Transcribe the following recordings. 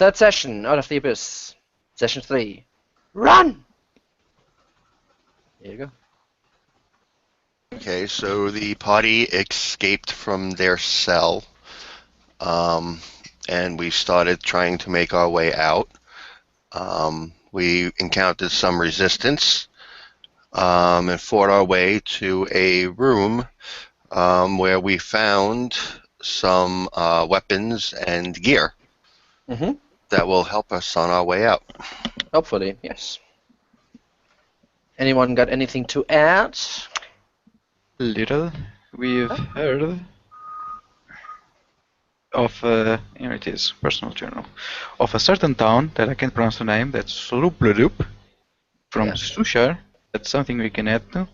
Third session, Out of the Abyss. Session 3. Run! There you go. Okay, so the party escaped from their cell, and we started trying to make our way out. We encountered some resistance, and fought our way to a room where we found some weapons and gear that will help us on our way out. Hopefully, yes. Anyone got anything to add? Little. We've heard of, here it is, personal journal, of a certain town that I can't pronounce the name, that's Sluplerup, from Sushar. That's something we can add to.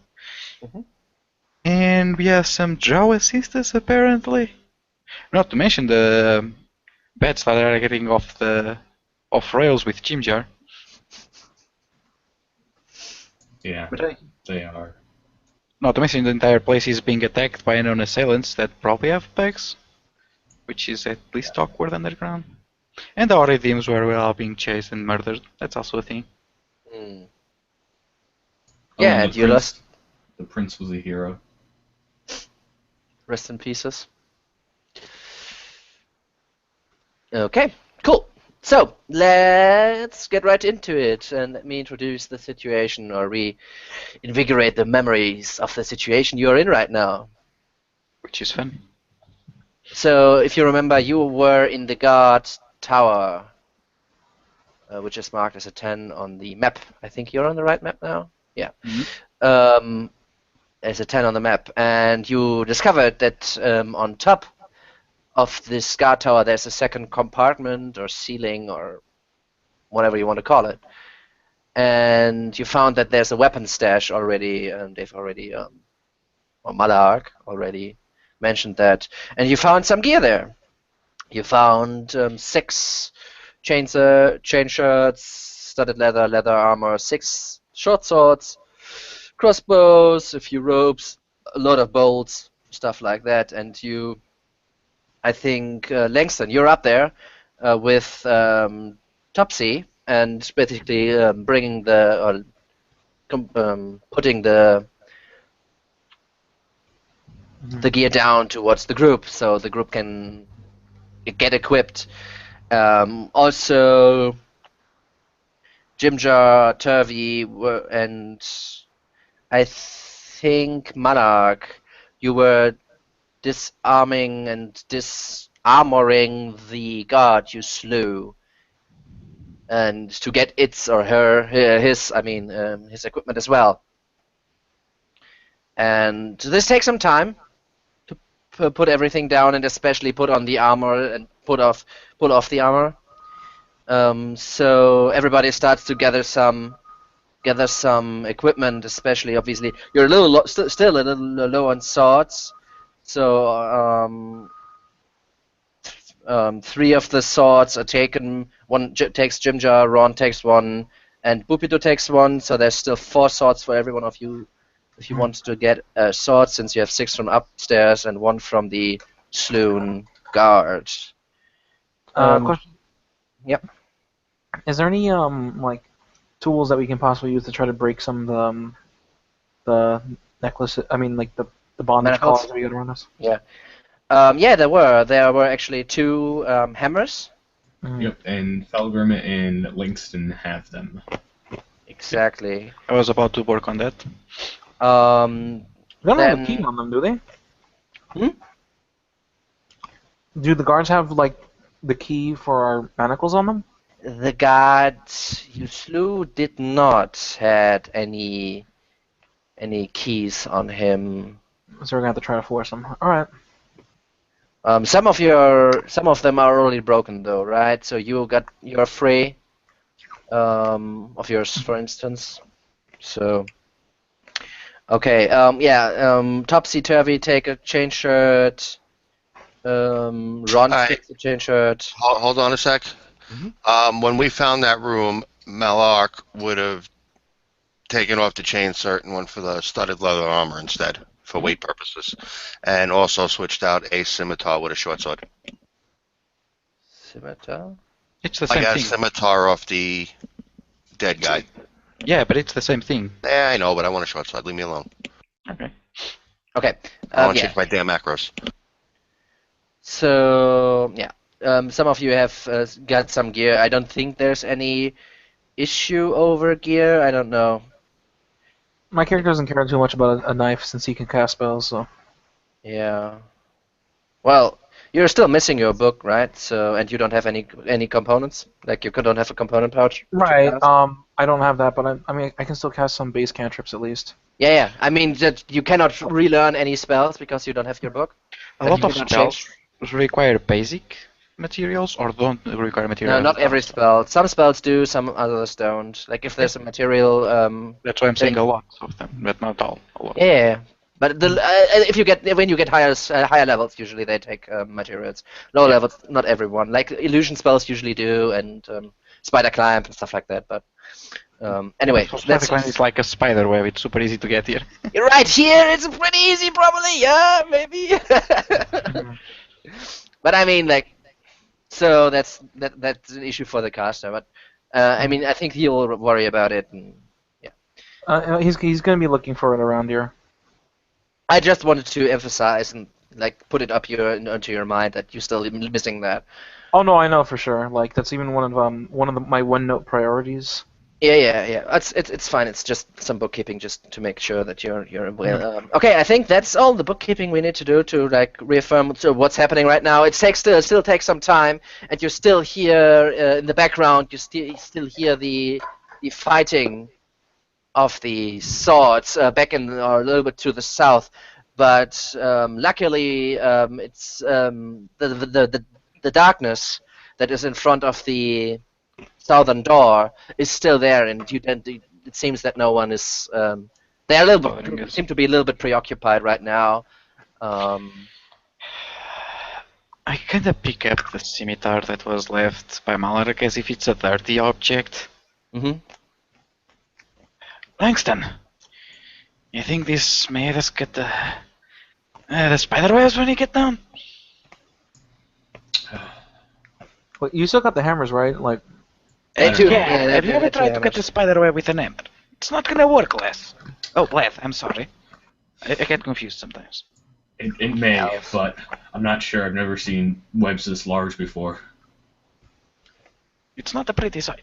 And we have some Drow sisters, apparently. Not to mention the beds that are getting off rails with Jimjar. Yeah, But they are. not to mention the entire place is being attacked by unknown assailants that probably have pegs, which is at least awkward underground. And our redeems were all being chased and murdered. That's also a thing. Yeah, and you lost. The prince was a hero. Rest in pieces. Okay, cool. So, let's get right into it, and let me introduce the situation, or reinvigorate the memories of the situation you're in right now. Which is fun. So, if you remember, you were in the guard tower, which is marked as a 10 on the map. I think you're on the right map now? Yeah. As a 10 on the map, and you discovered that on top of this guard tower there's a second compartment or ceiling or whatever you want to call it, and you found that there's a weapon stash already, and they've already or Malark already mentioned that, and you found some gear there. You found 6 chain shirts, studded leather armor, 6 short swords, crossbows, a few ropes, a lot of bolts, stuff like that. And you, I think, Langston, you're up there with Topsy, and basically bringing putting the gear down towards the group, so the group can get equipped. Also, Jimjar, Turvy, and I think Malark, you were disarming and disarmoring the guard you slew, and to get his equipment as well. And this takes some time to put everything down, and especially put on the armor and pull off the armor. So everybody starts to gather some equipment, especially obviously you're a little still a little low on swords, so 3 of the swords are taken. 1 takes Jimjar, Ron takes 1, and Bupito takes 1, so there's still 4 swords for every one of you if you want to get a sword, since you have 6 from upstairs and 1 from the Sloon guard. Question. Yep. Is there any like tools that we can possibly use to try to break some of the necklaces? I mean, like the bondage Manacles? collars that we got around us. Yeah. Yeah, there were actually 2 hammers. Yep, and Felgrim and Langston have them. Exactly. I was about to work on that. They don't have a key on them, do they? Do the guards have like the key for our manacles on them? The guard you slew did not had any keys on him. So we're gonna have to try to force them. All right. Some of them are already broken though, right? So you're free of yours, for instance. So okay, Topsy Turvy take a chain shirt. Ron takes a chain shirt. Hold on a sec. When we found that room, Malark would have taken off the chain shirt and went for the studded leather armor instead, for weight purposes, and also switched out a scimitar with a short sword. Scimitar? It's the I same got a thing. scimitar off the dead guy. Yeah, but it's the same thing. I know, but I want a short sword. Leave me alone. Okay. Okay. I want to Yeah. change my damn macros. So yeah, some of you have got some gear. I don't think there's any issue over gear. I don't know. My character doesn't care too much about a knife since he can cast spells. So Yeah. Well, you're still missing your book, right? So and you don't have any components. Like you don't have a component pouch. to right. cast? I don't have that, but I mean I can still cast some base cantrips at least. Yeah, yeah. I mean that you cannot relearn any spells because you don't have your book. A That lot you of cannot spells change. require basic materials or don't require No, materials not at every all. spell. Some spells do, some others don't. Like if there's a material That's why I'm saying thing. a lot of them, but not all. A lot. Yeah, but if you get when you get higher levels, usually they take materials. Lower Yeah. levels, not everyone. Like illusion spells usually do, and spider climb and stuff like that. But anyway, For that's Spider-Clan, it's like a spider web. It's super easy to get here. right here. It's pretty easy, probably. Yeah, maybe. But I mean, like, so that's an issue for the caster. But I mean, I think he'll worry about it. And He's gonna be looking for it around here. I just wanted to emphasize and like put it up into your mind that you're still missing that. Oh no, I know for sure. Like that's even one of my OneNote priorities. Yeah. It's fine. It's just some bookkeeping, just to make sure that you're well. Okay, I think that's all the bookkeeping we need to do to like reaffirm what's happening right now. It still takes some time, and you're still here in the background. You still hear the fighting of the swords back in or a little bit to the south, but luckily it's the darkness that is in front of the southern door is still there, and it seems that no one is. They're a little Bothering bit, us. seem to be a little bit preoccupied right now. I kinda pick up the scimitar that was left by Malaric as if it's a dirty object. Mhm. Langston, you think this made us get the spider webs when you get down? But you still got the hammers, right? Like They do. Yeah, have you ever they tried to get the spider web with an ember? It's not gonna work, Les. Oh, Les, I'm sorry. I get confused sometimes. It may, but I'm not sure. I've never seen webs this large before. It's not a pretty sight.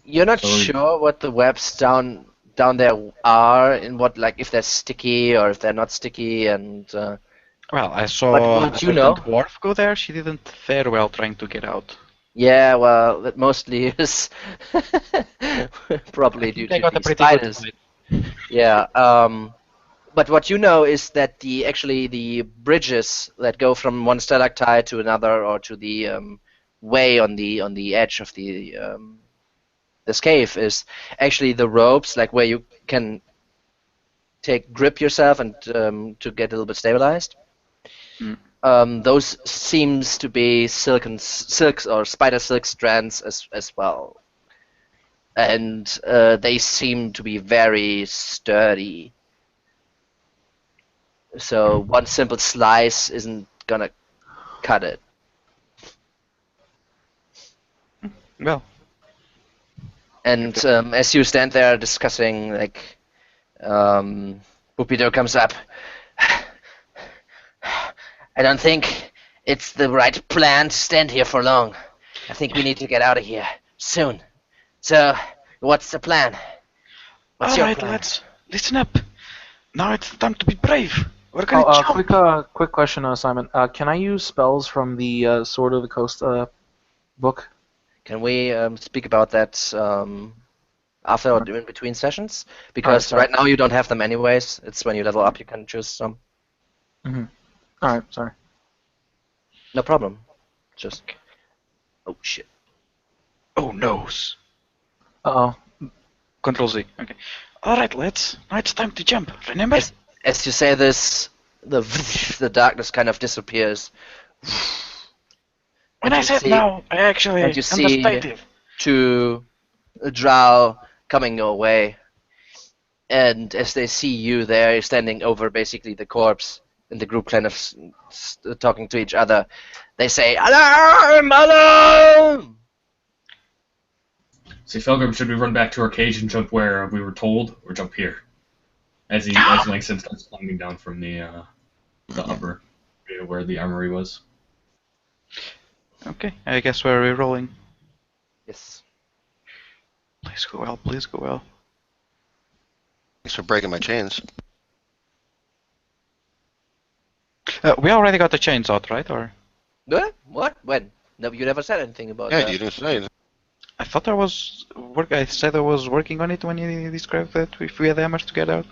You're not So- sure what the webs down there are, and what like if they're sticky or if they're not sticky, and Well, I saw But a you know- certain dwarf go there. She didn't fare well trying to get out. yeah, well, that mostly is probably due They to got a the pretty good spiders. fight. Yeah. But what you know is that the bridges that go from one stalactite to another, or to the way on the edge of this cave, is actually the ropes, like where you can grip yourself and to get a little bit stabilized. Those seems to be silks or spider silk strands as well, and they seem to be very sturdy. So one simple slice isn't gonna cut it. Well, And as you stand there discussing, like, Bupido comes up. I don't think it's the right plan to stand here for long. I think we need to get out of here soon. So, what's the plan? What's your alright, plan? let's listen up. Now it's time to be brave. We're gonna jump. quick question, Simon. Can I use spells from the Sword of the Coast book? Can we speak about that after or in between sessions? Because sorry. right now you don't have them anyways. It's when you level up you can choose some. All right, sorry. No problem. Just. Oh shit. Oh noes. Uh oh. Control Z. Okay. Alright, let's. Now it's time to jump. Remember? As you say this, the darkness kind of disappears. When And I you said see- no, I actually and you see- understated. To a drow coming your way, and as they see you there standing over basically the corpse, in the group kind of talking to each other. They say, "Alarm! Alarm!" Say, Felgrim, should we run back to our cage and jump where we were told, or jump here? As Langston starts climbing down from the upper area where the armory was. Okay, I guess we're re-rolling. Yes. Please go well, please go well. Thanks for breaking my chains. We already got the chains out, right? Or What? What? When? No, you never said anything about Yeah, that. you didn't say it. I thought I was I said I was working on it when you described that if we had hammers to get out.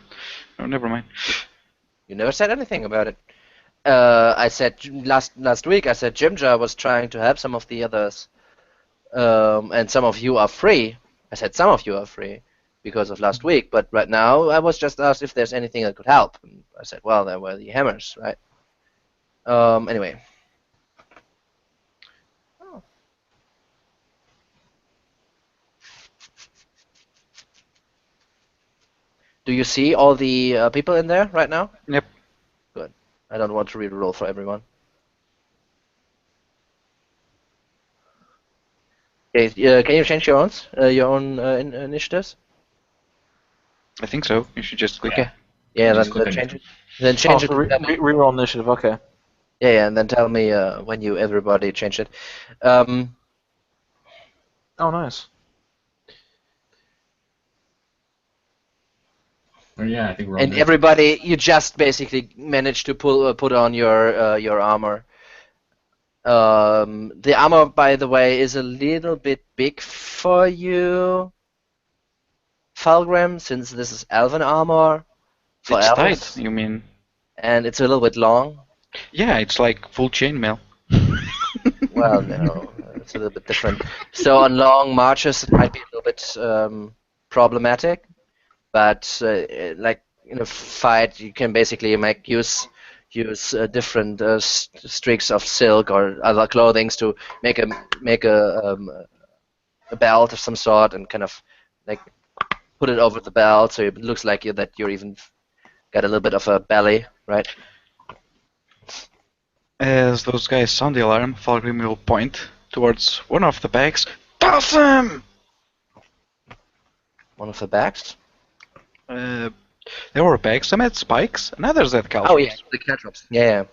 Oh, never mind. You never said anything about it. I said last week. I said Jimja was trying to help some of the others, and some of you are free. I said some of you are free because of last week, but right now I was just asked if there's anything that could help. And I said, well, there were the hammers, right? Anyway. Oh. Do you see all the people in there right now? Yep. Good. I don't want to read a roll for everyone. Okay, can you change your own initiatives? I think so. You should just click. Okay. Yeah, Just then click change on it. Then change Oh, it. so To tell me- reroll initiative. Okay. yeah, and then tell me when you everybody changed it. Oh, nice. Oh, yeah, I think we're all And good. everybody, you just basically managed to put on your armor. The armor, by the way, is a little bit big for you, Falgrim, since this is elven armor for It's elves, tight. You mean? and it's a little bit long. Yeah, it's like full chainmail. Well, no, it's a little bit different. So on long marches, it might be a little bit problematic, but like in a fight, you can basically use different streaks of silk or other clothings to make a belt of some sort and kind of like put it over the belt, so it looks like that you're even got a little bit of a belly, right? As those guys sound the alarm, Falgrim will point towards one of the bags. Toss him! One of the bags. There were bags, some had spikes, and others had caltrops. Oh yeah, the caltrops. Yeah.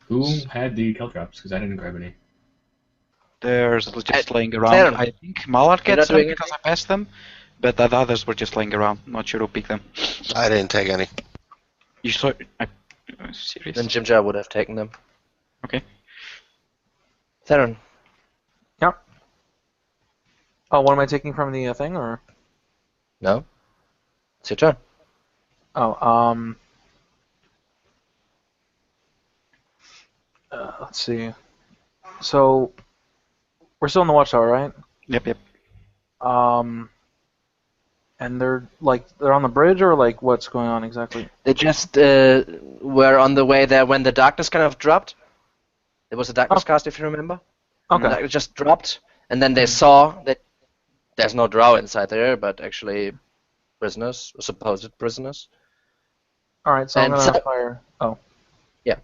Who had the caltrops? Because I didn't grab any. There's just laying around. Theron. I think Mallard You're gets not them doing because I passed them, but the others were just laying around. Not sure who picked them. I didn't take any. You saw? Serious? Then Jimja would have taken them. Okay. Theron. Yep. Oh, what am I taking from the thing, or? No. It's your turn. Oh, let's see. So, we're still in the Watchtower, right? Yep. And they're on the bridge, or like what's going on exactly? They just were on the way there when the darkness kind of dropped. There was a darkness cast, if you remember. And the Okay. darkness just dropped, and then they saw that there's no drow inside there, but actually prisoners, supposed prisoners. All right. So I'm And gonna so- fire. Oh. Yeah.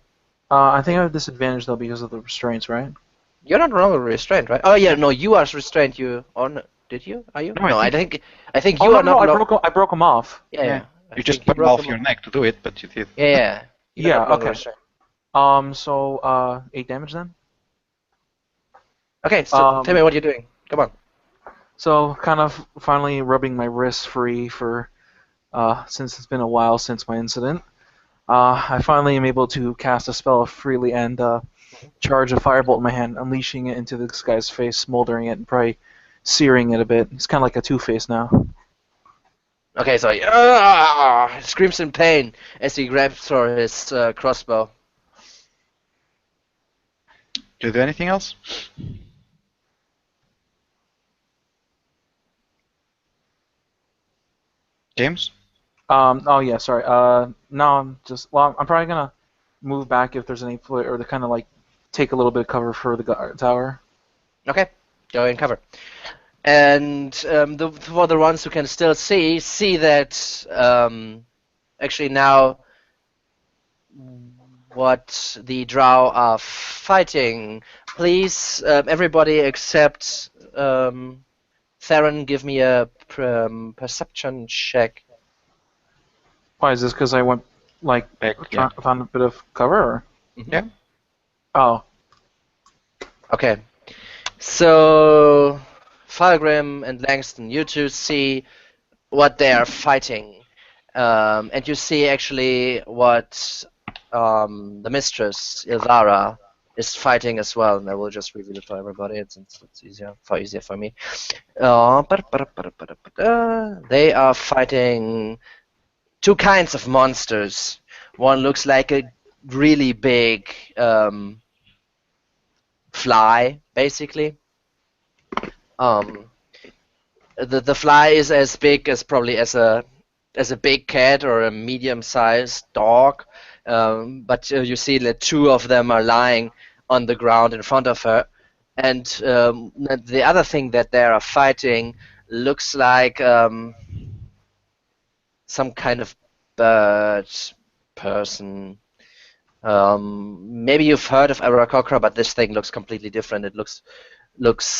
I think I have disadvantage though because of the restraints, right? You're not no longer restrained, right? Oh yeah, no, you are restrained. You on? Did you? Are you? No, I No, think- I think Oh you no, are no, not. I broke them off. Yeah. I You just think put them broke off them your neck to do it, but you did. Yeah. You're Yeah. not longer Okay. restrained. So 8 damage then. Okay, so tell me what you're doing. Come on. So kind of finally rubbing my wrists free for since it's been a while since my incident. I finally am able to cast a spell freely and charge a firebolt in my hand, unleashing it into this guy's face, smoldering it, and probably searing it a bit. It's kind of like a Two-Face now. Okay, so screams in pain as he grabs for his crossbow. Do you do anything else? James? Oh yeah, sorry. No, I'm probably gonna move back if there's any or to kind of like take a little bit of cover for the tower. Okay, go in cover. And for the ones who can still see that actually now what the Drow are fighting. Please, everybody except Theron, give me a perception check. Why is this? Because I went like Back, yeah. found a bit of cover. Or? Yeah. Oh, Okay. So, Falgrim and Langston, you two see what they are fighting. And you see actually what the mistress, Ilvara, is fighting as well. And I will just reveal it for everybody. It's easier for me. They are fighting two kinds of monsters. One looks like a really big fly, basically. The fly is as big as probably as a big cat or a medium-sized dog, but you see that two of them are lying on the ground in front of her, and the other thing that they are fighting looks like some kind of bird person. Maybe you've heard of Aarakocra, but this thing looks completely different. It looks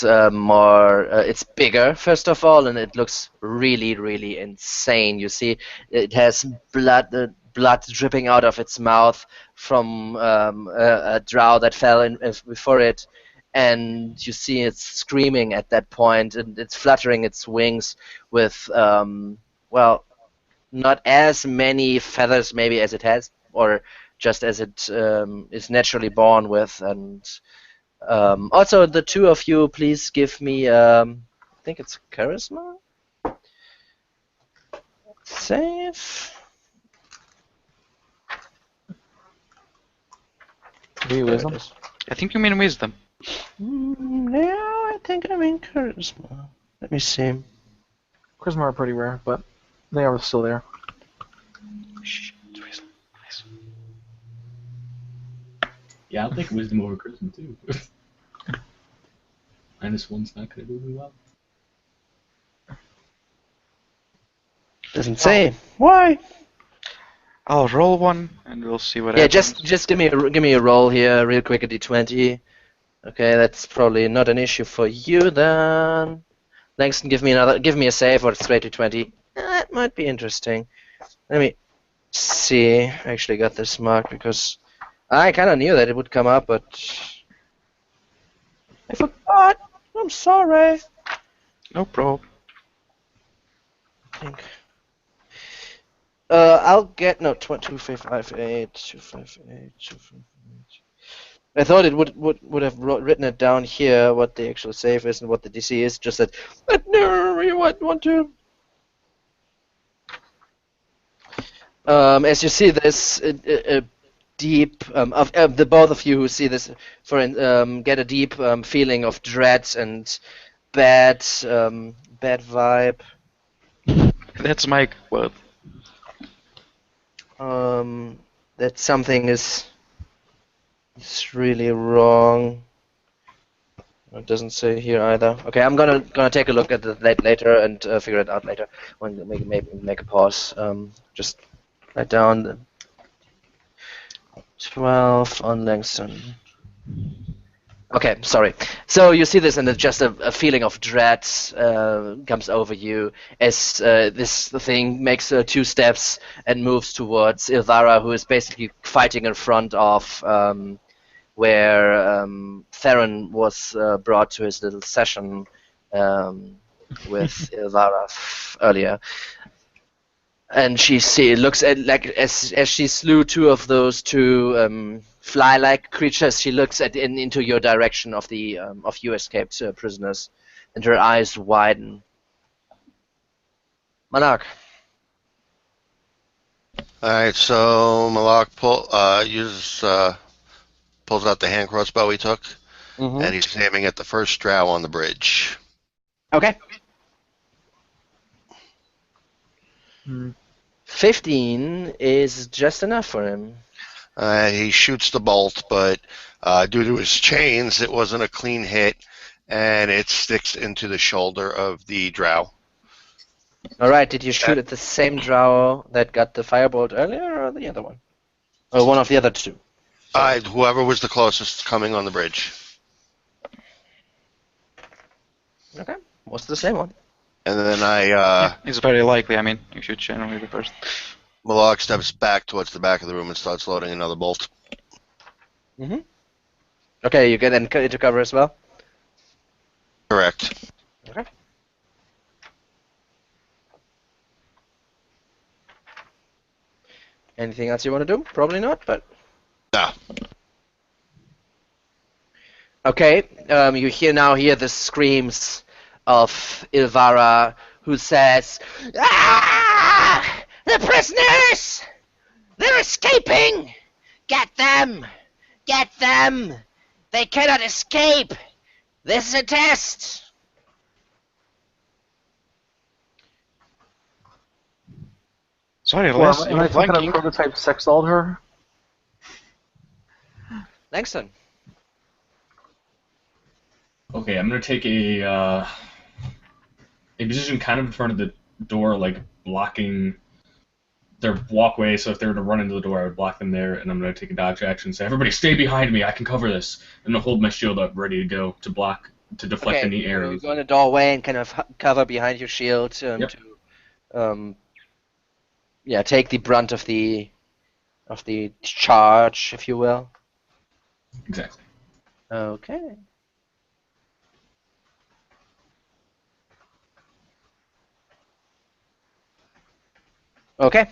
more. It's bigger, first of all, and it looks really, really insane. You see, it has blood dripping out of its mouth from a drow that fell in before it, and you see it screaming at that point, and it's fluttering its wings with well, not as many feathers maybe as it has, or just as it is naturally born with. And also, the two of you, please give me, I think it's charisma? Save? maybe There wisdom. it is. I think you mean wisdom. Yeah, I think I mean charisma. Let me see. Charisma are pretty rare, but they are still there. Shh, it's wisdom. Nice. Yeah, I'll take wisdom over charisma too. -1's not gonna do me well. Doesn't say. Why? I'll roll one, and we'll see what Yeah, happens. just give me a roll here, real quick, a d20. Okay, that's probably not an issue for you then. Langston, give me a save or straight to 20. That might be interesting. Let me see. I actually got this marked because I kind of knew that it would come up, but I forgot. I'm sorry. No problem. I think. I'll get 258, 258, 258. I thought it would have written it down here what the actual save is and what the DC is. Just that. But no, you want to. As you see this, deep of the both of you who see this, get a deep feeling of dread and bad vibe. That's my quote. That something is really wrong. It doesn't say here either. Okay, I'm gonna take a look at that later and figure it out later. When maybe make a pause. Just write down the 12 on Langston. Okay, sorry. So you see this, and it's just a feeling of dread comes over you as this thing makes 2 steps and moves towards Ilvara, who is basically fighting in front of where Theron was brought to his little session with Ilvara earlier. And she looks at, like, as she slew 2 of those 2 fly-like creatures, she looks into your direction of the of you escaped prisoners, and her eyes widen. Malak. All right, so Malak pulls out the hand crossbow he took, and he's aiming at the first drow on the bridge. Okay. Hmm. 15 is just enough for him. He shoots the bolt, but due to his chains, it wasn't a clean hit, and it sticks into the shoulder of the drow. All right. Did you shoot at the same drow that got the firebolt earlier, or the other one? Or one of the other two? Whoever was the closest coming on the bridge. Okay. Was the same one? And then It's very likely. I mean, you should generally be first. Malak steps back towards the back of the room and starts loading another bolt. Mm-hmm. Okay, you get into cover as well? Correct. Okay. Anything else you want to do? Probably not, but... No. Okay, you hear the screams of Ilvara, who says, "Ah! The prisoners! They're escaping! Get them! Get them! They cannot escape! This is a test!" Sorry, Well, Les, am you're I some kind flanking. of prototype sex dolled her? Langston. Okay, I'm gonna take a position kind of in front of the door, like blocking their walkway. So if they were to run into the door, I would block them there, and I'm gonna take a dodge action and say, "Everybody, stay behind me! I can cover this." And I'll hold my shield up, ready to go to deflect Okay, any you arrows. go in the doorway and kind of cover behind your shield Yep. to, take the brunt of the charge, if you will. Exactly. Okay. Okay.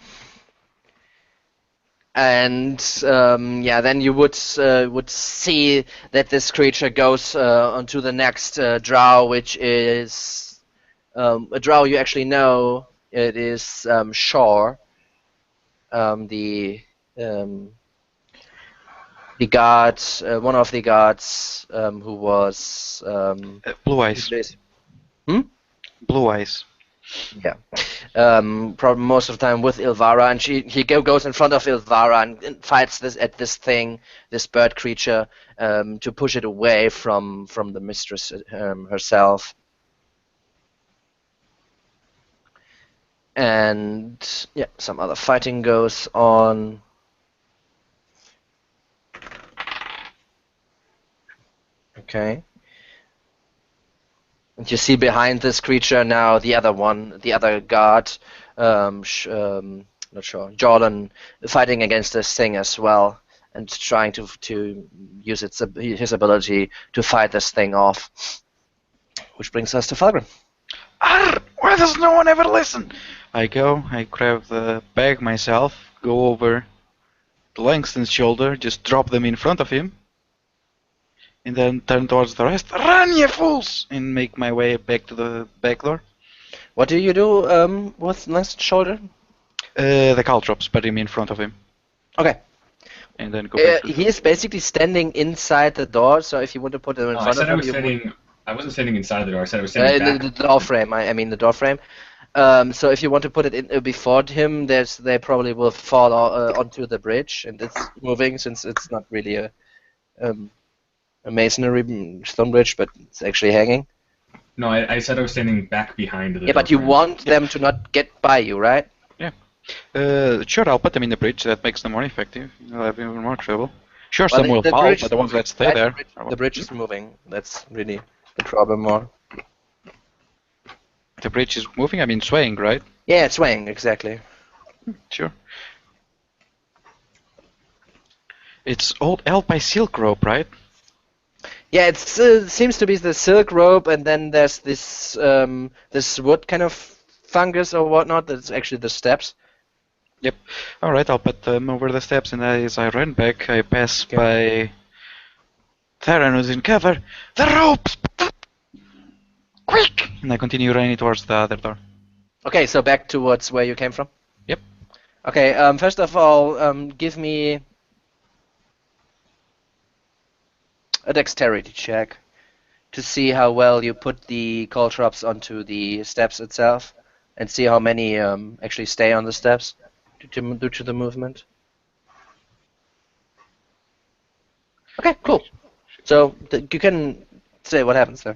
And then you would see that this creature goes onto the next drow, which is a drow you actually know. It is Shore, the guard, one of the guards who was Blue eyes. Blue eyes. Yeah. Probably most of the time with Ilvara, and he goes in front of Ilvara and fights this thing, this bird creature, to push it away from the mistress herself. And yeah, some other fighting goes on. Okay. And you see behind this creature now the other guard, not sure, Jordan, fighting against this thing as well, and trying to use his ability to fight this thing off. Which brings us to Falgrim. Arr! Why does no one ever listen? I grab the bag myself, go over to Langston's shoulder, just drop them in front of him, and then turn towards the rest. Run, you fools! And make my way back to the back door. What do you do with Langston's shoulder? The caltrops, put him in front of him, Okay. and then go back. He is basically standing inside the door, so if you want to put him in I front said of I him, was you would... standing. I wasn't standing inside the door. I said I was standing back. the door frame. I mean the door frame. So if you want to put it in before him, they probably will fall onto the bridge, and it's moving since it's not really a masonry stone bridge, but it's actually hanging. No, I said I was standing back behind the Yeah, but you door frame. want them to not get by you, right? Sure, I'll put them in the bridge. That makes them more effective. You'll have even more trouble. Sure, Well, some will the fall, bridge- but the ones that stay Right, there. The bridge is moving. That's really the problem more. The bridge is moving. I mean, swaying, right? Yeah, it's swaying exactly. Sure. It's all held by silk rope, right? Yeah, it seems to be the silk rope, and then there's this this wood kind of fungus or whatnot. That's actually the steps. Yep. All right, I'll put them over the steps, and as I run back, I pass by Theron, who's in cover. The ropes! Quick! And I continue running towards the other door. Okay, so back towards where you came from. Yep. Okay. First of all, give me a dexterity check to see how well you put the caltrops onto the steps itself, and see how many actually stay on the steps due to the movement. Okay, cool. So you can say what happens there.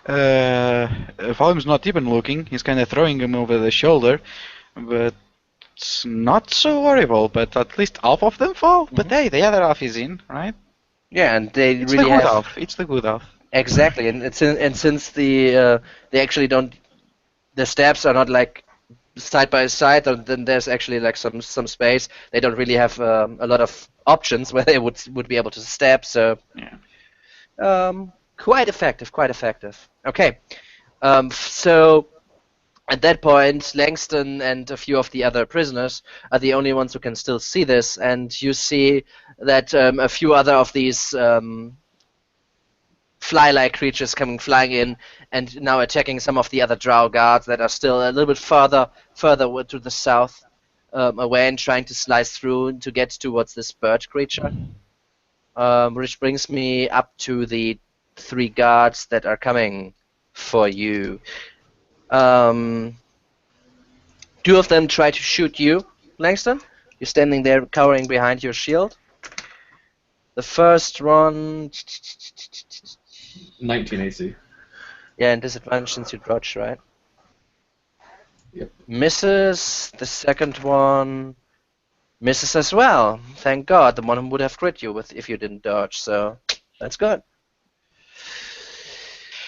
Volume's not even looking. He's kind of throwing him over the shoulder, but it's not so horrible. But at least half of them fall. But hey, the other half is in, right? Yeah, and they It's really the good have half. It's the good half. exactly, and since they actually don't, the steps are not like side by side, then there's actually like some space. They don't really have a lot of options where they would be able to step. So Yeah. quite effective, quite effective. Okay, so at that point, Langston and a few of the other prisoners are the only ones who can still see this, and you see that a few other of these fly-like creatures coming flying in and now attacking some of the other drow guards that are still a little bit further to the south away and trying to slice through to get towards this bird creature. Which brings me up to the 3 guards that are coming for you. 2 of them try to shoot you, Langston. You're standing there cowering behind your shield. The first one... 19 AC. Yeah, and disadvantage since you dodged, right? Yep. Misses. The second one misses as well. Thank God. The one would have crit you if you didn't dodge, so that's good.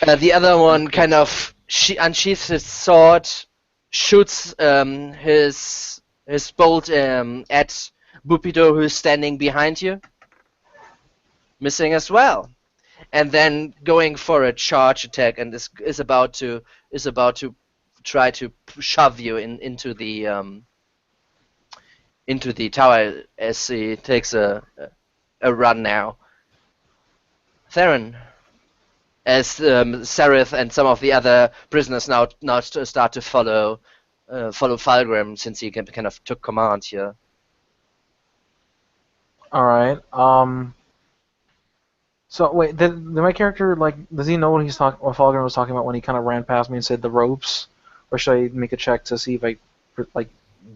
The other one kind of unsheaths his sword, shoots his bolt at Bupido, who's standing behind you, missing as well, and then going for a charge attack and is about to try to shove you into the tower as he takes a run now. Theron, as Sereth and some of the other prisoners now start to follow Fulgrim, since he kind of took command here. All right. So wait, did my character does he know what what Fulgrim was talking about when he kind of ran past me and said the ropes, or should I make a check to see if I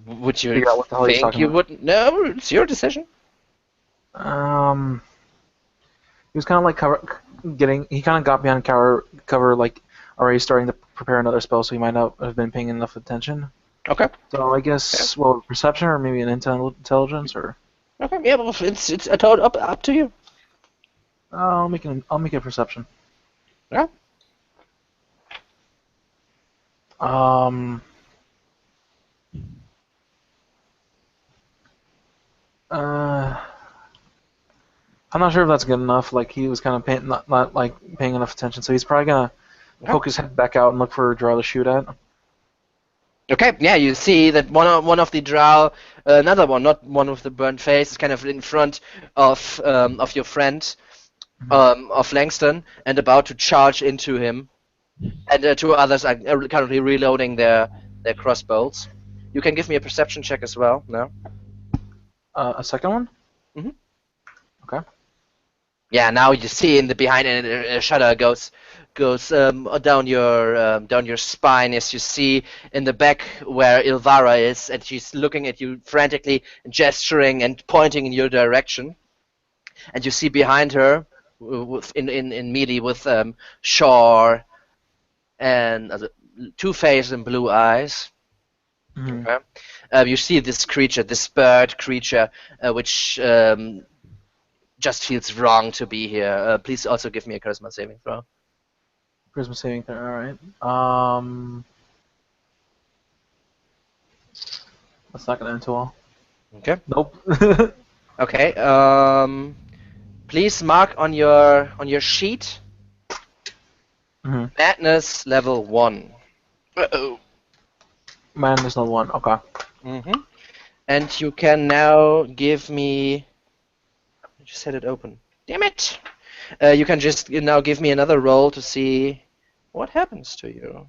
Would you figure out what the hell he's think talking you about? would? No, it's your decision. He was kind of like he kind of got behind cover like already starting to prepare another spell, so he might not have been paying enough attention. Okay. So I guess perception or maybe an intelligence or Okay. Yeah, well, it's a total up to you. I'll make a perception. Yeah. I'm not sure if that's good enough. Like he was kind of not like paying enough attention, so he's probably gonna poke his head back out and look for a drow to shoot at. Okay, yeah, you see that one of the drow, another one, not one with the burnt face, is kind of in front of your friend, of Langston, and about to charge into him. And 2 others are currently reloading their crossbows. You can give me a perception check as well. No. A second one? Mhm. Okay. Yeah, now you see in the behind, and a shudder goes down your spine as you see in the back where Ilvara is, and she's looking at you frantically, and gesturing and pointing in your direction. And you see behind her, in melee with Shore and Two-Face and Blue Eyes. Mm-hmm. Okay. You see this creature, this bird creature, which just feels wrong to be here. Please also give me a charisma saving throw. Charisma saving throw. All right. That's not gonna end too well. Okay. Nope. Okay. Please mark on your sheet. Mm-hmm. Madness level 1. Uh-oh. Madness level 1. Okay. Mm-hmm. And you can now give me... I just had it open. Damn it! You can just now give me another roll to see what happens to you.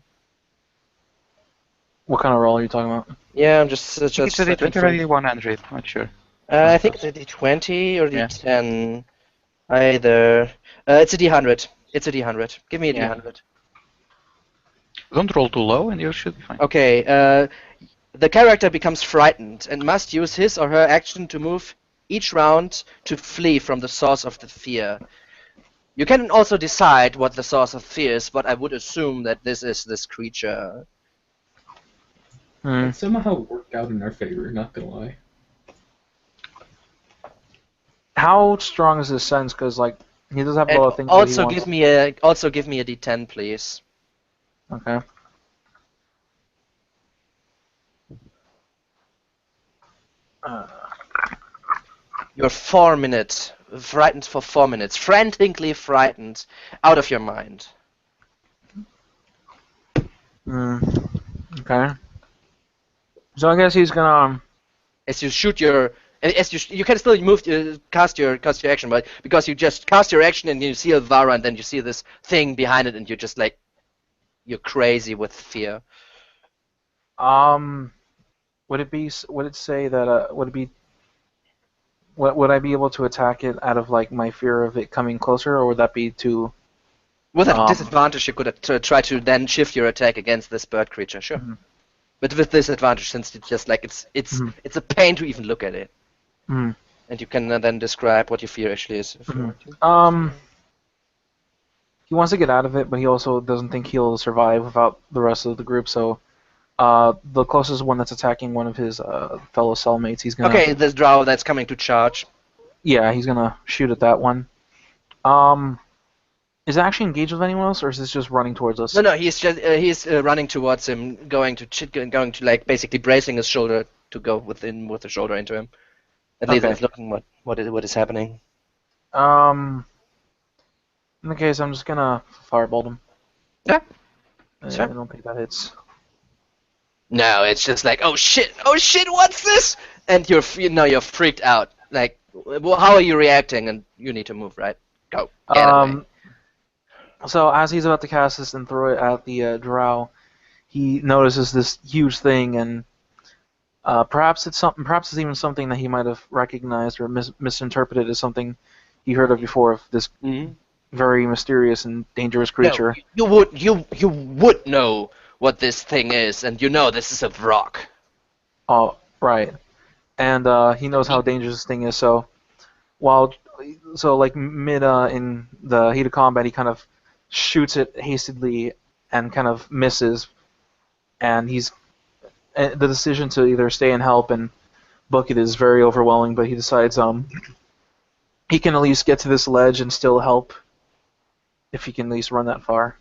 What kind of roll are you talking about? Yeah, I'm just It's a D20 or a D100, not sure. I think it's a D20 or D10. Either. It's a D100. It's a D100. Give me a D100. Don't roll too low and you should be fine. Okay. The character becomes frightened and must use his or her action to move each round to flee from the source of the fear. You can also decide what the source of fear is, but I would assume that this is this creature. Hmm. It somehow worked out in our favor, not gonna lie. How strong is his sense? Because like he does have a And lot of things that he also wants. give me a D10, please. Okay. You're 4 minutes frightened for 4 minutes, frantically frightened, out of your mind. Okay. So I guess he's gonna. As you shoot your, as you can still move, cast your action, but because you just cast your action and you see Elvira and then you see this thing behind it and you're just like, you're crazy with fear. Would it be? Would it say that? Would it be? Would I be able to attack it out of like my fear of it coming closer, or would that be too? With a disadvantage, you could try to then shift your attack against this bird creature, sure. Mhm. But with disadvantage, since it's just like it's a pain to even look at it, Mhm. and you can then describe what your fear actually is. If you want to. He wants to get out of it, but he also doesn't think he'll survive without the rest of the group. So, the closest one that's attacking one of his fellow cellmates, he's gonna. Okay, this drow that's coming to charge. Yeah, he's gonna shoot at that one. Is it actually engaged with anyone else, or is this just running towards us? No, he's just he's running towards him, going to like basically bracing his shoulder to go with the shoulder into him. At least Okay. he's looking what is happening. In the case, I'm just gonna firebolt him. Yeah. I Sure. don't think that hits. No, it's just like, oh shit, what's this? And you're freaked out. Like, well, how are you reacting? And you need to move, right? Go. Get away. So as he's about to cast this and throw it at the drow, he notices this huge thing, and perhaps it's something. Perhaps it's even something that he might have recognized or misinterpreted as something he heard of before of this very mysterious and dangerous creature. No, you would know what this thing is, and you know this is a rock. Oh, right. And he knows how dangerous this thing is. So like mid in the heat of combat, he kind of shoots it hastily and kind of misses. And the decision to either stay and help and book it is very overwhelming. But he decides he can at least get to this ledge and still help if he can at least run that far.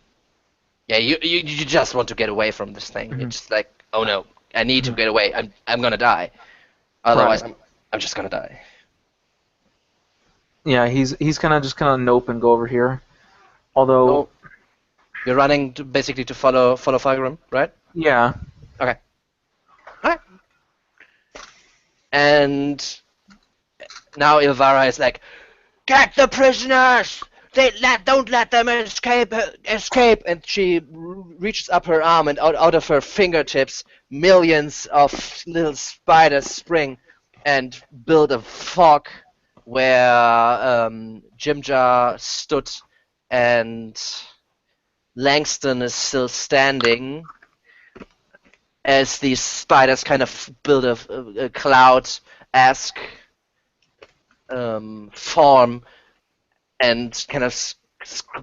Yeah, you just want to get away from this thing. It's just like, oh no, I need to get away. I'm gonna die. Otherwise, Right. I'm just gonna die. Yeah, he's gonna nope and go over here. Although, Oh, you're running basically to follow Fargrim, right? yeah, Okay. Alright. And now Ilvara is like, get the prisoners! Don't let them escape! And she reaches up her arm, and out of her fingertips, millions of little spiders spring and build a fog where Jimjar stood, and Langston is still standing as these spiders kind of build a cloud-esque form and kind of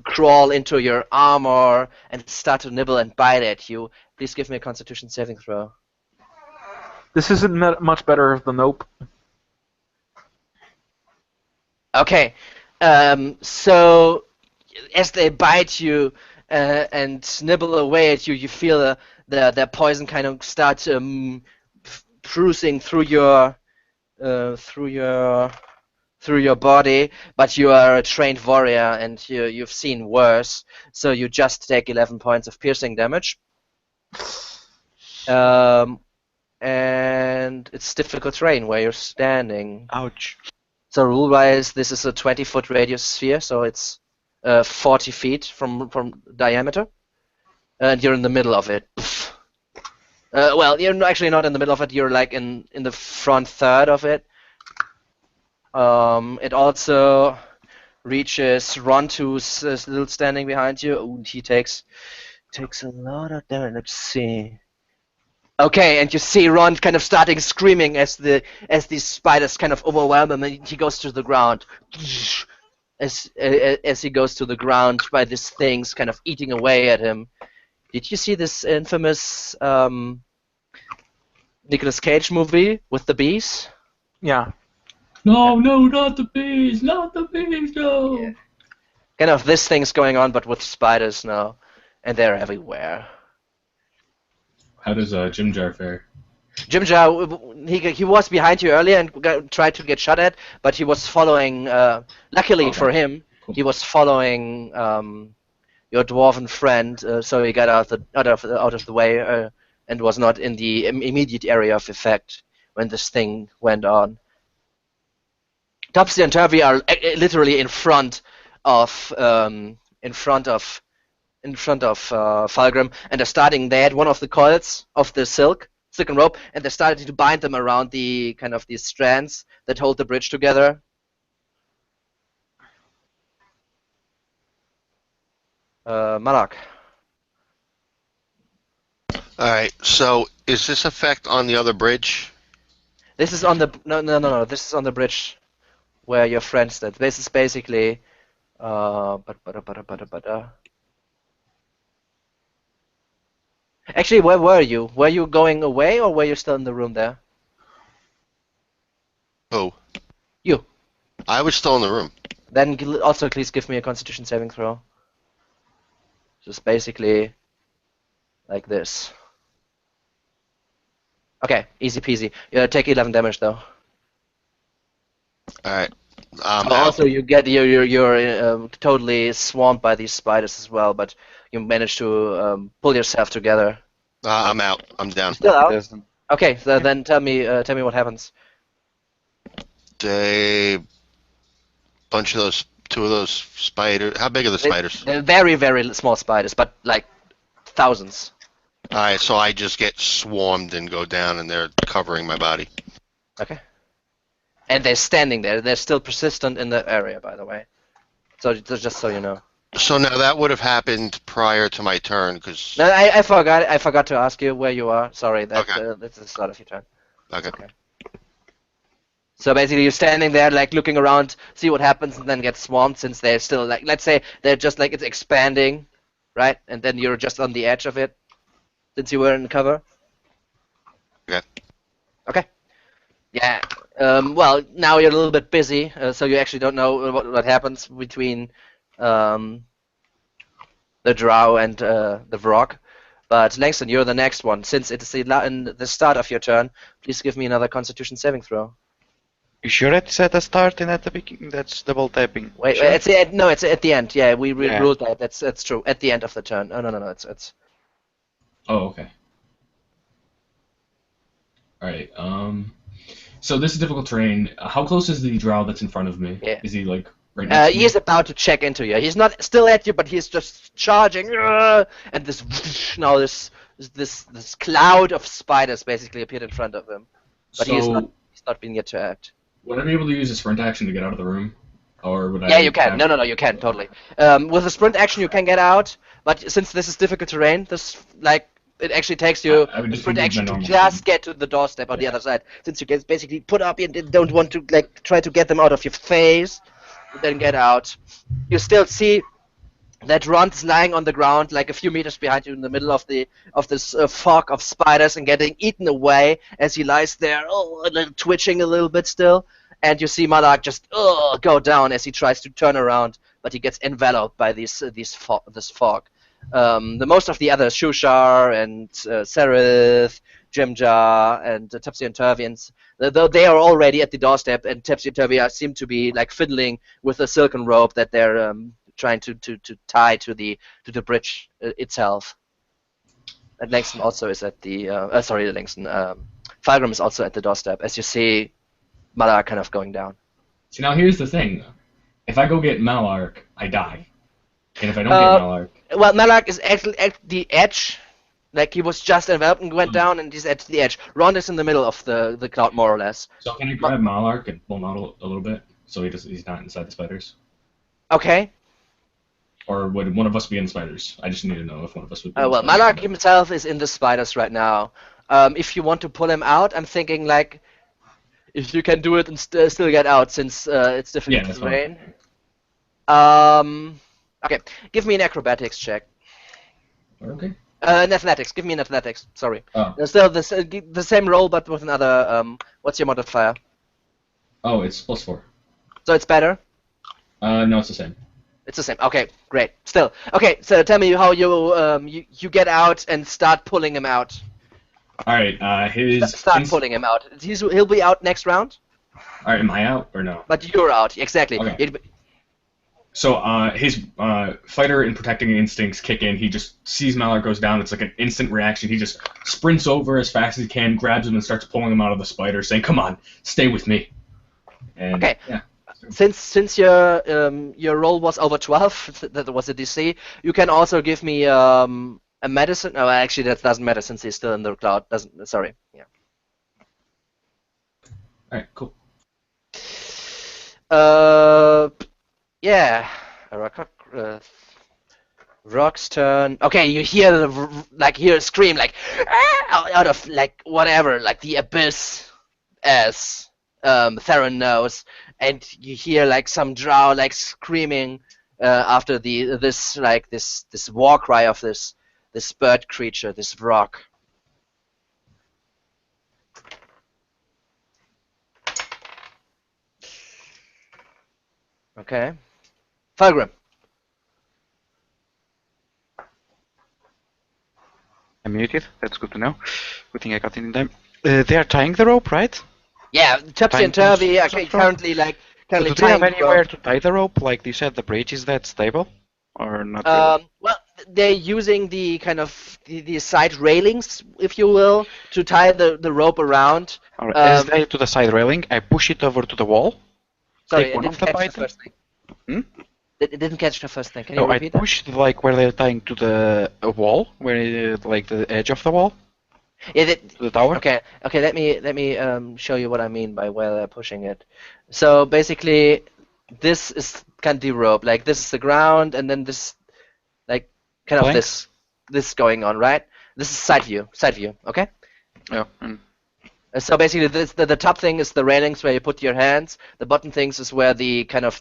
crawl into your armor and start to nibble and bite at you. Please give me a Constitution saving throw. this isn't much better than nope. Okay, so as they bite you and nibble away at you, you feel their poison kind of start bruising through your body. But you are a trained warrior and you've seen worse, so you just take 11 points of piercing damage. And it's difficult terrain where you're standing. Ouch. So rule-wise, this is a 20-foot radius sphere, so it's 40 feet from diameter, and you're in the middle of it. Well, you're actually not in the middle of it. You're like in the front third of it. It also reaches Ron, who's still standing behind you. Ooh, he takes a lot of damage. Let's see. Okay, and you see Ron kind of starting screaming as these spiders kind of overwhelm him, and he goes to the ground. as he goes to the ground by these things kind of eating away at him. Did you see this infamous Nicolas Cage movie with the bees? Yeah. No, not the bees, no. Yeah. Kind of this thing's going on, but with spiders now, and they're everywhere. How does Jim Jar fare? Jim Jar, he was behind you earlier and tried to get shot at, but he was following. Luckily Okay. for him, Cool. he was following your dwarven friend, so he got out of the way and was not in the immediate area of effect when this thing went on. Topsy and Turvy are literally in front of Fulgrim, and they're starting. They had one of the coils of the silken rope, and they started to bind them around the kind of these strands that hold the bridge together. Malak. All right. So is this effect on the other bridge? This is on the no. This is on the bridge where your friend stood. This is basically. Actually, where were you? Were you going away, or were you still in the room there? Who? You. I was still in the room. Then also please give me a Constitution saving throw. Just basically like this. Okay, easy peasy. You take 11 damage though. All right. Also, you get you're totally swamped by these spiders as well, but you manage to pull yourself together. I'm out. I'm down. Still out? Doesn't- Okay, so then tell me what happens. A bunch of those, two of those spiders. How big are the spiders? They're very, very small spiders, but like thousands. All right, so I just get swarmed and go down, and they're covering my body. Okay. And they're standing there. They're still persistent in the area, by the way. So just so you know. So now that would have happened prior to my turn, because No, I forgot. I forgot to ask you where you are. Sorry, that's Okay. that's the start of your turn. okay. So basically, you're standing there, like looking around, see what happens, and then get swamped since they're still like, let's say they're just like it's expanding, right? And then you're just on the edge of it, since you were in cover. Okay. Okay. Yeah. Well, now you're a little bit busy, so you actually don't know what happens between the Drow and the Vrog. But Langston, you're the next one. Since it's in the start of your turn, please give me another Constitution saving throw. You sure it's at the start and at the beginning? That's double tapping. Wait, Sure? it's at the end. Yeah, we Yeah. ruled that. That's true. At the end of the turn. No. It's. Oh, okay. All right. So this is difficult terrain. How close is the drow that's in front of me? Yeah. Is he like right next to me? He is about to check into you. He's not still at you, but he's just charging, and this cloud of spiders basically appeared in front of him. But So he's not being attacked. would I be able to use a sprint action to get out of the room, or would I? Yeah, you can. have- No, you can totally. With a sprint action, you can get out, but since this is difficult terrain, it actually takes you I would a just sprint use my action to normal just speed. get to the doorstep on the Yeah. other side. Since you can basically put up and don't want to like try to get them out of your face, then get out. You still see that Rond is lying on the ground, like a few meters behind you, in the middle of this fog of spiders, and getting eaten away as he lies there, a little twitching a little bit still. And you see Malak just go down as he tries to turn around, but he gets enveloped by this fog. The most of the others, Shushar and Sereth, Jimjar, and Tepsi and Turvians, though they are already at the doorstep, and Tepsi and Turvia seem to be like fiddling with a silken rope that they're trying to tie to the bridge itself. And Langston also is at the Fulgrim is also at the doorstep as you see Malak kind of going down. See, now here's the thing. If I go get Malark, I die. And if I don't get Malark, Well, Malak is actually at the edge, like he was just enveloped and went down, and he's at the edge. Ron is in the middle of the cloud, more or less. so can I grab Malark and pull him out a little bit so he's not inside the spiders? Okay. Or would one of us be in spiders? I just need to know if one of us would be in Well, spiders. Malak himself is in the spiders right now. If you want to pull him out, I'm thinking like if you can do it and still get out, since it's difficult Yeah, that's terrain. fine. Okay, give me an acrobatics check. Okay. Athletics. Give me an athletics. Sorry. Oh. Still the same roll, but with another. What's your modifier? Oh, it's +4. So it's better. No, it's the same. It's the same. Okay, great. Still. Okay, so tell me how you get out and start pulling him out. All right. Start pulling him out. He'll be out next round. All right. Am I out or no? But you're out. Exactly. Okay. So his fighter and protecting instincts kick in. He just sees Mallard goes down. It's like an instant reaction. He just sprints over as fast as he can, grabs him, and starts pulling him out of the spider, saying, "Come on, stay with me." And, okay. Yeah. Since your roll was over 12, that was a DC. You can also give me a medicine. Oh, actually, that doesn't matter since he's still in the cloud. Doesn't. Sorry. Yeah. All right. Cool. Yeah. Rock's turn. Okay, you hear a scream like out of like whatever, like the abyss, as Theron knows, and you hear like some drow like screaming after this war cry of this bird creature, this rock. Okay. Fulgrim. I'm muted. That's good to know. Good thing I got in time. They are tying the rope, right? Yeah, Topsy and Turvy are currently So do they have anywhere to tie the rope? Like you said, the bridge is that stable, or not? Really? Well, they're using the kind of the side railings, if you will, to tie the rope around. Alright, as they to the side railing, I push it over to the wall. Sorry, take I one didn't of the catch the pythons. first thing. Hmm? It didn't catch the first thing. Can you No, I repeat that? pushed like where they're tying to the wall, like the edge of the wall, Yeah. to the tower. Okay. Let me show you what I mean by where they're pushing it. So basically, this is kind of the rope. Like this is the ground, and then this, like kind of Plank? this going on, right? This is side view. Okay. Yeah. So basically, the top thing is the railings where you put your hands. The bottom things is where the kind of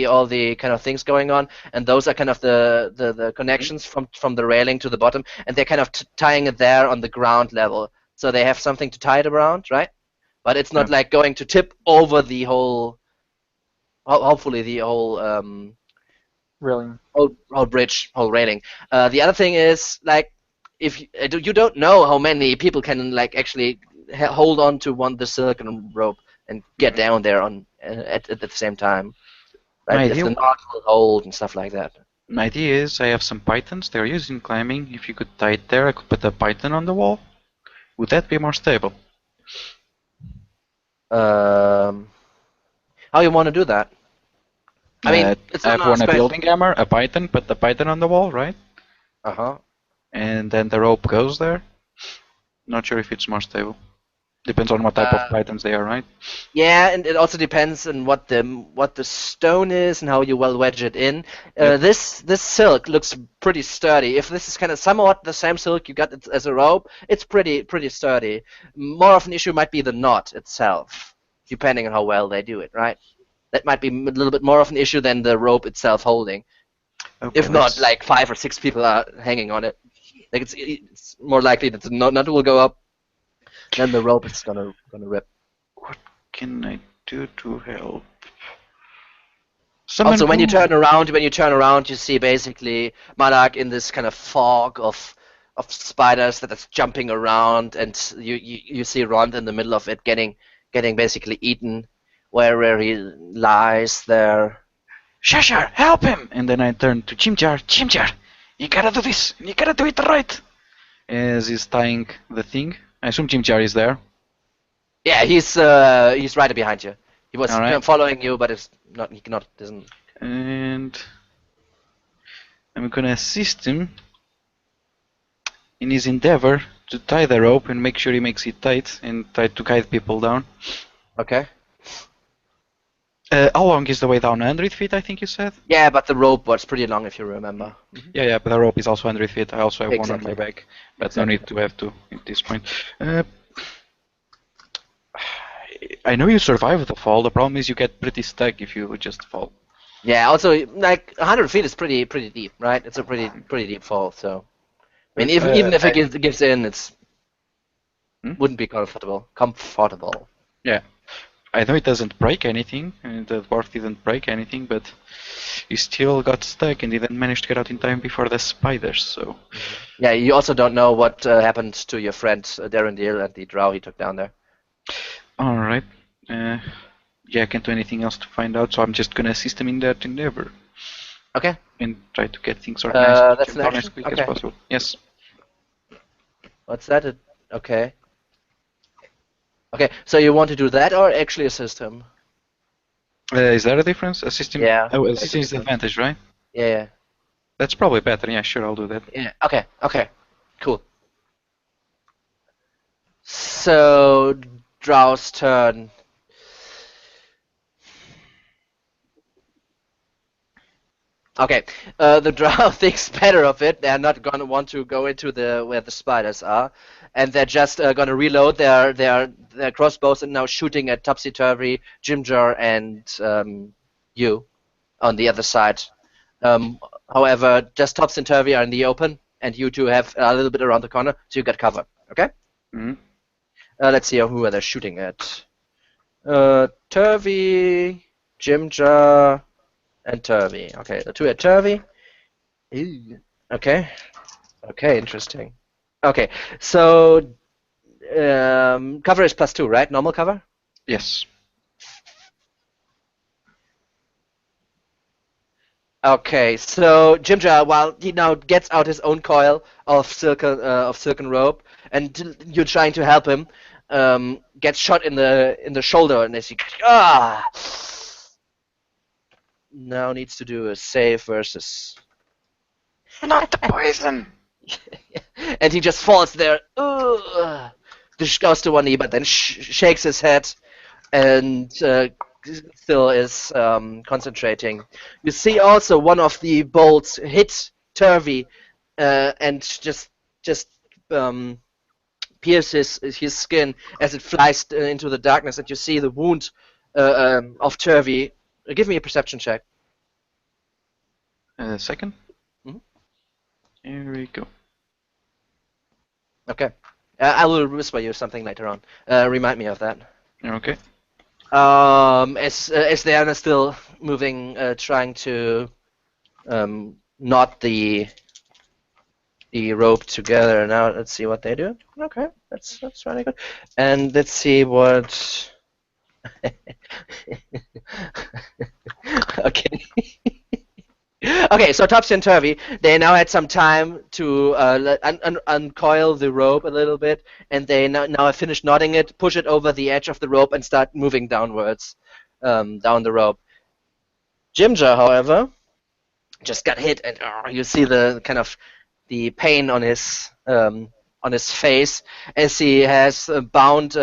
all the kind of things going on, and those are kind of the connections from the railing to the bottom, and they're kind of tying it there on the ground level. So they have something to tie it around, right? But it's not like going to tip over the whole. Hopefully, the whole Railing. whole bridge, whole railing. The other thing is like if you don't know how many people can like actually hold on to the silicon rope and get down there at the same time. Right? If the knot will hold and stuff like that. My idea is I have some pythons. They're using climbing. If you could tie it there, I could put a python on the wall. Would that be more stable? How you want to do that? I mean, it's I have one a building hammer, a python, put the python on the wall, right? Uh-huh. And then the rope goes there. Not sure if it's more stable. Depends on what type of pythons they are, right? Yeah, and it also depends on what the stone is and how you well wedge it in. This silk looks pretty sturdy. If this is kind of somewhat the same silk you got as a rope, it's pretty sturdy. More of an issue might be the knot itself, depending on how well they do it, right? That might be a little bit more of an issue than the rope itself holding. Okay, If not, like 5 or 6 people are hanging on it. Like it's more likely that the knot will go up. Then the rope is gonna rip. What can I do to help? Also, when you turn around, you see basically Malak in this kind of fog of spiders that is jumping around, and you see Rond in the middle of it, getting basically eaten, where he lies there. Shashar, help him! And then I turn to Chimchar, you gotta do this, you gotta do it right! As he's tying the thing. I assume Chimchar is there. Yeah, he's right behind you. He was following you, but doesn't. And I'm gonna assist him in his endeavor to tie the rope and make sure he makes it tight and try to guide people down. Okay. How long is the way down? 100 feet, I think you said? Yeah, but the rope was pretty long, if you remember. Mm-hmm. Yeah, but the rope is also 100 feet. I also have one on my back, but no need to have two at this point. I know you survive the fall. The problem is you get pretty stuck if you just fall. Yeah. Also, like 100 feet is pretty deep, right? It's a pretty deep fall. So, I mean, even if it gives in, it's Hmm? wouldn't be comfortable. Yeah. I know it doesn't break anything, and the dwarf didn't break anything, but you still got stuck and didn't manage to get out in time before the spiders, so... Yeah. You also don't know what happened to your friend Darendil and the drow he took down there. Alright. Yeah, I can't do anything else to find out, so I'm just gonna assist him in that endeavor. Okay. And try to get things organized That's an down as action? quick Okay. as possible. Yes. What's that? Okay. Okay. So you want to do that or actually assist him? Is there a difference? Assist him? Yeah. Oh, There's a assist is the difference. advantage, right? Yeah. That's probably better. Yeah, sure, I'll do that. Yeah. Okay. Okay. Cool. So Drow's turn. Okay, the drow thinks better of it. They're not gonna want to go into where the spiders are, and they're just gonna reload their crossbows and now shooting at Topsy Turvy, Jimjar, and you on the other side. However, just Topsy and Turvy are in the open, and you two have a little bit around the corner, so you got cover. Okay. Mhm. Let's see who are they shooting at. Turvy, Jimjar. And Turvy. Okay, the two at Turvy. Ew. Okay. Okay, interesting. Okay, so cover is +2, right? Normal cover? Yes. Okay, so Jimjar, while he now gets out his own coil of silken rope, and you're trying to help him, gets shot in the shoulder, and as he now needs to do a save versus. Not the poison! And he just falls there. Just goes to one knee, but then shakes his head and still is concentrating. You see also one of the bolts hit Turvy and just pierces his skin as it flies into the darkness, and you see the wound of Turvy. Give me a perception check. Second. Mhm. Here we go. Okay. I will whisper you something later on. Remind me of that. Okay. As they are still moving, trying to knot the rope together. Now let's see what they do. Okay, that's really good. And let's see what. Okay. Okay, so Topsy and Turvy, they now had some time to uncoil the rope a little bit, and they now have finished knotting it, push it over the edge of the rope, and start moving downwards, down the rope. Jimjar, however, just got hit, and you see the kind of the pain on his face as he has bound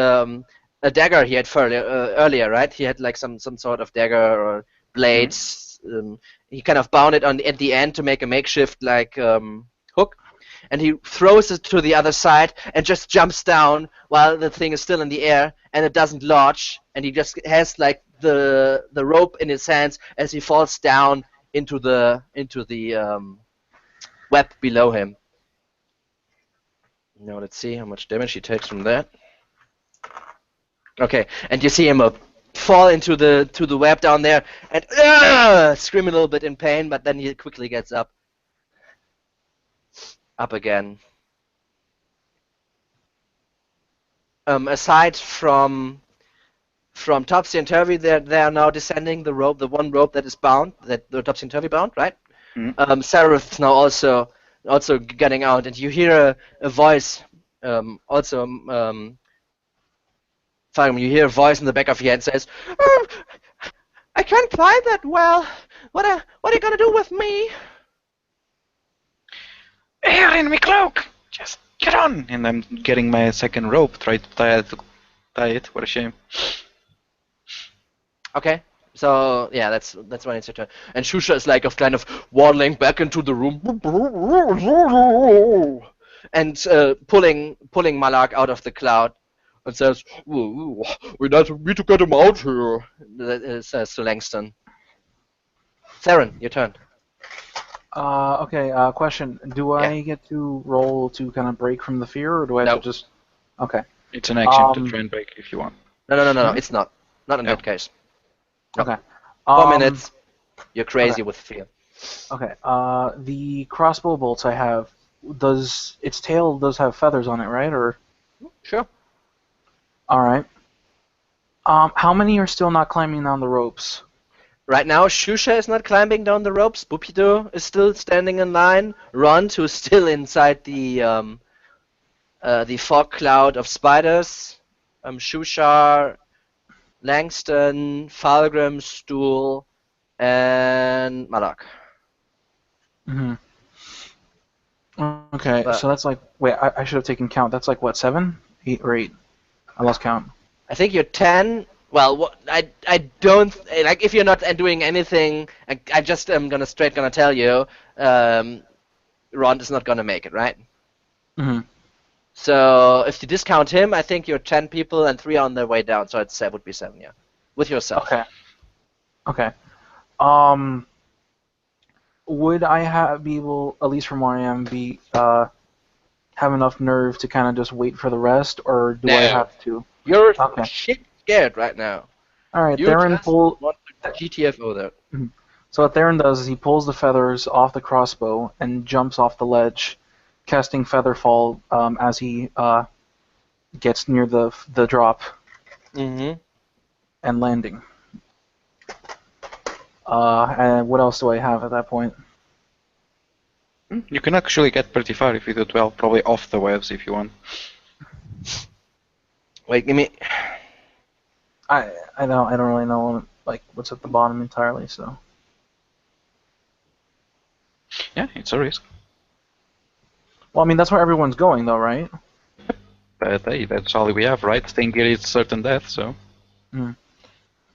a dagger he had earlier, right? He had like some sort of dagger or blades. He kind of bound it at the end to make a makeshift like hook, and he throws it to the other side and just jumps down while the thing is still in the air, and it doesn't lodge, and he just has like the rope in his hands as he falls down into the web below him. Now let's see how much damage he takes from that. Okay, and you see him fall into the web down there and scream a little bit in pain, but then he quickly gets up again. Aside from Topsy and Turvy, they are now descending the rope, the one rope that is bound, that the Topsy and Turvy bound, right? Mhm. Seraph now also getting out, and you hear a voice. Farum, you hear a voice in the back of your head says, "Oh, I can't climb that well. What are you gonna do with me?" Here in my cloak! Just get on! And I'm getting my second rope, try to tie it. What a shame. Okay. So yeah, that's when it's your turn. And Shusha is like kind of waddling back into the room and pulling Malak out of the cloud and says, "We need to get him out here," says to Langston. Theron, your turn. Okay. Question: do I get to roll to kind of break from the fear, or do I have No. to just? Okay. It's an action to Um, try and break if you want. No, it's not. Not in No. that case. No. Okay. 4 minutes, you're crazy okay. with fear. Okay. The crossbow bolts I have, does its tail does have feathers on it, right? Or Sure. all right. How many are still not climbing down the ropes? Right now, Shusha is not climbing down the ropes. Bupido is still standing in line. Rond, who's still inside the fog cloud of spiders. Shushar, Langston, Falgrim, Stool, and Malak. Mm-hmm. Okay, But so that's like wait, I should have taken count. That's like what, 7, 8, or 8? I lost count. I think you're 10. Well, I don't like if you're not doing anything. I just am gonna tell you, Rond is not gonna make it, right? Mm-hmm. So if you discount him, I think you're 10 people and 3 are on their way down. So it would be 7, yeah, with yourself. Okay. Okay. Would I be able, at least from where I am, have enough nerve to kind of just wait for the rest, or do I No. have to? You're Okay. shit scared right now. All right. You Theron just pull. want to GTFO there. So what Theron does is he pulls the feathers off the crossbow and jumps off the ledge, casting Featherfall as he gets near the drop Mm-hmm. and landing. And what else do I have at that point? You can actually get pretty far if you do 12, probably off the webs if you want. Wait, give me. I don't really know like what's at the bottom entirely. So Yeah, it's a risk. well, I mean that's where everyone's going though, right? But hey, that's all we have, right? Stinger is certain death, so.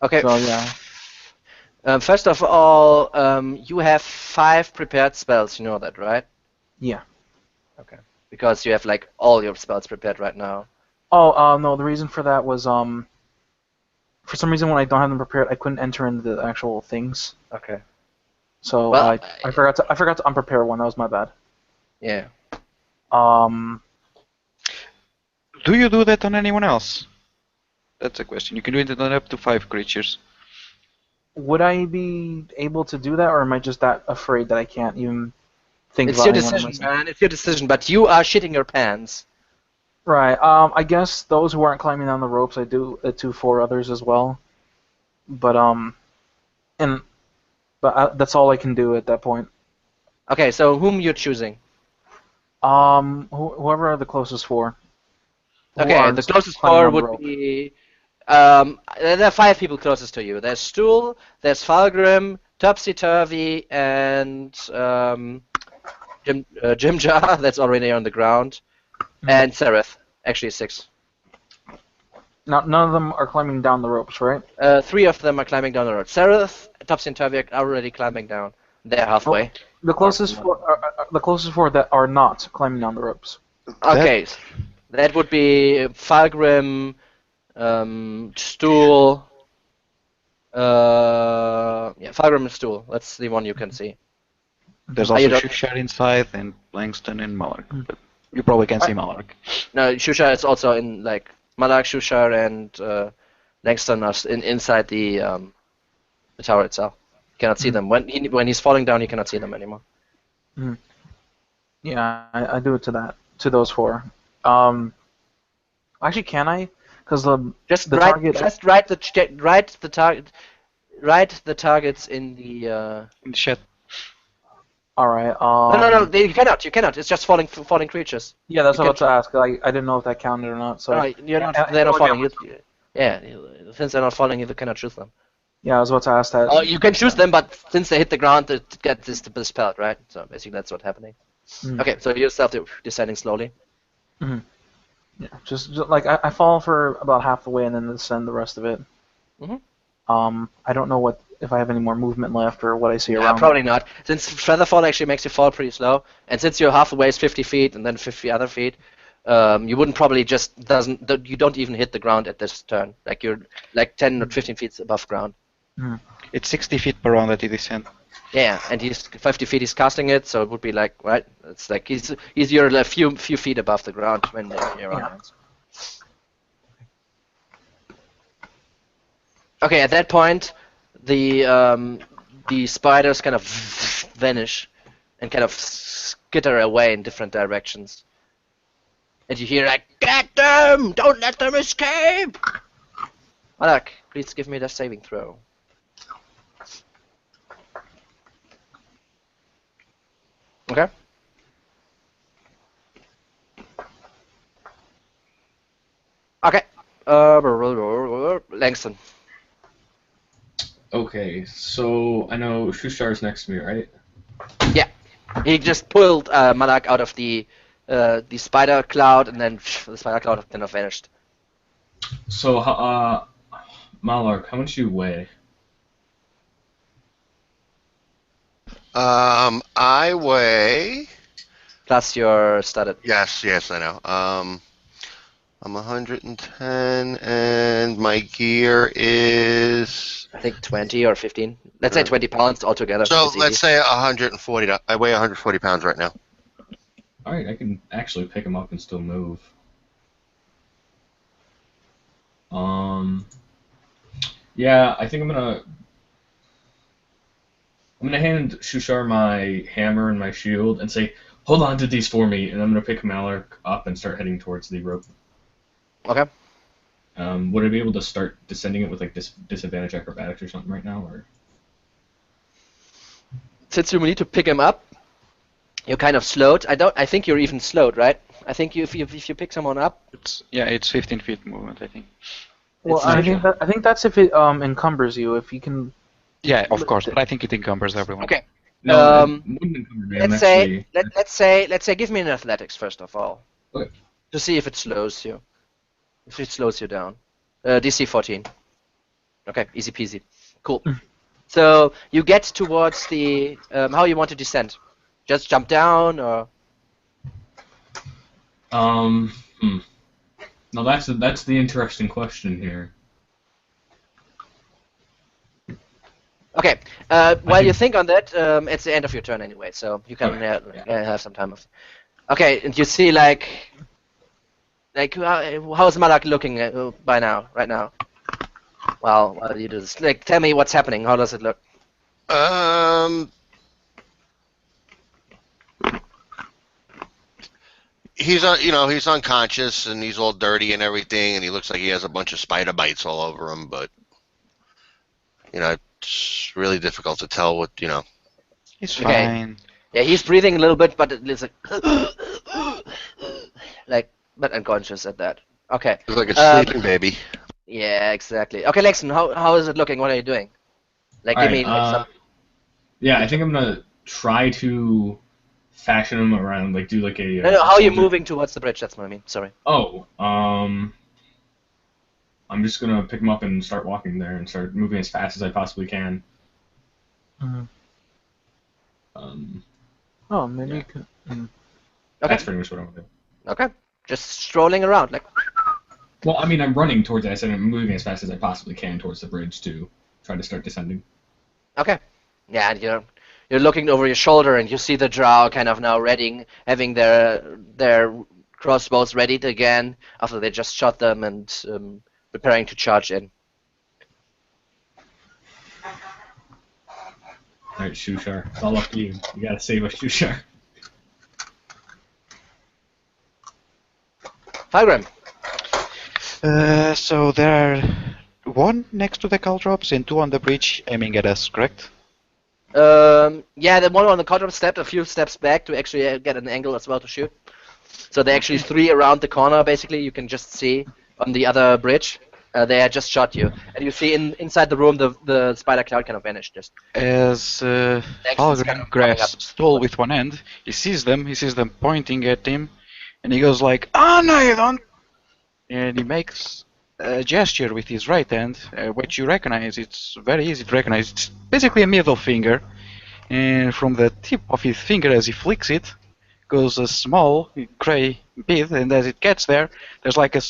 Okay. So yeah. First of all, you have 5 prepared spells. You know that, right? Yeah. Okay. Because you have like all your spells prepared right now. Oh, no. The reason for that was for some reason when I don't have them prepared, I couldn't enter into the actual things. Okay. So Well, I forgot to unprepare one. That was my bad. Yeah. Do you do that on anyone else? That's a question. You can do it on up to 5 creatures. Would I be able to do that, or am I just that afraid that I can't even think It's about your anyone decision, else? man. It's your decision. But you are shitting your pants. Right. I guess those who aren't climbing down the ropes, I do it to 4 others as well. But that's all I can do at that point. Okay, so whom you're choosing? Whoever are the closest 4. Who Okay, are the closest climbing 4 down the would rope. be. There are 5 people closest to you. There's Stool, there's Falgrim, Topsy Turvy, and Jimjar. That's already on the ground, and Sereth. Actually, 6. None of them are climbing down the ropes, right? 3 of them are climbing down the road. Sereth, Topsy, and Turvy are already climbing down. They're halfway. The closest 4 the closest 4 that are not climbing down the ropes. Okay, that would be Falgrim, Stool. Falgrim and Stool. That's the one you can see. There's you also don't- Shushar inside, and Langston and Malark. But you probably can see Malark. No, Shushar is also in like Malak, Shushar, and Langston are inside the tower itself. You cannot see them when he's falling down. You cannot see them anymore. Yeah, I do it to those 4. Actually, can I? Because the target. Just write the targets in the. In the shed. All right. No, you cannot. You cannot. It's just falling creatures. Yeah, that's you what I was about to ask. I didn't know if that counted or not. So No, you're not. I They're not told you falling. Yeah, since they're not falling, you cannot choose them. yeah, I was about to ask that. Oh, you can choose them, but since they hit the ground, they get dispelled, right? So basically, that's what's happening. Okay, so you're descending slowly. Yeah, just like I fall for about half the way and then descend the rest of it. I don't know if I have any more movement left or what I see around. Probably not. Since Featherfall actually makes you fall pretty slow, and since you're halfway is 50 feet and then 50 other feet, you wouldn't probably you don't even hit the ground at this turn. Like you're like 10 or 15 feet above ground. It's 60 feet per round that you descend. Yeah, and he's 50 feet. He's casting it, so it would be like right. It's like he's you're a few feet above the ground when you're on. Yeah. Okay, at that point, the spiders kind of vanish and kind of skitter away in different directions. And you hear like, "Get them! Don't let them escape!" Malak, please give me the saving throw. Okay. Okay. Langston. Okay, so I know Shushar's next to me, right? Yeah. He just pulled Malak out of the spider cloud, and then the spider cloud kind of vanished. So, Malark, how much do you weigh? I weigh. Plus your studded. Yes, I know. I'm 110, and my gear is. I think 20 or 15. Let's say 20 pounds altogether. So It's let's easy. say 140. I weigh 140 pounds right now. All right, I can actually pick him up and still move. Yeah, I think I'm gonna hand Shushar my hammer and my shield and say, "Hold on to these for me," and I'm gonna pick Malark up and start heading towards the rope. Okay. Would I be able to start descending it with like disadvantage acrobatics or something right now, or? Since you need to pick him up, you're kind of slowed. I think you're even slowed, right? I think if you pick someone up, It's 15 feet movement, I think. Well, It's I think that's if it encumbers you. If you can. Yeah, of course, but I think it encumbers everyone. okay. No, it wouldn't encumber me. I'm Let's actually- say let's say give me an athletics first of all. Okay. To see if it slows you. If it slows you down. DC 14. Okay, easy peasy. Cool. So you get towards the how you want to descend. Just jump down or No, that's the interesting question here. okay. While you think on that, it's the end of your turn anyway, so you can Okay, have some time of. Okay, and you see like how's Malak looking by now, right now? Well, while you do this, like, tell me what's happening. How does it look? He's he's unconscious and he's all dirty and everything, and he looks like he has a bunch of spider bites all over him. But it's really difficult to tell what He's Okay. fine. Yeah, he's breathing a little bit, but it's like, but unconscious at that. Okay. Looks like a sleeping baby. Yeah, exactly. Okay, Lexon, how is it looking? What are you doing? Like, give me like, some. Yeah, I think I'm gonna try to fashion him around, like do like a. No, how are you soldier- moving towards the bridge? That's what I mean. Sorry. Oh, I'm just gonna pick him up and start walking there and start moving as fast as I possibly can. Mhm. Um, Oh, maybe Yeah. you could. Okay. That's pretty much what I'm gonna do. Okay. Just strolling around, like. Well, I mean, I'm running towards it. I said I'm moving as fast as I possibly can towards the bridge to try to start descending. Okay. Yeah, and you're looking over your shoulder and you see the drow kind of now having their crossbows readied again after they just shot them and preparing to charge in. All right, Shushar, it's all up to you. You gotta save us, Shushar. Firegram. So there are one next to the caltrops and two on the bridge aiming at us, correct? Yeah, the one on the contract stepped a few steps back to actually get an angle as well to shoot. So there are actually three around the corner, basically. You can just see on the other bridge. They had just shot you. And you see inside the room the spider cloud kind of vanished. Just As Action's kind Falgrim of grabs coming up. Stoll with one hand, he sees them pointing at him, and he goes like, "Ah, no, you don't!" And he makes a gesture with his right hand, which you recognize. It's very easy to recognize. It's basically a middle finger, and from the tip of his finger, as he flicks it, goes a small gray bit, and as it gets there, there's like a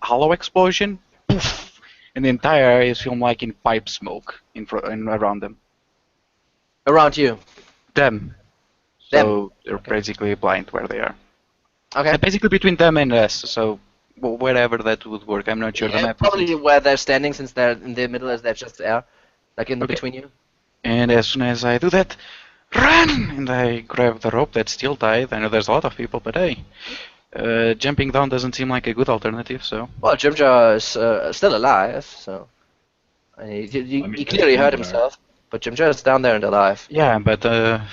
hollow explosion, poof, and the entire area is filmed like in pipe smoke in around them. Around you. Them. So they're basically blind where they are. Okay. Basically between them and us. So wherever that would work. I'm not sure the Yeah, map. probably isn't. where they're standing, since they're in the middle, as they're just there, like in Okay. between you. And as soon as I do that, run! And I grab the rope that's still tied. I know there's a lot of people, but hey, jumping down doesn't seem like a good alternative. So Well, Jimjar is still alive, so he clearly hurt himself. But Jimjar is down there and alive. yeah, but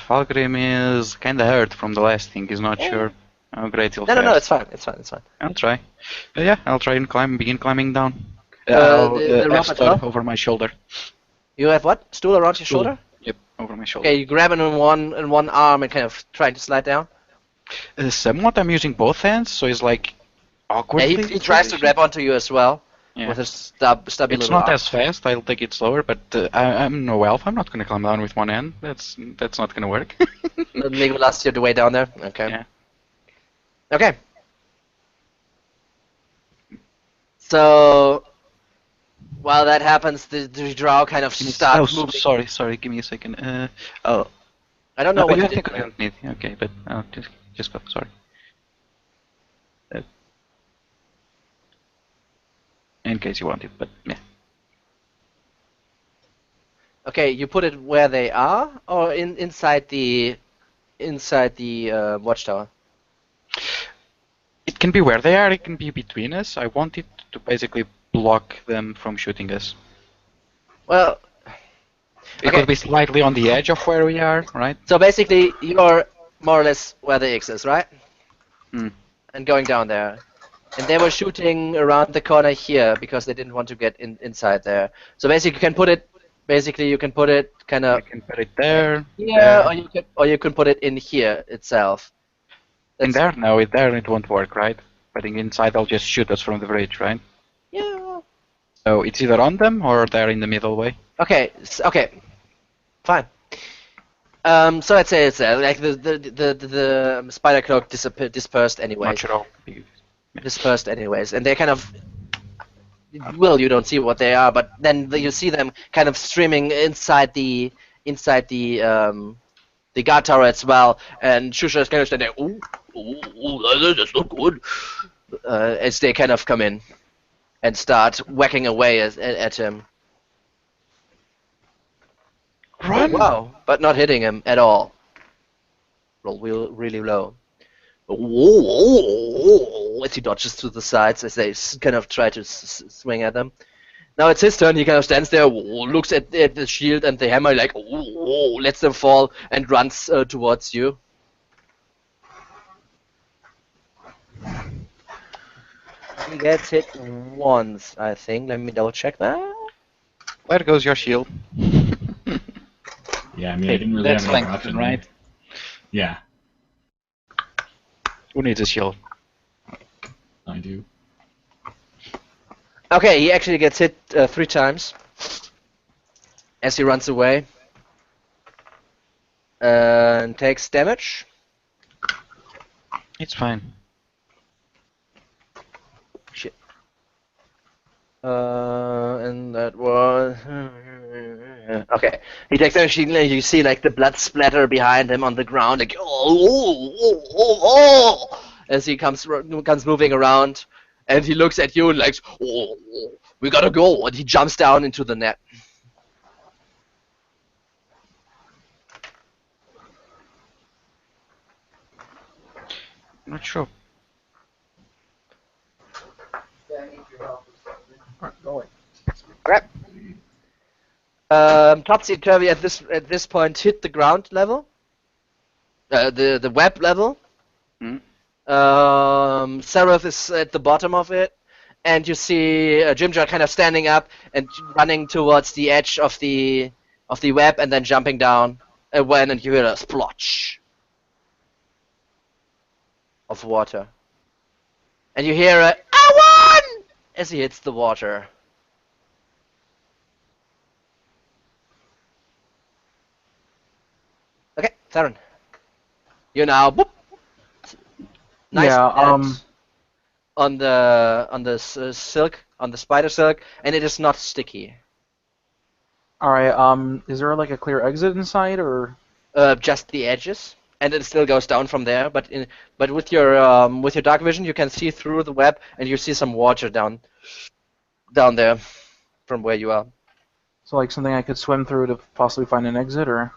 Falgrim is kind of hurt from the last thing. He's not Yeah. sure how great he'll No, fare. it's fine. It's fine. It's fine. I'll try. Yeah, I'll try and begin climbing down. The I'll rope as well? over my shoulder. You have what? Stool around your shoulder? Yep, over my shoulder. Okay, you grab it in one arm and kind of trying to slide down. Somewhat, I'm using both hands, so it's like Yeah, awkwardly. he tries to grab onto you as well Yeah. with his stubby It's little not arm. as fast. I'll take it slower, but I'm no elf. I'm not gonna climb down with one hand. That's not gonna work. Legolas, you're the way down there. Okay. Yeah. Okay. So while that happens, the drow kind of start moving. Sorry. Give me a second. Oh. I don't know what you you think did. I don't need. Okay, but I'll just go. Sorry. In case you want it, but yeah. Okay, you put it where they are, or inside the watchtower. It can be where they are. It can be between us. I want it to basically block them from shooting us. Well, It Okay. could be slightly on the edge of where we are, right? so basically you're more or less where the X is, right? Hmm. And going down there. And they were shooting around the corner here because they didn't want to get inside there. So basically you can put it kind I of can put it there. here, there. or you can put it in here itself. In That's- there? No, there it won't work, right? Putting inside, they'll just shoot us from the bridge, right? Yeah. So it's either on them or they're in the middle way. Okay. Okay. Fine. So I'd say it's like the spider cloak dispersed anyways. Not sure. Dispersed anyways, and they kind of. Well, you don't see what they are, but then you see them kind of streaming inside the guard tower as well, and Shusha is kind of standing there. Ooh, that's not good. As they kind of come in and start whacking away at him. Run! Oh, wow, but not hitting him at all. Roll really low. As he dodges to the sides as they kind of try to swing at them. Now it's his turn. He kind of stands there, looks at the shield and the hammer, like lets them fall and runs towards you. He gets hit once, I think. Let me double check that. Where goes your shield? Yeah, I mean, I didn't really That's have another length, option, right? Yeah, Who needs a shield? I do. Okay, he actually gets hit 3 times as he runs away and takes damage. It's fine. Shit. And that was okay. He takes damage. You see like the blood splatter behind him on the ground, like as he comes moving around, and he looks at you and like, we gotta go, and he jumps down into the net. Not sure. Grab. Topsy turvy at this point hit the ground level. The web level. Hmm. Seraph is at the bottom of it, and you see Jimjar kind of standing up and running towards the edge of the web, and then jumping down. And you hear a splotch of water, and you hear a "I won!" as he hits the water. Okay, Theron. You now boop. Nice Yeah, net on the silk, on the spider silk, and it is not sticky. All right. Is there like a clear exit inside, or? Just the edges, and it still goes down from there. But with your dark vision, you can see through the web, and you see some water down there from where you are. So like something I could swim through to possibly find an exit, or?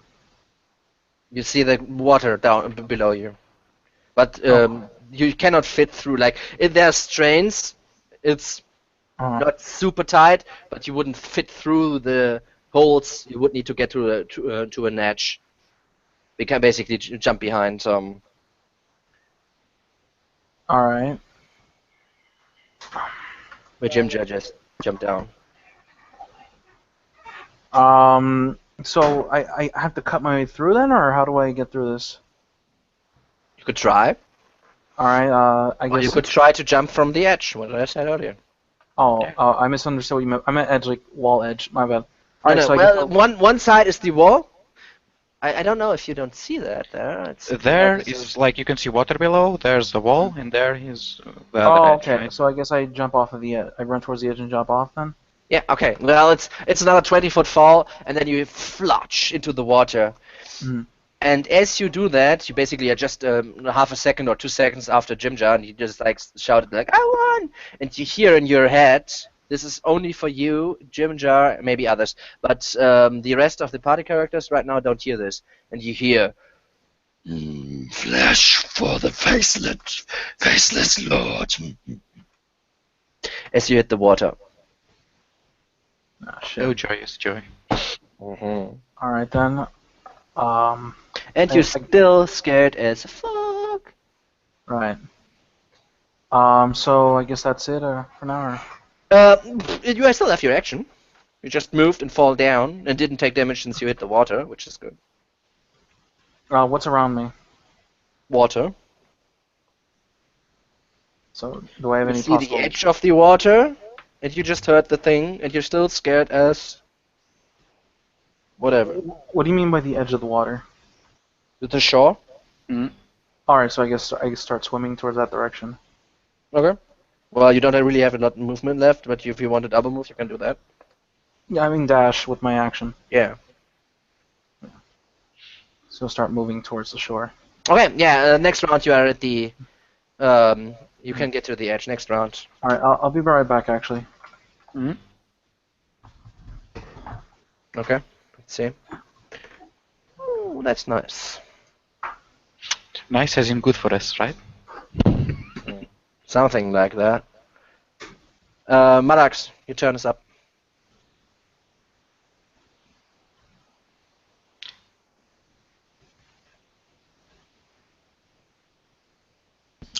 You see the water down below you, but you cannot fit through. Like if there's drains, it's not super tight, but you wouldn't fit through the holes. You would need to get to an edge. We can basically jump behind. All right. Where Jim just jump down. So I have to cut my way through then, or how do I get through this? You could try. All right. I Or guess. you could try to jump from the edge. What I said earlier. I misunderstood what you meant. I meant edge, like wall edge. My bad. All right. No, So I well, guess one side is the wall. I don't know if you don't see that there. There is like you can see water below. There's the wall, and there is the other Oh, edge, okay. right? So I guess I jump off of the edge. I run towards the edge and jump off then. Yeah. Okay. Well, it's another 20-foot fall, and then you flutch into the water. Mhm. And as you do that, you basically are just half a second or 2 seconds after Jimjar, and you just like shouted like "I won!" And you hear in your head, "This is only for you, Jimjar, maybe others, but the rest of the party characters right now don't hear this." And you hear, "Flesh for the faceless lord," as you hit the water. Ah, shit. Oh, joyous joy. Mm-hmm. All right then. And you're still scared as fuck. Right. So I guess that's it for now. You still have your action. You just moved and fall down and didn't take damage since you hit the water, which is good. What's around me? Water. So do I have You any see possible? the edge of the water, and you just heard the thing, and you're still scared as whatever. What do you mean by the edge of the water? The shore. All right. So I guess start swimming towards that direction. Okay. Well, you don't really have a lot of movement left, but if you want to double move, you can do that. Yeah, I mean dash with my action. Yeah. So start moving towards the shore. Okay. Yeah. Next round, you are at the. You can get to the edge next round. All right. I'll be right back. Actually. Okay. Let's see. Oh, that's nice. Nice as in good for us, right? Something like that. Marax, your turn is up.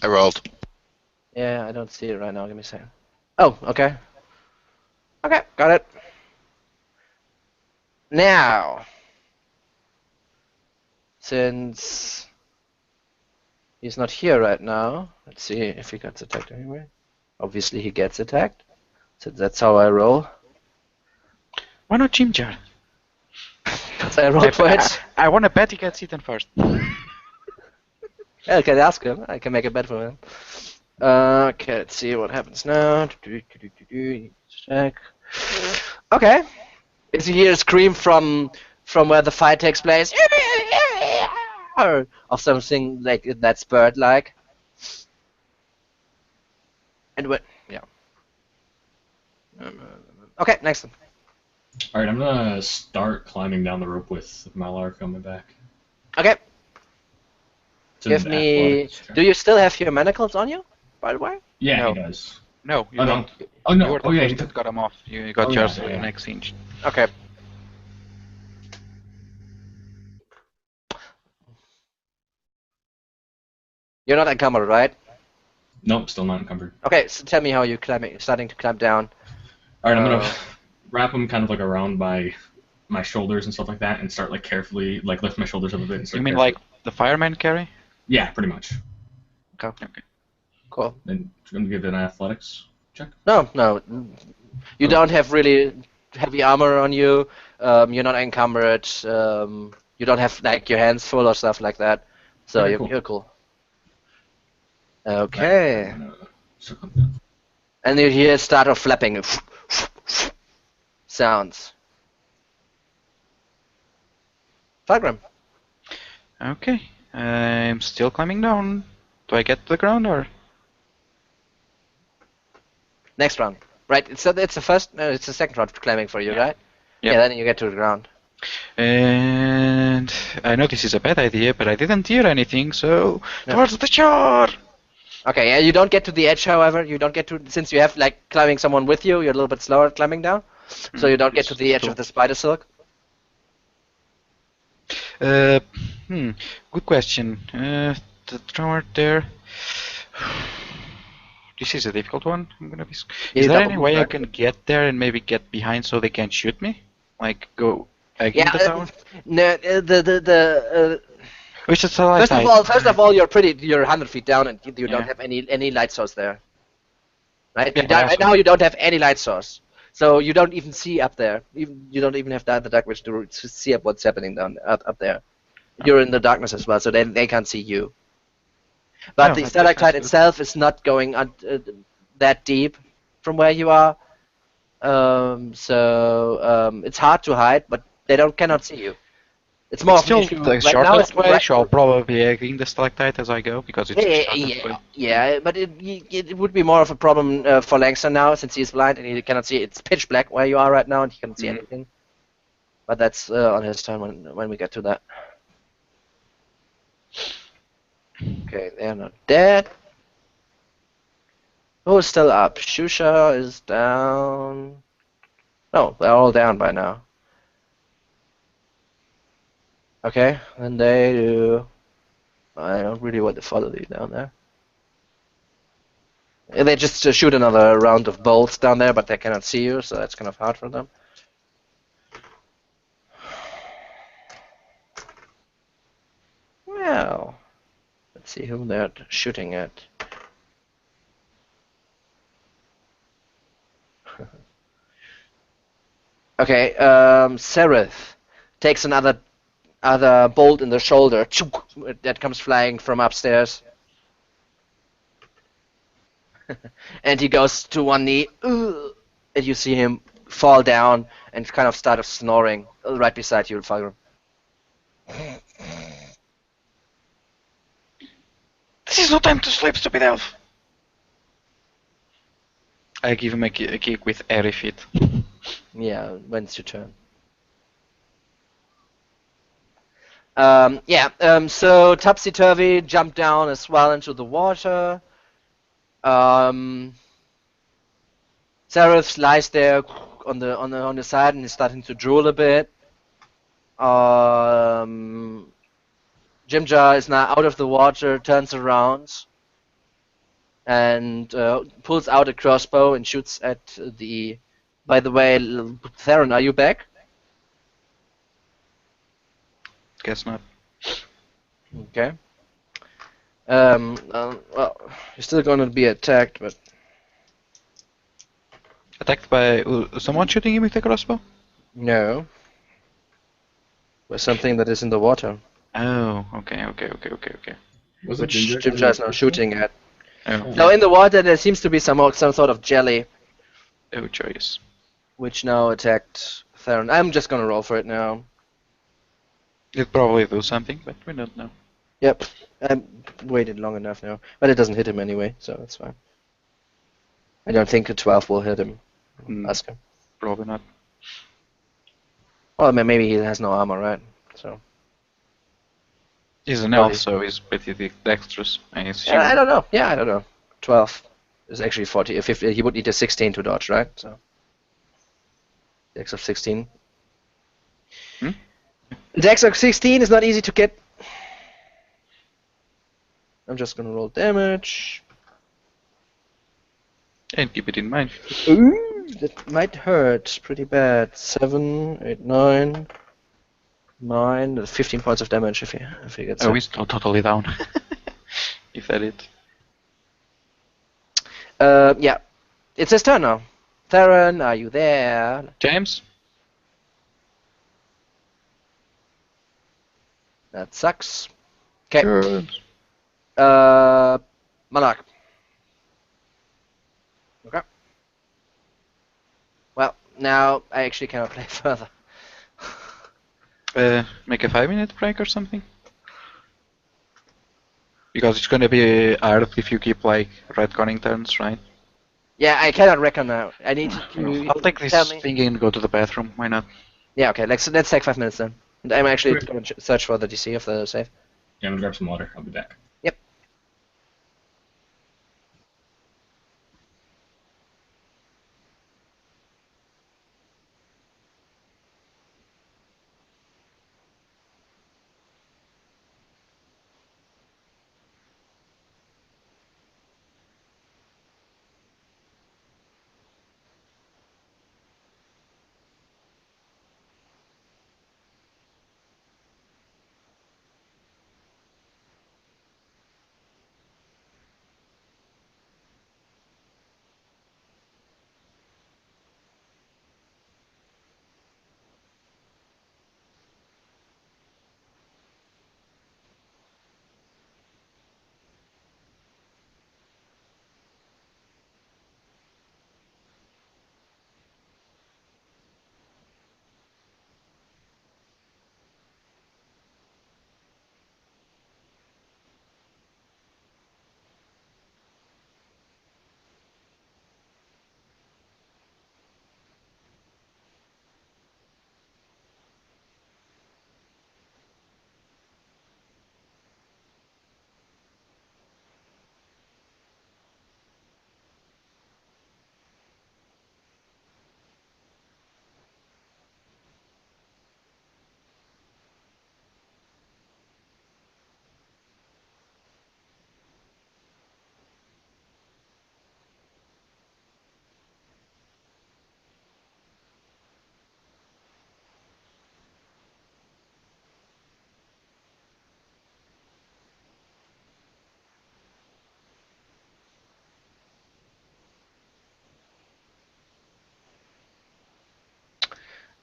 I rolled. Yeah, I don't see it right now. Give me a second. Oh, okay. Okay, got it. Now, since he's not here right now, let's see if he gets attacked anyway. Obviously, he gets attacked. So that's how I roll. Why not Jimjar? So I roll for it. I want to bet he gets eaten first. Yeah, I can ask him. I can make a bet for him. Okay, let's see what happens now. Check. Okay. Is you hear a scream from where the fight takes place? Or something like that's bird-like. And what? Yeah. Okay, next one. All right, I'm gonna start climbing down the rope with Malark on my back. Okay. It's an Give me. athletics check. Do you still have your manacles on you? By the way. Yeah, No. he does. No, you Oh, no. don't. Oh You no! were the Oh yeah, he first took. that got him off. You got Oh, yours yeah, yeah. next inch. Okay. You're not encumbered, right? Nope, still not encumbered. Okay, so tell me how you're starting to climb down. All right, I'm Uh, gonna wrap him kind of like around my shoulders and stuff like that, and start like carefully like lift my shoulders up a bit. And start You mean carefully- like the fireman carry? Yeah, pretty much. Okay. Cool. Then I'm gonna give it an athletics check. No. You don't have really heavy armor on you. You're not encumbered. You don't have like your hands full or stuff like that. So Okay, you're, cool. you're cool. Okay. I'm gonna circle him down. And you hear start of flapping sounds. Fulgrim. Okay. I'm still climbing down. Do I get to the ground or? Next round. Right, it's the first, no, it's the second round climbing for you, Yeah. right? Yep. Yeah, then you get to the ground. And I know this is a bad idea, but I didn't hear anything, so Yeah. towards the shore! Okay, yeah, you don't get to the edge, however. You don't get to, since you have like climbing someone with you, you're a little bit slower at climbing down. So you don't get to the edge of the spider silk. Uh, hmm, good question. The tower there. This is a difficult one. I'm gonna be. You Is there double any move, way I right? can get there and maybe get behind so they can't shoot me? Like go back in Yeah, the tower? no, Which is a first of all, you're 100 feet down and you don't Yeah. have any light source there. Right? Yeah, You but I right also- now you don't have any light source. So you don't even see up there. You don't even have the dark vision to see up what's happening down up there. You're in the darkness as well, so they can't see you. But No, the that stalactite makes sense. itself is not going that deep from where you are. It's hard to hide, but they cannot see you. It's more It's of an still issue the right now. shortest way, so I'll probably be egging the stalactite as I go because it's the shortest way. Yeah, but it would be more of a problem for Langston now since he's blind and he cannot see. It's pitch black where you are right now and he cannot see Mhm. anything. But that's on his turn when we get to that. Okay, they're not dead. Who's still up? Shusha is down. No, they're all down by now. Okay, and they do. I don't really want to follow you down there. They just shoot another round of bolts down there, but they cannot see you, so that's kind of hard for them. Well, let's see who they're shooting at. Okay, Sereth takes another bolt in the shoulder that comes flying from upstairs. And he goes to one knee, and you see him fall down and kind of start snoring right beside you, Fulgrim. This is no time to sleep, stupid elf! I give him a kick with airy feet. Yeah, when it's your turn. So Topsy-Turvy jumped down as well into the water. Seraph lies there on the side and is starting to drool a bit. Jimjar is now out of the water, turns around, and pulls out a crossbow and shoots at the. By the way, Theron, are you back? Guess not. Okay. Well, you're still gonna be attacked, but Attacked by someone shooting him with a crossbow? no. By something that is in the water, Oh, okay. Was it which Ginger? Jimjar is now shooting at. Oh, Now in the water there seems to be some sort of jelly, oh joyous. which now attacked Theron. I'm just gonna roll for it now. It probably do something, but we don't know. Yep, I waited long enough now, but it doesn't hit him anyway, so that's fine. I don't think a 12 will hit him. Hmm. Ask him. Probably not. Well, maybe he has no armor, right? So He's an Probably. elf, so he's pretty dexterous. I assume. I don't know. Yeah, I don't know. 12 is actually 40. 50. He would need a 16 to dodge, right? So dex of 16. Hmm? Dex of 16 is not easy to get. I'm just gonna roll damage. And keep it in mind. Ooh, that might hurt pretty bad. 7, 8, 9, 9, 15 points of damage if he gets Oh, it. he's totally down. If that it. Yeah, it's his turn now. Theron, are you there? James? That sucks. Okay. Good. Monarch. Okay. Well, now I actually cannot play further. make a 5-minute break or something? Because it's gonna be hard if you keep like retconning turns, right? Yeah, I cannot reckon now. I need you. I'll take this tell me. thingy and go to the bathroom. Why not? Yeah, okay. Let's take 5 minutes then. And I'm actually Okay. going to search for the DC of the save. Yeah, I'm gonna grab some water. I'll be back. Yep.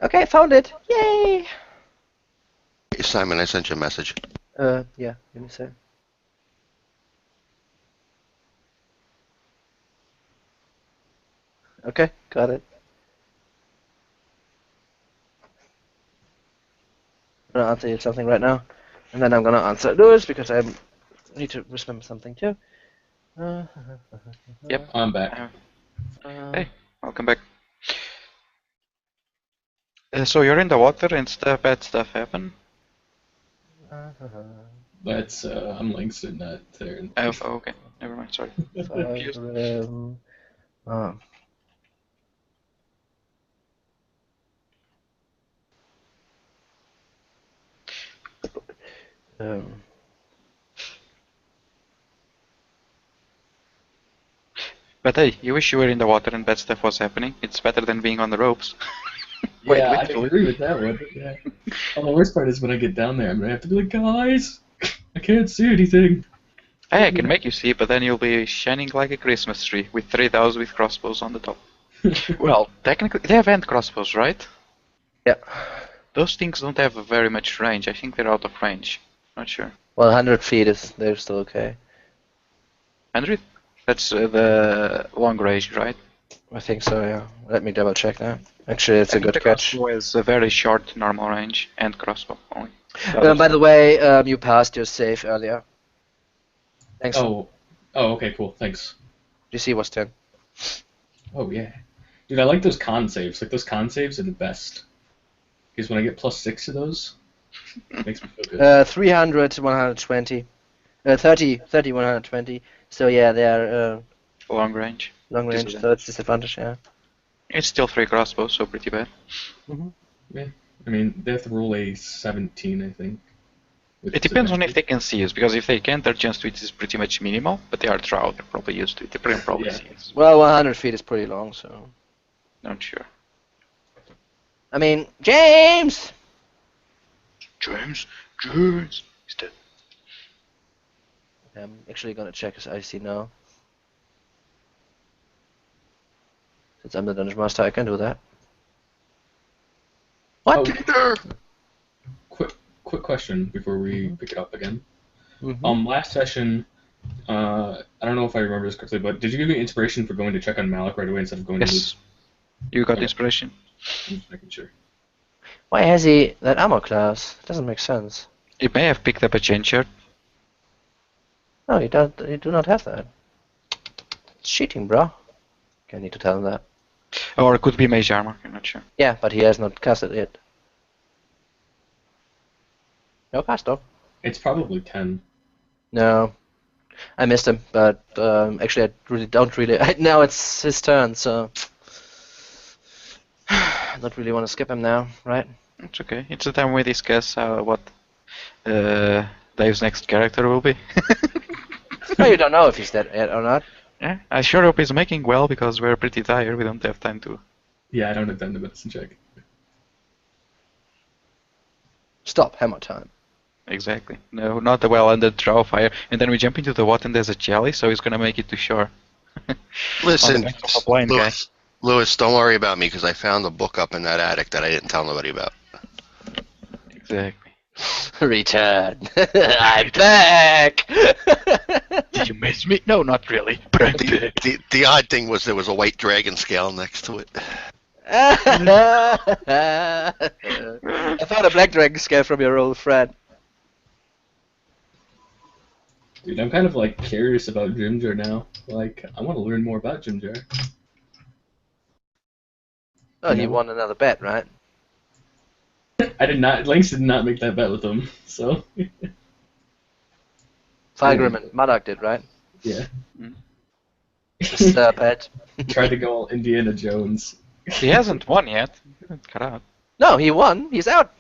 Okay, found it. Yay! Hey, Simon, I sent you a message. Yeah. Give me a sec. Okay, got it. I'm gonna answer you something right now, and then I'm gonna answer Lewis because I need to remember something too. Yep. I'm back. Hey, welcome back. So you're in the water and bad stuff happen? That's I'm Langston, not there. Oh, okay. Never mind. Sorry. Confused. Oh. Um, But hey, you wish you were in the water and bad stuff was happening. It's better than being on the ropes. Quite Yeah, I literally. agree with that one. Yeah. Oh, the worst part is when I get down there, I'm gonna have to be like, guys, I can't see anything. Hey, I can make you see, but then you'll be shining like a Christmas tree with 3,000 with crossbows on the top. Well, technically, they have hand crossbows, right? yeah. Those things don't have very much range. I think they're out of range. Not sure. Well, 100 feet they're still okay. 100? That's the long range, right? I think so, yeah. Let me double check now. Actually, it's I a think good the catch. crossbow is a very short normal range and crossbow only. By the way, you passed your save earlier. Thanks. Oh, okay, cool, thanks. DC was 10. Oh yeah, dude, I like those con saves. Like those con saves are the best. Because when I get +6 to those, it makes me feel good. 300 to 120. 30, 120. So yeah, they are Long range. long range, Disadvantage. so it's disadvantage, yeah. It's still 3 crossbows, so pretty bad. Yeah, I mean they have to roll a 17, I think. with It depends on disadvantage. if they can see us, because if they can't, their chance to it is pretty much minimal, but they are trout, they're probably used to it. They can probably Yeah. see us. Well, 100 feet is pretty long, so. Not sure. I mean, James! James! James! He's dead. I'm actually gonna check his IC now. Since I'm the Dungeon Master, I can do that. What? Oh, quick question before we pick it up again. Last session, I don't know if I remember this correctly, but did you give me inspiration for going to check on Malik right away instead of going to Yes. You got Okay. inspiration. I'm just making sure. Why has he that armor class? It doesn't make sense. He may have picked up a chain shirt. No, you don't. You do not have that. It's cheating, bro. Okay, I need to tell him that. Or it could be mage armor, I'm not sure. Yeah, but he has not cast it yet. No cast though. It's probably 10. No, I missed him, but actually I really don't really. Now it's his turn, so I don't really want to skip him now, right? It's okay. It's the time we discuss what Dave's next character will be. No, you don't know if he's dead yet or not. Yeah, I sure hope he's making well because we're pretty tired. We don't have time to. Yeah, I don't have time to medicine check. Stop, hammer time. Exactly. No, not the well-ended draw of fire. And then we jump into the water and there's a jelly, so he's gonna make it to shore. Listen, On the back of a blind guy. Lewis, don't worry about me because I found a book up in that attic that I didn't tell nobody about. Exactly. Return. I'm back. Did you miss me? No, not really. But I'm back. The odd thing was there was a white dragon scale next to it. I found a black dragon scale from your old friend. Dude, I'm kind of like curious about Jimjar now. Like, I want to learn more about Jimjar. Oh, he No. won another bet, right? I did not. Lynx did not make that bet with him, so Fargrim and Murdoch did, right? yeah. Mr. Bet. Tried to go all Indiana Jones. He hasn't won yet. Cut out. No, he won. He's out.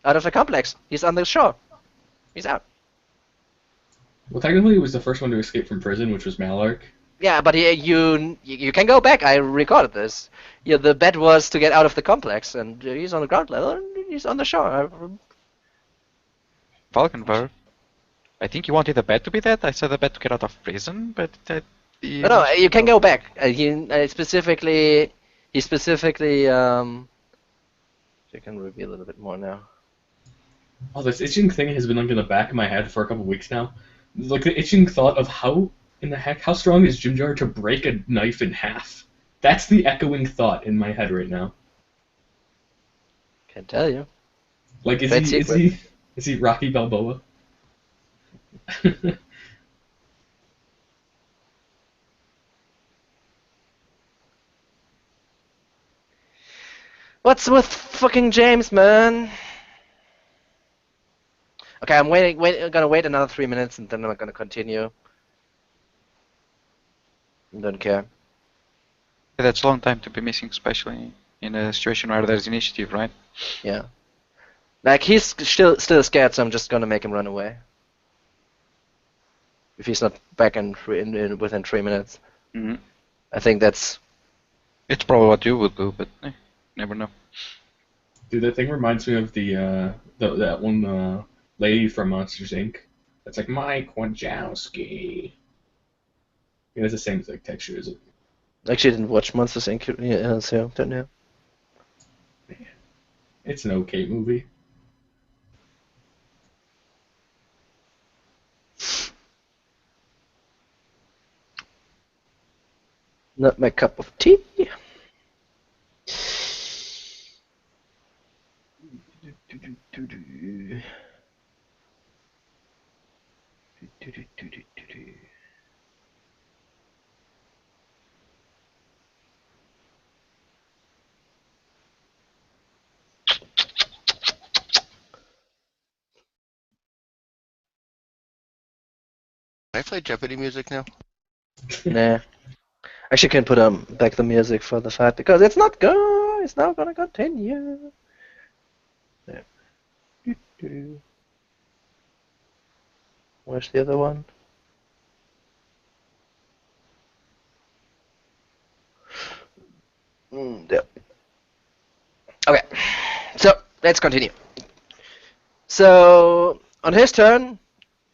Out of the complex. He's on the shore. He's out. Well, technically, he was the first one to escape from prison, which was Malark. Yeah, but you can go back. I recorded this. Yeah, the bet was to get out of the complex, and he's on the ground level, and he's on the shore. Falconvar. I think you wanted the bet to be that. I said the bet to get out of prison, but that. No, you can go back. He specifically. You can reveal a little bit more now. Oh, this itching thing has been like in the back of my head for a couple weeks now. Like the itching thought of how in the heck, how strong is Jimjar to break a knife in half? That's the echoing thought in my head right now. Can't tell you. Like, is Trade secret. he Rocky Balboa? What's with fucking James, man? Okay, I'm gonna wait another 3 minutes, and then I'm gonna continue. Don't care. That's a long time to be missing, especially in a situation where there's initiative, right? Yeah. Like he's still scared, so I'm just gonna make him run away. If he's not back in within 3 minutes, Mm-hmm. I think that's. It's probably what you would do, but never know. Dude, that thing reminds me of that one lady from Monsters Inc. That's like Mike Wachowski. Yeah, it's the same like texture, is it? Actually, I didn't watch Monsters Inc. Yeah, so don't know. It's an okay movie. Not my cup of tea. Can I play Jeopardy music now? Nah. Actually, can put back the music for the fight because it's not good. It's not gonna continue. There. Where's the other one? There. Okay. So let's continue. So on his turn,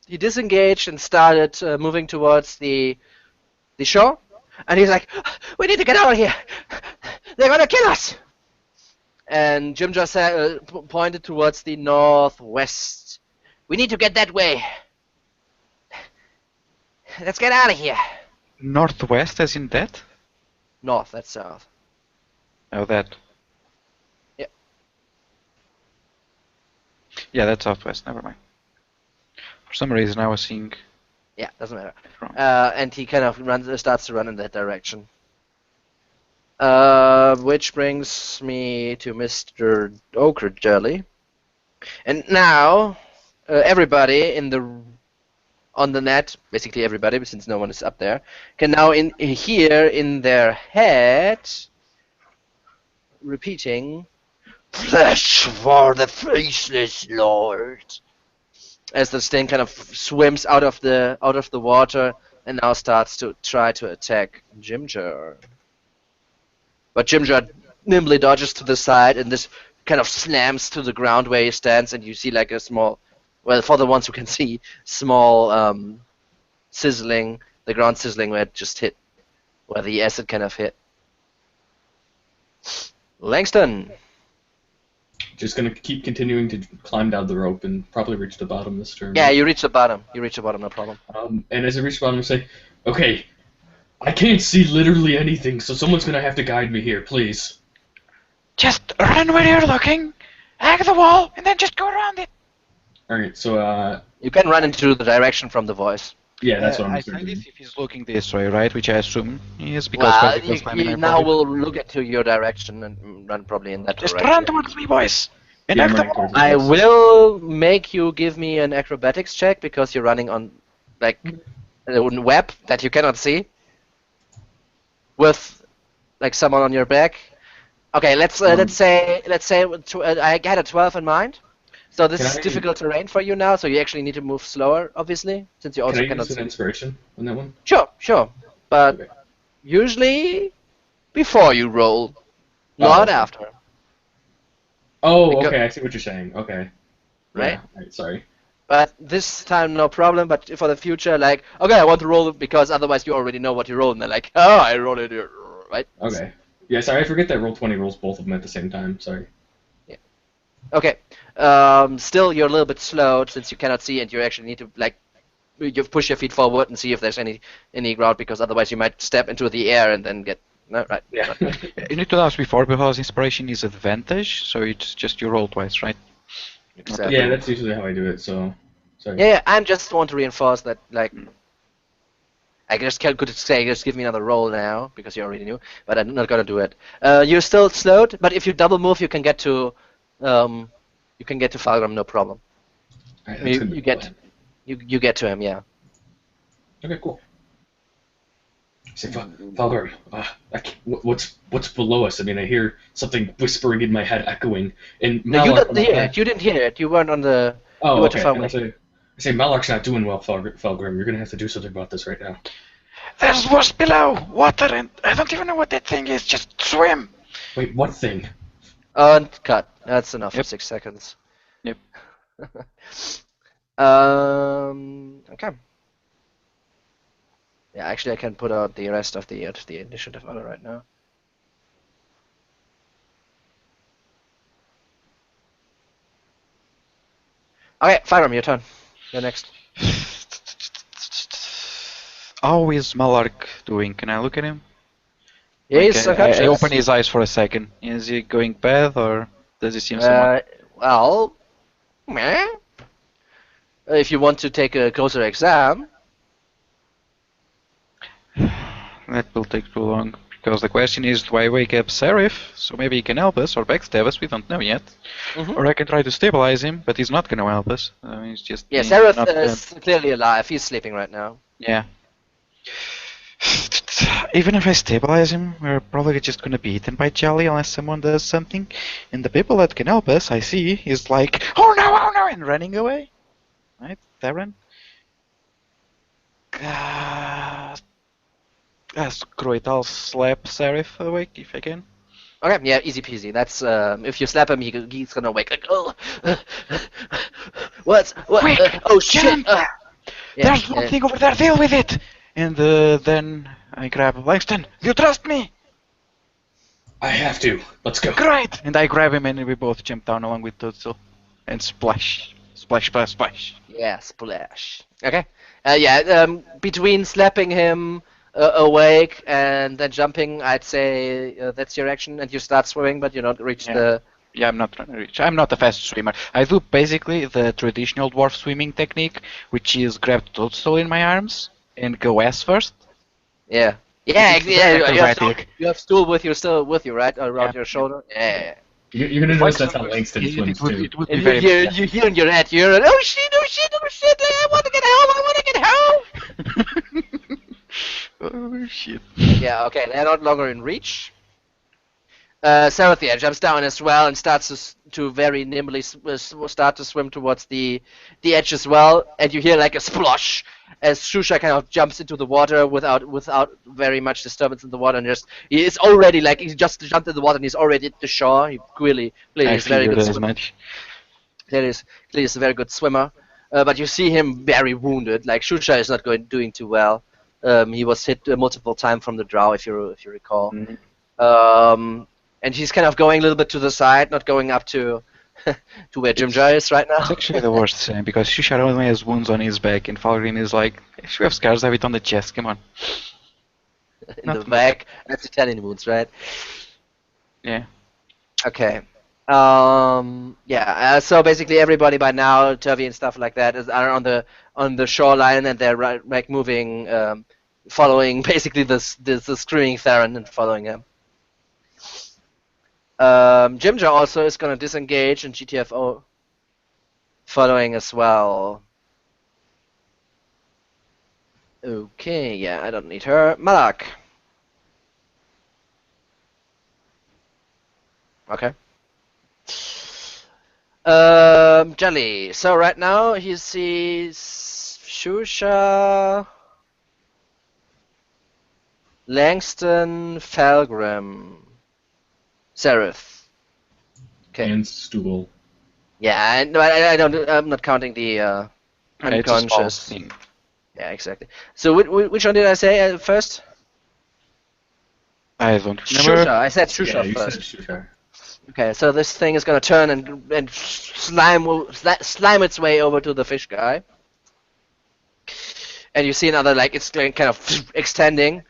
he disengaged and started moving towards the shore, and he's like, "We need to get out of here! They're gonna kill us!" And Jim just pointed towards the northwest. "We need to get that way. Let's get out of here." Northwest, as in that? North, that's south. Oh, that. Yeah. Yeah, that's southwest. Never mind. For some reason, I was seeing Yeah, doesn't matter. wrong. And he kind of starts to run in that direction. Which brings me to Mr. Oakridge. And now, everybody on the net, basically everybody, since no one is up there, can now hear in their head repeating, "Flesh for the faceless lord," as the stain kind of swims out of the water and now starts to try to attack Jimjar. But Jimjar nimbly dodges to the side, and this kind of slams to the ground where he stands, and you see like a small, well, for the ones who can see, small sizzling, the ground sizzling where it just hit, where the acid kind of hit. Langston. Just gonna keep continuing to climb down the rope and probably reach the bottom this turn. Yeah, you reach the bottom. No problem. And as I reach the bottom, I say, "Okay, I can't see literally anything, so someone's gonna have to guide me here, please." Just run where you're looking, hag the wall, and then just go around it. All right, so You can run into the direction from the voice. yeah, that's what I'm I saying. find if he's looking this way, right? Which I assume he is because Well, Vertical's climbing you there now probably. will look into your direction and run probably in that Just direction. run towards me, boys, and Yeah, hag I'm the running wall. towards the I place. will make you give me an acrobatics check because you're running on like a web that you cannot see with like someone on your back. Okay, let's say I had a 12 in mind. So this Can is I- difficult terrain for you now, so you actually need to move slower, obviously, since you also Can I cannot use an see. inspiration on that one? Sure, but Okay. usually before you roll, Oh, not okay. after, Oh, Because- okay, I see what you're saying. Okay. right? Yeah, right, sorry. But this time, no problem. But for the future, like, okay, I want to roll it because otherwise you already know what you roll, and they're like, oh, I rolled it, here, right? Okay. Yeah, sorry, I forget that Roll20 rolls both of them at the same time. Sorry. Okay. Still, you're a little bit slow since you cannot see, and you actually need to like, you push your feet forward and see if there's any ground, because otherwise you might step into the air and then get no right. Yeah. You need to ask before because inspiration is advantage, so it's just you roll twice, right? Exactly. Yeah, that's usually how I do it. So, sorry. Yeah, I just want to reinforce that, like, I just could say, just give me another roll now, because you already knew, but I'm not gonna do it. You're still slowed, but if you double move, you can get to, Falgrim, no problem. All right, that's You, gonna be you the get, plan. you get to him, yeah. Okay, cool. Say, Falgrim, what's below us? I mean, I hear something whispering in my head, echoing. And No, you Malak, didn't hear it. You didn't hear it. You weren't on the. Oh, you were too okay. far And away. I say, Malak's not doing well, Falgrim. You're gonna have to do something about this right now. There's wasp below, water, and I don't even know what that thing is. Just swim. Wait, what thing? And cut. That's enough Yep. for 6 seconds. Yep. Okay. Yeah, actually, I can put out the rest of the initiative order right now. Okay, Fyram, your turn. You're next. How is Malark doing? Can I look at him? Yeah, he's Like, I unconscious. open his eyes for a second. Is he going bad or does he seem somewhat? Well, meh. If you want to take a closer exam, That will take too long. Because the question is, do I wake up Seraph? So maybe he can help us, or backstab us, we don't know yet. Mhm. Or I can try to stabilize him, but he's not going to help us. He's just yeah, being Seraph not is clearly alive. He's sleeping right now. Yeah. Even if I stabilize him, we're probably just gonna be eaten by Jelly unless someone does something. And the people that can help us, I see, is like, oh no, and running away. Right, Darren? Screw it, I'll slap Seraph awake if I can. Okay, yeah, easy peasy. That's if you slap him, he's gonna wake. Like, oh, what? Quick, Oh shit! jump! Yeah, There's one yeah. thing over there, deal with it! And then I grab Langston, you trust me? I have to. Let's go. Great! And I grab him and we both jump down along with Tutsu. And splash. Splash, splash, splash. Yeah, splash. Okay. Between slapping him awake and then jumping, I'd say that's your action, and you start swimming, but you don't reach Yeah. Yeah, I'm not trying to reach. I'm not a fast swimmer. I do basically the traditional dwarf swimming technique, which is grab the toadstool in my arms and go ass first. Yeah. Yeah, It's very acrobatic. you have stool with you still with you, right? Around Yeah. your shoulder? Yeah. You're gonna It notice works that's how wonders. Langston It swims would, too. it would be And very you hear in your head, you're like, oh shit, I want to get home, I want to get home! Oh shit. Yeah, okay, they're no longer in reach. Sarathia jumps down as well and starts to very nimbly start to swim towards the edge as well, and you hear like a splosh as Shusha kind of jumps into the water without very much disturbance in the water, and he's already like he just jumped in the water and he's already at the shore. He clearly I is a very figured good as swimmer. much. Clearly is a very good swimmer, but you see him very wounded. Like Shusha is not doing too well. He was hit multiple times from the drow, if you recall. Mhm. And he's kind of going a little bit to the side, not going up to to where Jimja is right It's now. actually the worst thing because Shusha only has wounds on his back, and Falgrim is like, "You have scars, have it on the chest. Come on." In Not the in the back. That's Italian wounds, right? Yeah. Okay. Yeah. So basically, everybody by now, Turvy and stuff like that, are on the shoreline, and they're like moving, following basically the screaming Theron and following him. Jimja also is going to disengage and GTFO following as well. Okay, yeah, I don't need her. Malak. Okay. Jelly. So right now he sees Shusha, Langston, Falgrim, Seraph. Okay. And Stool. Yeah, I don't. I'm not counting the It's a small unconscious. thing. Yeah, exactly. So which one did I say first? I don't Shusha. remember. I said Yeah, Shusha you first. said Shusha. Okay, so this thing is gonna turn and slime its way over to the fish guy. And you see another, like, it's kind of extending.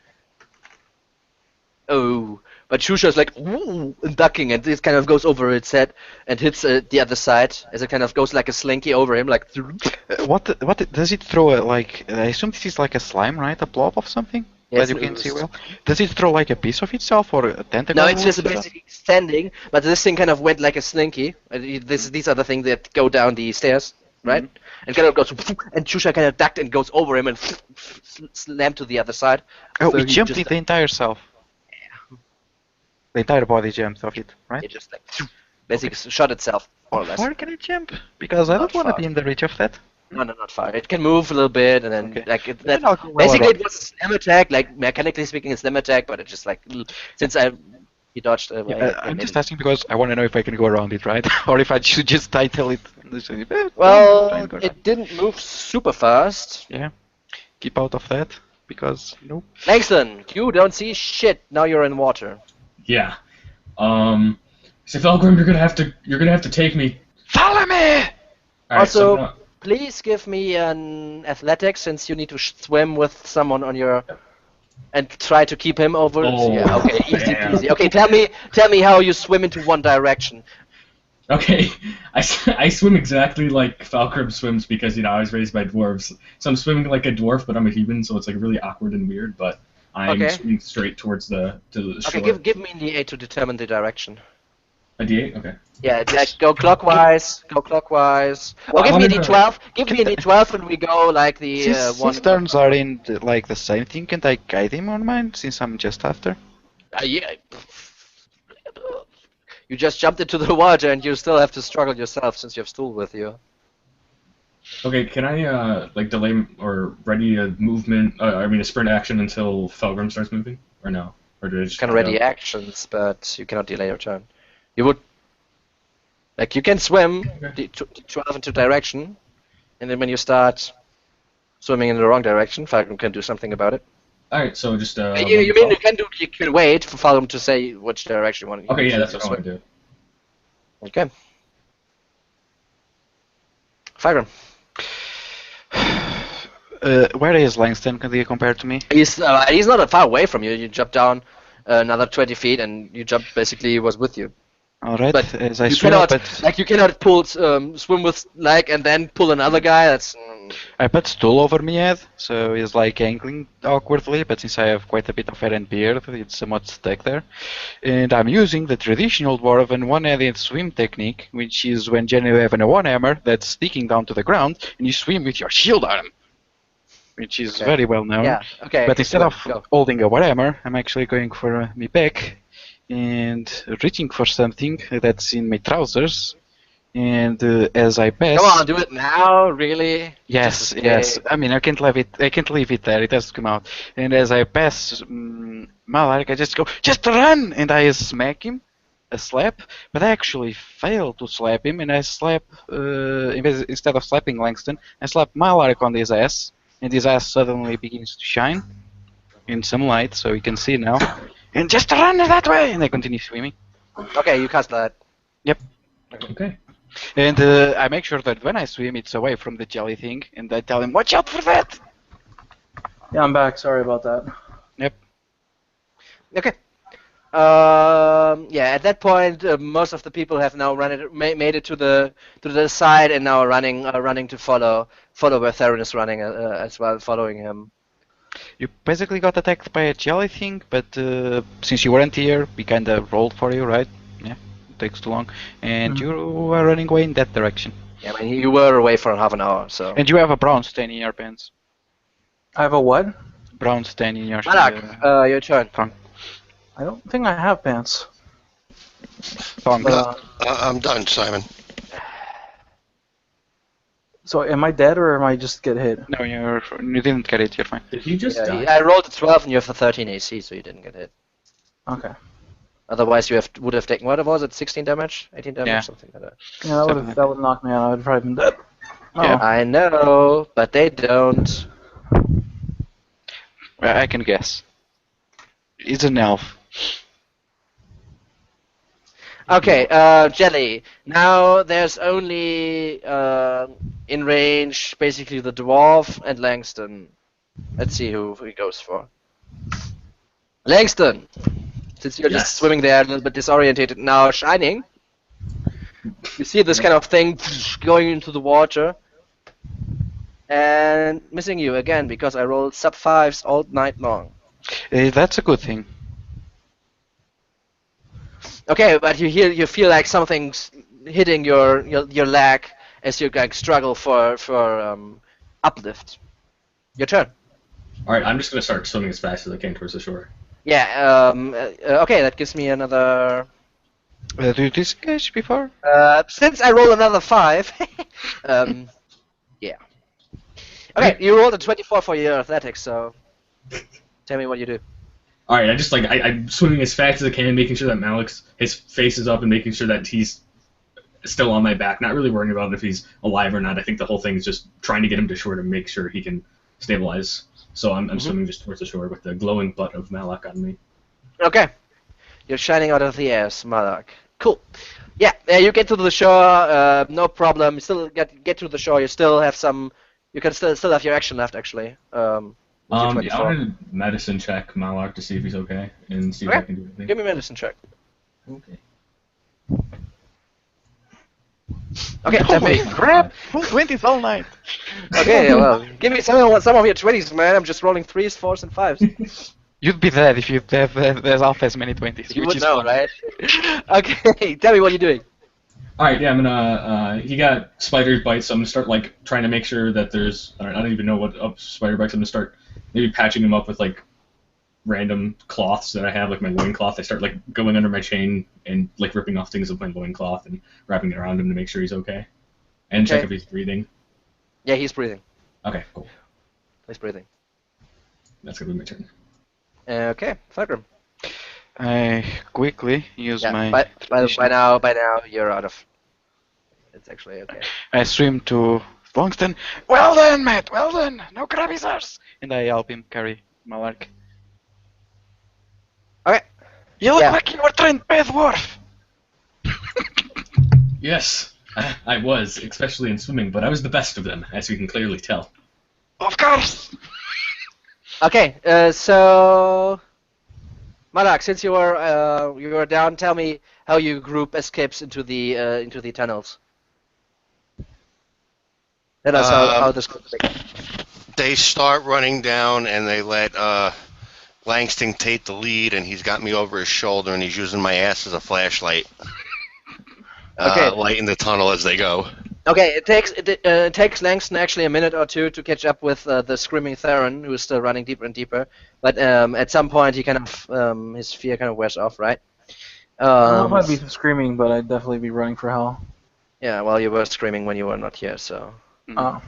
Oh, but Shusha's like, ooh, and ducking, and it kind of goes over its head and hits the other side as it kind of goes like a slinky over him, like. What does it throw? Like I assume this is like a slime, right? A blob of something Yes, that you can it see was- well. Does it throw like a piece of itself or a tentacle? No, it's just or something? basically extending, but this thing kind of went like a slinky. These are the things that go down the stairs, right? And kind of goes, and Shusha kind of ducked and goes over him and slammed to the other side. Oh, So it he jumped just- the entire self. The entire body jumped off it, right? It just like basically shot itself, more or How less. far can it jump? Because I Not don't want to far. be in the reach of that. No, not far. It can move a little bit, and then Okay. like Then that. I'll go well Basically, around. it was a slam attack. Like mechanically speaking, it's slam attack, but it's just like since he dodged away. Yeah, like, I'm made just it- asking because I want to know if I can go around it, right? Or if I should just title it. Well, Don't go around. it didn't move super fast. Yeah. Keep out of that because nope. Langston, you don't see shit. Now you're in water. Yeah. So Falgrim, you're gonna have to take me. Follow me! Alright, Also- so Please give me an athletics since you need to swim with someone on your, and try to keep him over. Oh, Yeah, okay, easy man. peasy. Okay, tell me how you swim into one direction. okay, I swim exactly like Falgrim swims because I was raised by dwarves. So I'm swimming like a dwarf, but I'm a human, so it's like really awkward and weird. But I'm Okay. swimming straight towards the shore. Okay, give me an D8 to determine the direction. A D8. Okay. Yeah, like go clockwise. Go clockwise. Well, Oh, give I me a wanna- D12. Give me a D12 and we go like the one. Since turns are in like the same thing, can't I guide him on mine since I'm just after? Yeah. You just jumped into the water and you still have to struggle yourself since you have stool with you. Okay, can I like delay or ready a movement? A sprint action until Falgrim starts moving, or no? Or do I just You can ready actions, but you cannot delay your turn. You would, like, you can swim D12 into direction, and then when you start swimming in the wrong direction, Falcon can do something about it. All right, so just you mean you can wait for Falcon to say which direction you want to Okay, yeah, that's what I want to do. Okay. Falcon. Where is Langston compared to me? He's not that far away from you. You jump down another 20 feet, and you jump basically was with you. Alright, But as I you swim cannot, up at... like, you cannot pull swim with leg and then pull another guy. That's I put stool over my head, so he's like angling awkwardly, but since I have quite a bit of hair and beard, it's somewhat stuck there. And I'm using the traditional dwarven one-handed swim technique, which is when generally have a one-hammer that's sticking down to the ground, and you swim with your shield arm, which is Okay. very well known. yeah. Okay. But instead of go. holding a one-hammer, I'm actually going for my back and reaching for something that's in my trousers. And as I pass... Come on, do it now, really? Yes, Just yes. escape. I mean, I can't leave it. I can't leave it there. It has to come out. And as I pass Malak, I just go, just run, and I smack him, a slap. But I actually fail to slap him, and I slap instead of slapping Langston, I slap Malak on his ass, and his ass suddenly begins to shine in some light, so you can see now. And just run that way, and I continue swimming. Okay, you cast that. Okay. And I make sure that when I swim, it's away from the jelly thing, and I tell him, watch out for that. Yeah, I'm back. Sorry about that. Okay. Yeah. At that point, most of the people have now made it to the side, and now are running to follow where Theron is running as well, following him. You basically got attacked by a jelly thing, but since you weren't here, we kinda rolled for you, right? Yeah, it takes too long. And you are running away in that direction. Yeah, I mean, you were away for half an hour, so. And you have a brown stain in your pants. I have a what? Brown stain in your Malak, your turn. I don't think I have pants. thong. I'm done, Simon. So am I dead or am I just get hit? No, you didn't get it, you're fine. Did he just die? I rolled a 12 and you have a 13 AC, so you didn't get hit. Okay. Otherwise, you would have taken, what was it, 16 damage? 18 damage? Yeah. Something like that. Yeah, that would knock me out. I would have probably been dead. Oh. Yeah. I know, but they don't. I can guess. It's an elf. Okay, Jelly. Now there's only in range basically the dwarf and Langston. Let's see who he goes for. Langston, since you're Yes. just swimming there a little bit disorientated now, shining. You see this kind of thing going into the water and missing you again because I rolled sub 5s all night long. That's a good thing. Okay, but you feel like something's hitting your leg as you like struggle for uplift. Your turn. All right, I'm just gonna start swimming as fast as I can towards the shore. Yeah. Okay, that gives me another. Do you disengage before? Since I roll another 5. Yeah. Okay, you rolled a 24 for your athletics, so tell me what you do. All right, I just like I'm swimming as fast as I can, making sure that Malik's his face is up and making sure that he's still on my back. Not really worrying about if he's alive or not. I think the whole thing is just trying to get him to shore to make sure he can stabilize. So I'm swimming just towards the shore with the glowing butt of Malak on me. Okay. You're shining out of the air, Malak. Cool. Yeah, you get to the shore, no problem. You still get to the shore. You still have some. You can still have your action left, actually. With your Yeah, I 24. want to medicine check Malak to see if he's okay and see if I Okay. can do anything. Give me a medicine check. Okay. Okay, Oh my Tempe. crap! Full 20s all night! Okay, well, give me some of your 20s, man. I'm just rolling 3s, 4s, and 5s. You'd be dead if you'd have half as many 20s. You which would is know, fun. right? Okay, tell me what you're doing. All right, yeah, I'm gonna. He got spider bites, so I'm gonna start like trying to make sure that there's. I don't even know what spider bites. I'm gonna start maybe patching him up with like random cloths that I have, like my loincloth. I start like going under my chain and like ripping off things with my loincloth and wrapping it around him to make sure he's okay, and check Okay. if he's breathing. Yeah, he's breathing. Okay, cool. He's breathing. That's gonna be my turn. Okay, Fulgrim. I quickly use Yeah, my... by now you're out of. It's actually okay. I swim to Longston. Well done, Matt. Well done. No crabbies. And I help him carry Malak. Okay. You look Yeah. like you were trained by a dwarf. Yes, I was, especially in swimming, but I was the best of them, as you can clearly tell. Of course. Okay, so Malak, since you are down, tell me how your group escapes into the tunnels. Tell us how this goes. They start running down, and they let Langston take the lead, and he's got me over his shoulder, and he's using my ass as a flashlight. Okay. Lighting the tunnel as they go. Okay, it takes Langston actually a minute or two to catch up with the screaming Theron, who is still running deeper and deeper. But at some point, he kind of his fear kind of wears off, right? I don't know if I'd be screaming, but I'd definitely be running for hell. Yeah, well, you were screaming when you were not here, so. Oh.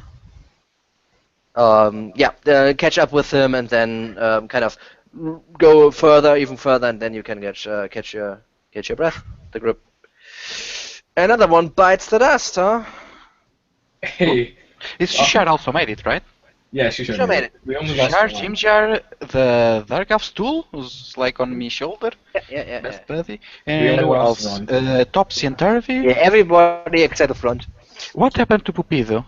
Catch up with him and then kind of go further, even further, and then you can catch your breath. The group. Another one bites the dust, huh? Hey. Is Shishar also made it, right? Yeah, she Shishar made it. We only lost Shishar, one. Jimjar, the Dark Elf's tool, who's like on my shoulder. Yeah. Best buddy. We And only who lost else? one. Topsy and Turvy. Yeah, everybody except the front. What happened to Pupido?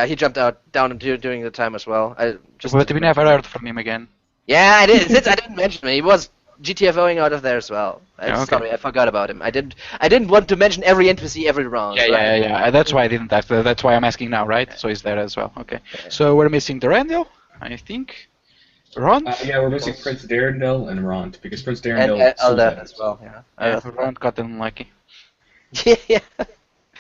He jumped down during the time as well. But we never heard from him again. Yeah, I did. Since I didn't mention him, he was GTFOing out of there as well. Yeah, okay. Sorry, I forgot about him. I didn't want to mention every NPC every round. Yeah. That's why I didn't ask. That's why I'm asking now, right? So he's there as well. Okay. So we're missing Durandal, I think. Rond? We're missing Prince Darendel and Ront, because Prince And Darendel Elda as well. Yeah. Rond got unlucky. Yeah.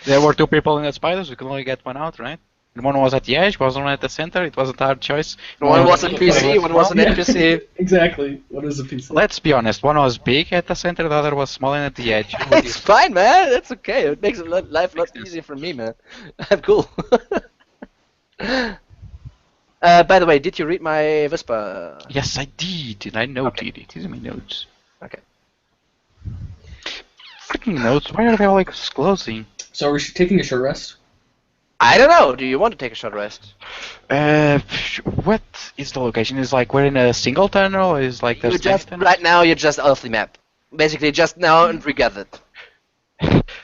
There were two people in the spiders. We could only get one out, right? And one was at the edge, one at the center. It wasn't a hard choice. One was an NPC, one was an NPC. Exactly. What is a piece? Let's be honest. One was big at the center, the other was small and at the edge. It's fine, man. That's okay. It makes life a lot easier for me, man. I'm cool. By the way, did you read my Whisper? Yes, I did, and I noted it. These are my notes. Okay. Freaking notes. Why are they all closing? So are we taking a short rest? I don't know. Do you want to take a short rest? What is the location? Is like we're in a single tunnel? Or is like there's Right now you're just off the map. Basically, just now and regathered.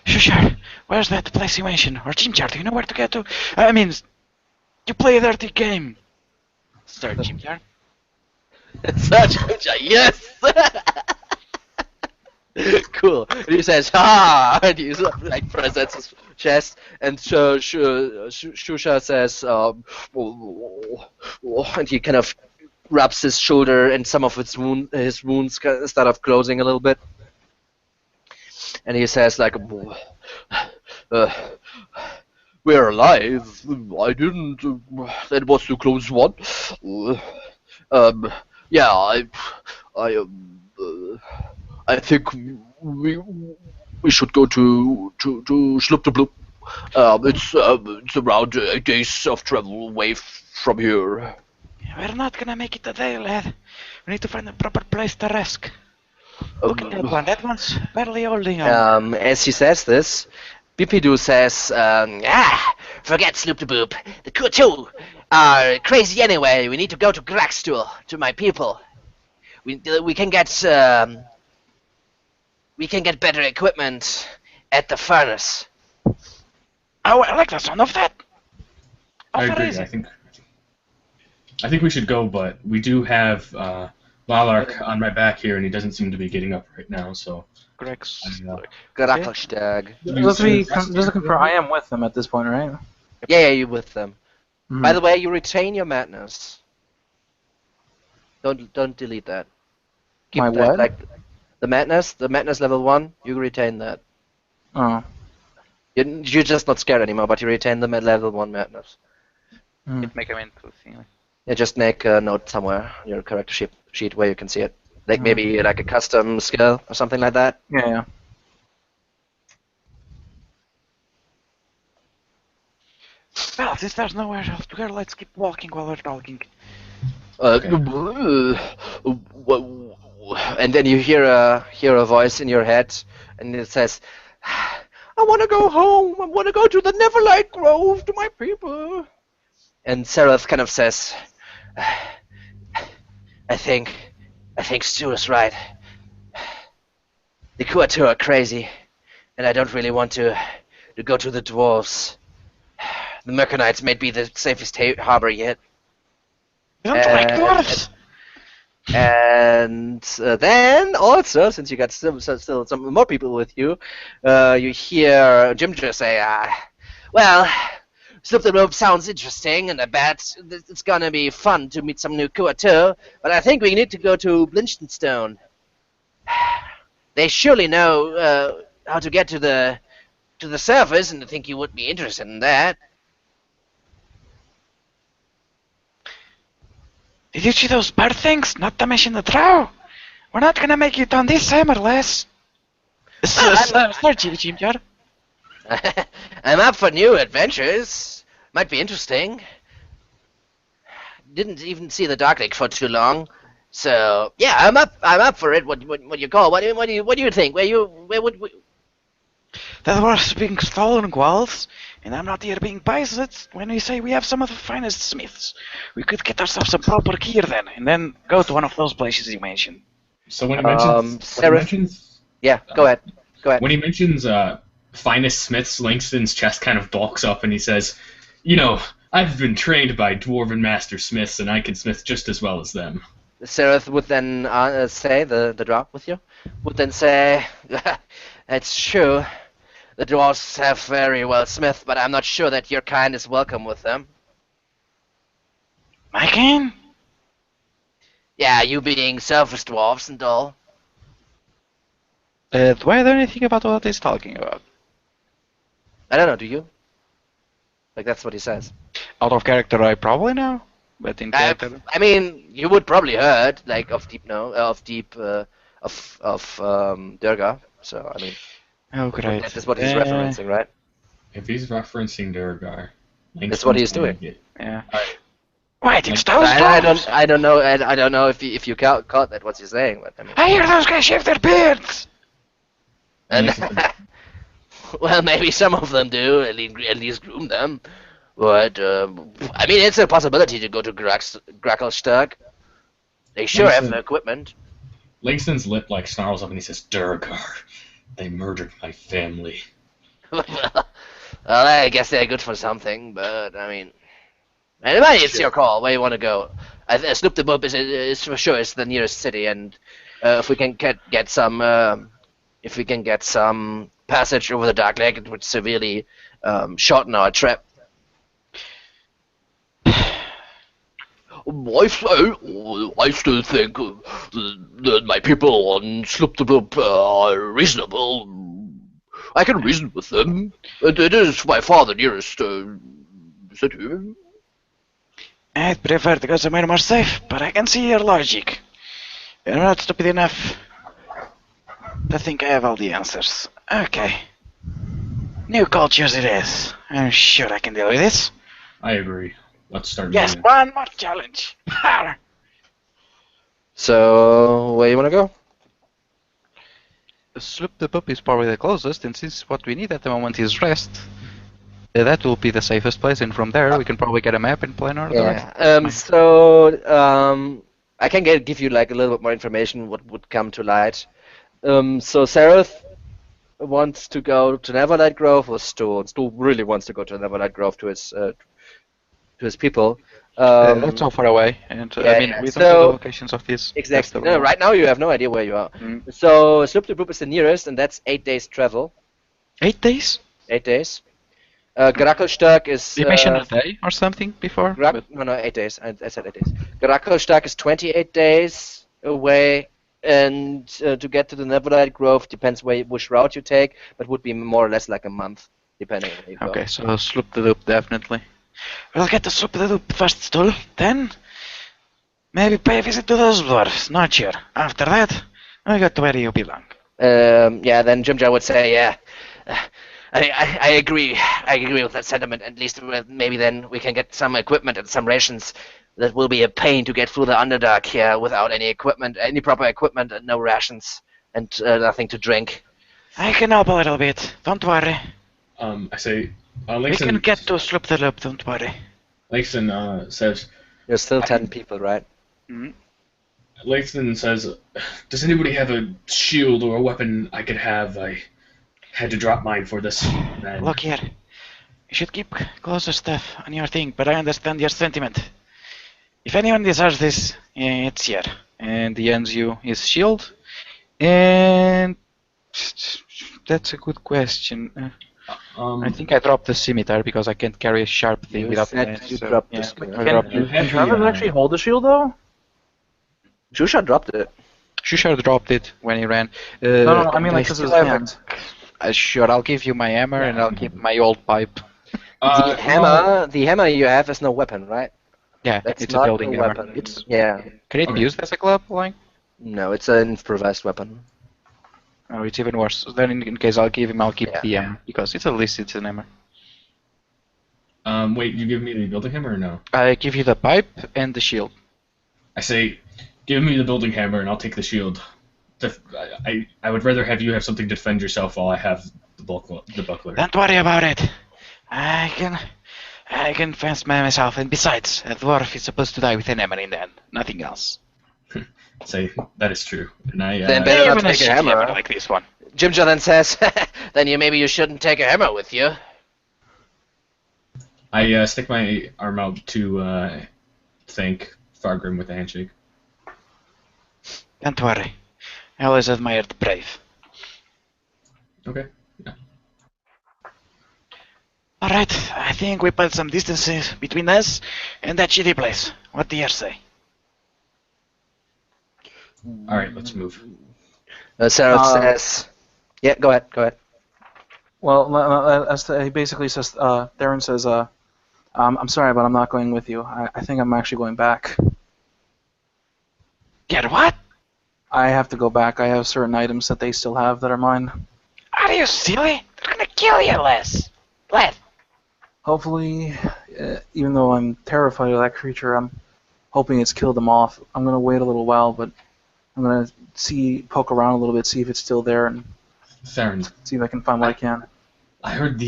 Shushar, where's that place you mentioned? Or Jimjar, do you know where to get to? I mean, you play a dirty game. Start Jimjar. Such yes. Cool. And he says, "Ha!" And he like presents his chest, and Shusha says, and he kind of rubs his shoulder, and some of his wounds start off closing a little bit. And he says, like, "We're alive. I didn't. That was the close one. I think we should go to Schluptebloop. It's around 8 days of travel away from here." We're not gonna make it today, lad. We need to find a proper place to rest. Look at that one. That one's barely holding on. As he says this, Bipidu says, forget Sloop-de-Boop. The Kutu are crazy anyway. We need to go to Graxtur, to my people. We can get better equipment at the furnace. Oh, I like the sound of that. I agree. I think we should go, but we do have Malark on my back here, and he doesn't seem to be getting up right now. So. Grex. Graxtag. Just to confirm, I am with them at this point, right? Yeah, you're with them. Mhm. By the way, you retain your madness. Don't delete that. Keep My that, what? like the madness level 1. You retain that. Oh. You're just not scared anymore, but you retain the level 1 madness. Make him into a thing. Yeah, just make a note somewhere on your character sheet where you can see it. Like maybe like a custom skill or something like that. Yeah. Well, since there's nowhere else to go, let's keep walking while we're talking. And then you hear a voice in your head, and it says, "I want to go home. I want to go to the Neverlight Grove to my people." And Seraph kind of says, I think Stu is right. The Kuatu are crazy, and I don't really want to go to the dwarves. The Mercanites may be the safest harbor yet. You don't like dwarves? And then also, since you got still some more people with you, you hear Jim just say, "Well, Slip the Rope sounds interesting, and I bet it's gonna be fun to meet some new Kuato. But I think we need to go to Blinstenstone. They surely know how to get to the surface, and I think you would be interested in that." Did you see those bird things? Not to mention the trow. We're not gonna make it on this time or less. Sir, Jim Jar. I'm up for new adventures. Might be interesting. Didn't even see the Dark Lake for too long, so yeah, I'm up for it. What you call? What do you think? Where would we? That was being stolen walls, and I'm not here being biased when we say we have some of the finest smiths. We could get ourselves some proper gear then, and then go to one of those places you mentioned. So when he mentions, Yeah, go ahead. When he mentions finest smiths, Langston's chest kind of bulks up, and he says, "You know, I've been trained by dwarven master smiths, and I can smith just as well as them." Sereth would then say, the dwarf with you, would then say, "That's true. The dwarves have very well smith, but I'm not sure that your kind is welcome with them." My kind? Yeah, you being selfish dwarves and all. Do I know anything about what he's talking about? I don't know, do you? Like, that's what he says. Out of character, I probably know, but in character... I mean, you would probably heard, like, of Durga, so, I mean... Oh, great. That is what he's referencing, right? If he's referencing Durgar, that's what he's doing. Yeah. Alright. Wait, it's those I dwarves! don't know. I don't know if you caught that what he's saying, but I mean. I hear those guys shave their beards! And well, maybe some of them do. At least groom them. But I mean, it's a possibility to go to Grackelstug. They sure have the equipment. Langston's lip like snarls up and he says, "Durgar, they murdered my family." Well, I guess they're good for something, but I mean, anyway, it's your call. Where you want to go? Snoop the Boop is for sure it's the nearest city, and if we can get some, if we can get some passage over the Dark Lake, it would severely shorten our trip. I still think that my people on Sloop the Boop are reasonable. I can reason with them. It is by far the nearest city. I'd prefer to go somewhere more safe, but I can see your logic. You're not stupid enough to think I have all the answers. Okay. New cultures it is. I'm sure I can deal with this. I agree. Let's start. Yes, moving. one more challenge. So, where you want to go? Sloop the Boop is probably the closest, and since what we need at the moment is rest, that will be the safest place, and from there we can probably get a map and plan our direction. So, I can give you like a little bit more information what would come to light. So Sereth wants to go to Neverlight Grove, or Stu really wants to go to Neverlight Grove to his people. That's so far away, and I mean, we don't know the locations of these. Exactly. No, right now you have no idea where you are. Mm. So Sloop the Boop is the nearest, and that's 8 days travel. 8 days? 8 days. Grackelstug is... You mentioned a day or something before? No, 8 days. I said 8 days. Grackelstug is 28 days away, and to get to the Neverlight Grove depends which route you take, but would be more or less like a month, depending on where you go. Okay, so Sloop the Loop, definitely. We'll get to Sloop the Loop first, Stool. Then, maybe pay a visit to those dwarves. Not sure. After that, we go to where you belong. Yeah, then Jimjar would say, yeah. I agree. I agree with that sentiment. At least maybe then we can get some equipment and some rations. That will be a pain to get through the Underdark here without any equipment, any proper equipment, and no rations, and nothing to drink. I can help a little bit. Don't worry. I say, We Langston. can get to Sloop the Loop. Don't worry. Langston says. You're still 10 people, right? Mm-hmm. Langston says, "Does anybody have a shield or a weapon I could have? I had to drop mine for this man." Look here. You should keep closer stuff on your thing, but I understand your sentiment. If anyone deserves this, it's here. and he hands you his shield. And that's a good question. I think I dropped the scimitar because I can't carry a sharp thing You without said that. you So, dropped the yeah, scimitar. I dropped You it. have Travis the, actually hold the shield though? Shusha dropped it. Shushar dropped it when he ran. No, I mean like I this is still his have hand. sure, I'll give you my hammer Yeah, and I I'll can keep have it. my old pipe. The hammer you have is no weapon, right? Yeah, That's it's a not building hammer. weapon. Yeah. Can it be Okay. used as a club, like? No, it's an improvised weapon. Oh, it's even worse. So then, in case I'll keep Yeah. the hammer because it's at least it's an hammer. Wait, you give me the building hammer or no? I give you the pipe and the shield. I say, give me the building hammer and I'll take the shield. I would rather have you have something to defend yourself while I have the buckler. Don't worry about it. I can fence myself. And besides, a dwarf is supposed to die with an hammer in the hand, nothing else. Say that is true, and I. Then better not Even a take a shitty hammer. like this one. Jimja then says, then maybe you shouldn't take a hammer with you. I stick my arm out to thank Fargrim with a handshake. Don't worry. I always admired the brave. Okay. Alright, I think we put some distance between us and that shitty place. What do you say? All right, let's move. Sarah says, yeah, go ahead. Well, he basically says, Darren says, I'm sorry, but I'm not going with you. I think I'm actually going back. Get what? I have to go back. I have certain items that they still have that are mine. Are you silly? They're gonna kill you, Les. Hopefully, even though I'm terrified of that creature, I'm hoping it's killed them off. I'm going to wait a little while, but I'm going to poke around a little bit, see if it's still there, and Theron, see if I can find what I can. I heard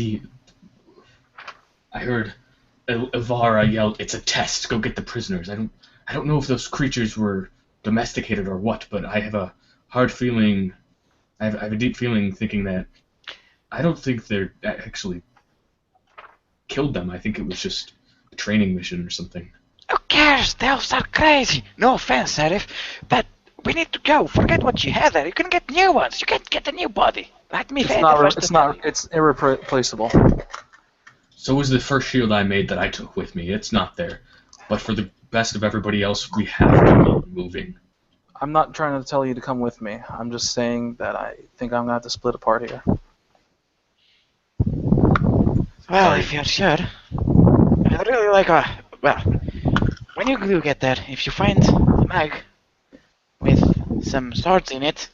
Ivara yelled, "It's a test. Go get the prisoners." I don't know if those creatures were domesticated or what, but I have a hard feeling. I have a deep feeling thinking that I don't think they're actually killed them. I think it was just a training mission or something. Who cares? The elves are crazy. No offense, Serif, but we need to go. Forget what you had there. You can get new ones. You can't get a new body. Let me It's irreplaceable. So was the first shield I made that I took with me. It's not there. But for the best of everybody else, we have to be moving. I'm not trying to tell you to come with me. I'm just saying that I think I'm going to have to split apart here. Well, if you're sure. I'd really like when you do get there, if you find a mag with some swords in it,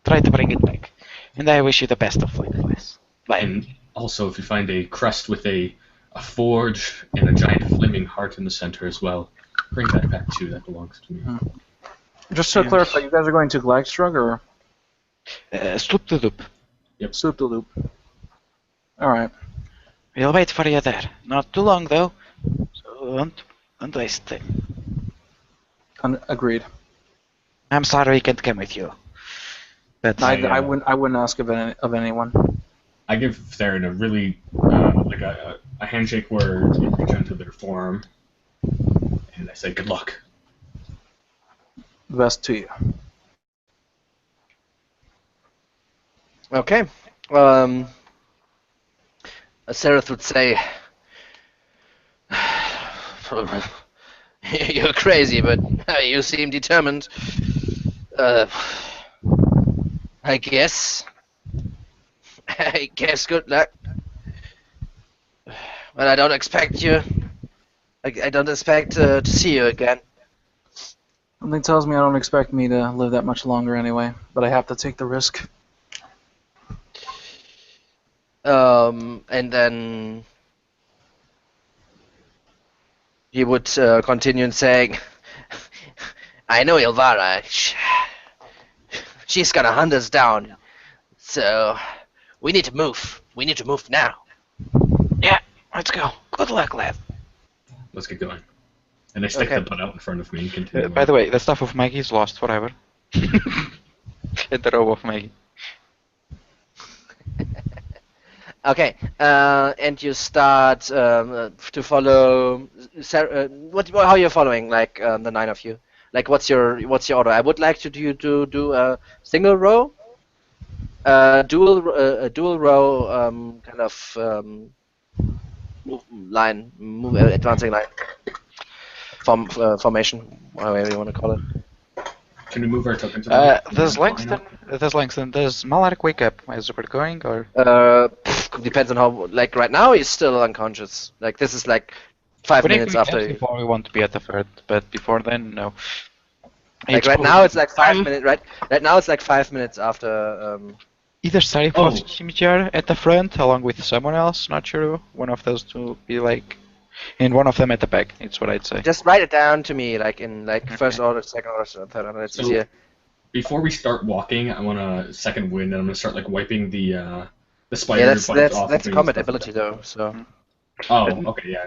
try to bring it back. And I wish you the best of luck, Les. Bye. And also, if you find a crest with a forge and a giant flaming heart in the center as well, bring that back too. That belongs to me. Just to clarify, you guys are going to Glagstrug or Sloop to loop. Sloop the Loop? Alright. We'll wait for you there. Not too long, though. So don't waste time. Agreed. I'm sorry we can't come with you. But I wouldn't ask of anyone. I give Theron a really like a handshake where you reach onto their forearm, and I say, "Good luck." The best to you. Okay. Sereth would say, you're crazy, but you seem determined. I guess good luck. But I don't expect you. I don't expect to see you again. Something tells me I don't expect me to live that much longer anyway, but I have to take the risk. And then he would continue in saying, I know Ilvara. She's gonna hunt us down. So we need to move. We need to move now. yeah, let's go. Good luck, lad. Let's get going. And I stick Okay. the butt out in front of me and continue. By the way, the stuff of Maggie is lost forever. And the robe of Maggie. Okay, and you start to follow. How are you following? Like the 9 of you. Like, what's your order? I would like to do a single row, a dual row, kind of advancing line, formation, whatever you want to call it. Can we move our tokens? Does Langston does Malark wake up as we're going, or Depends on how. Like right now, he's still unconscious. Like this is like 5 minutes after. Before we want to be at the third, but before then, no. Like right now, it's like 5 minutes. Right now, it's like 5 minutes after. Either starting from Chimichar at the front along with someone else, not sure. One of those two be like, and one of them at the back. It's what I'd say. Just write it down to me, like in first order, second order, third order. It's easier. Before we start walking, I want a second wind, and I'm gonna start like wiping the spider. Yeah, that's a combat ability though. So. Oh, okay, yeah.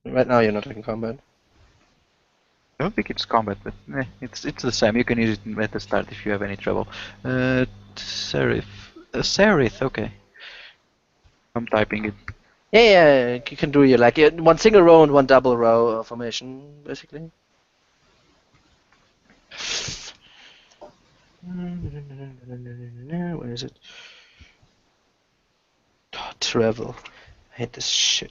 Right now, you're not in combat. I don't think it's combat, but it's the same. You can use it at the start if you have any trouble. Serif. Serif, okay. I'm typing it. Yeah, you can do your like one single row and one double row formation, basically. Where is it? Oh, travel. I hate this shit.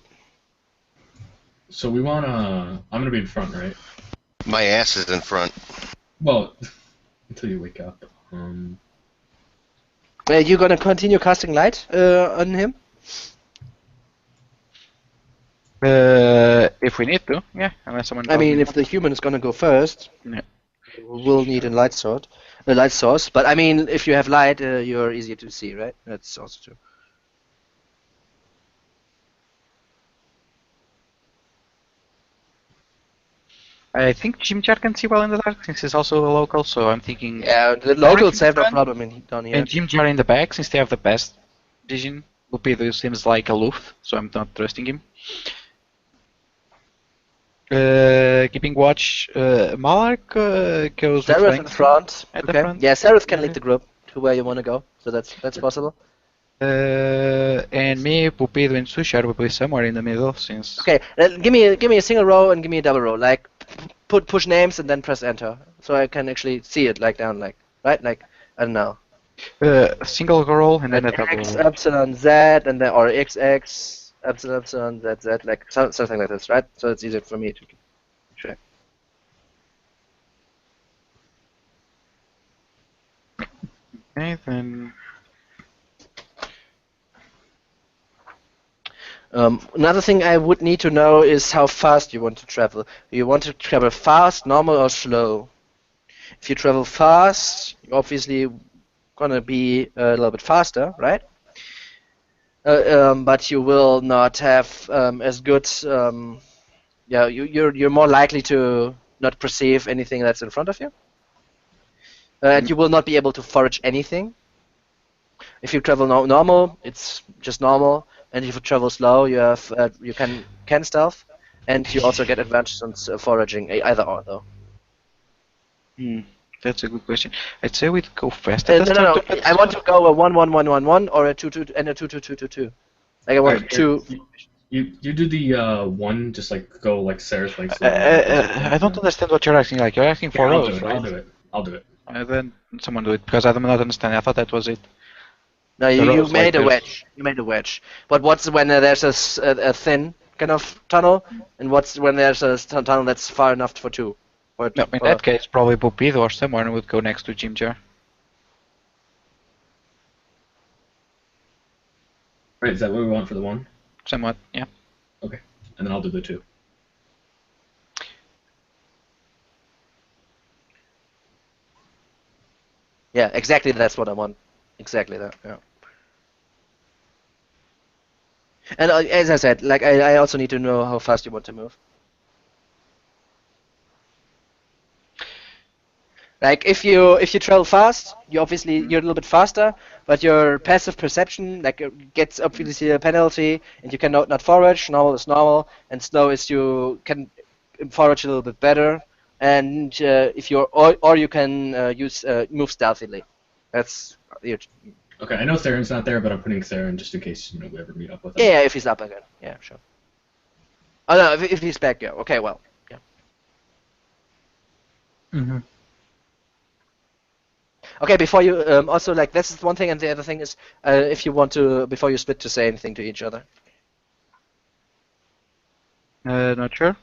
So we wanna. I'm gonna be in front, right? My ass is in front. Well, until you wake up. Are you gonna continue casting light on him? If we need to, yeah. Unless someone. I mean, if the human is gonna go first, yeah. we'll need a light source. But I mean, if you have light, you're easier to see, right? That's also true. I think Chimchar can see well in the dark since he's also a local, so I'm thinking. Yeah, the locals have no problem down here. And Chimchar in the back, since they have the best vision. Lupido seems like aloof, so I'm not trusting him. Keeping watch, Malark goes with Seraph in front. at Okay. the front. Yeah, Seraph can lead the group to where you want to go, so that's possible. And me, Pupido, and Sushar will be somewhere in the middle since. Okay, give me a single row and give me a double row. Like, push names and then press enter, so I can actually see it like down, like right, like I don't know. Single roll and then a double X roll. epsilon Z and then or XX epsilon Z Z, like something like this, right? So it's easier for me to check. Okay, then. Another thing I would need to know is how fast you want to travel. Do you want to travel fast, normal, or slow? If you travel fast, you're obviously gonna be a little bit faster, right? But you will not have as good. Yeah, you're more likely to not perceive anything that's in front of you, and you will not be able to forage anything. If you travel normal, it's just normal. And if you travel slow, you have you can stealth, and you also get advantage on foraging. Either or, though. That's a good question. I'd say we'd go faster. No. I want to go a 1-1-1-1-1 or a 2-2 and a 2-2-2-2-2. Like I want two. You do the one, just like go like Seraph, like. I don't understand what you're asking. Like you're asking for rows, right? I'll do it. Then someone do it because I do not understand. I thought that was it. No, you made a wedge. You made a wedge. But what's when there's a thin kind of tunnel, and what's when there's a tunnel that's far enough for two? No, in that case, probably Pupido or someone would go next to Chimchar. Right, is that what we want for the one? Somewhat, yeah. Okay, and then I'll do the two. Yeah, exactly. That's what I want. Exactly that. Yeah. And as I said, like I also need to know how fast you want to move. Like if you travel fast, you're a little bit faster, but your passive perception gets obviously a penalty, and you cannot not forage. Normal is normal, and slow is you can forage a little bit better, and if you're or you can move stealthily. That's Okay, I know Theron's not there, but I'm putting Theron just in case we ever meet up with him. Yeah, if he's up again. Yeah, sure. Oh no, if he's back, yeah. Okay, well, yeah. Mm-hmm. Okay, before you also like this is one thing, and the other thing is if you want to before you split to say anything to each other. Not sure.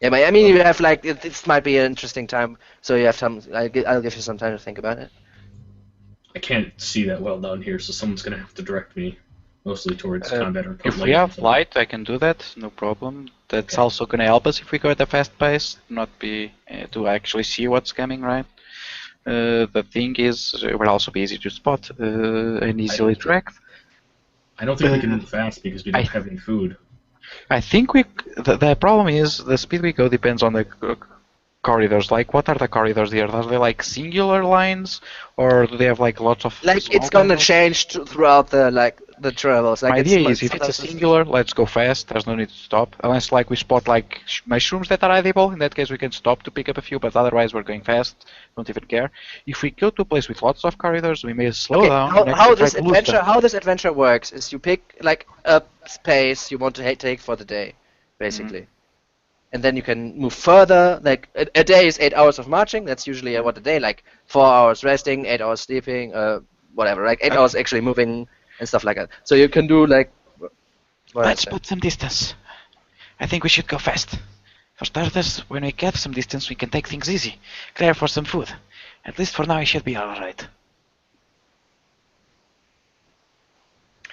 Yeah, but I mean you have like this might be an interesting time, so you have some. I'll give you some time to think about it. I can't see that well down here, so someone's gonna have to direct me, mostly towards Uh, combat or put If light we on have something. light, I can do that, no problem. That's Okay. also gonna help us if we go at a fast pace, not be to actually see what's coming, right? The thing is, it will also be easy to spot and easily tracked. I don't think we can Uh, move fast because we I don't have any food. I think the problem is the speed we go depends on the corridors. Like, what are the corridors here? Are they like singular lines, or do they have like lots of Like small it's gonna tunnels? change throughout the travels. Like My it's idea is if it's a singular, let's go fast. There's no need to stop. Unless like we spot like mushrooms that are edible. In that case, we can stop to pick up a few. But otherwise, we're going fast. Don't even care. If we go to a place with lots of corridors, we may slow Okay, down and actually try to lose them. how this adventure works is you pick like a space you want to take for the day, basically, and then you can move further. Like a day is 8 hours of marching. That's usually what a day. Like 4 hours resting, 8 hours sleeping, whatever. Like 8 hours actually moving and stuff like that. So you can do like. What Let's else? put some distance. I think we should go fast. For starters, when we get some distance, we can take things easy. Clear for some food. At least for now, we should be alright.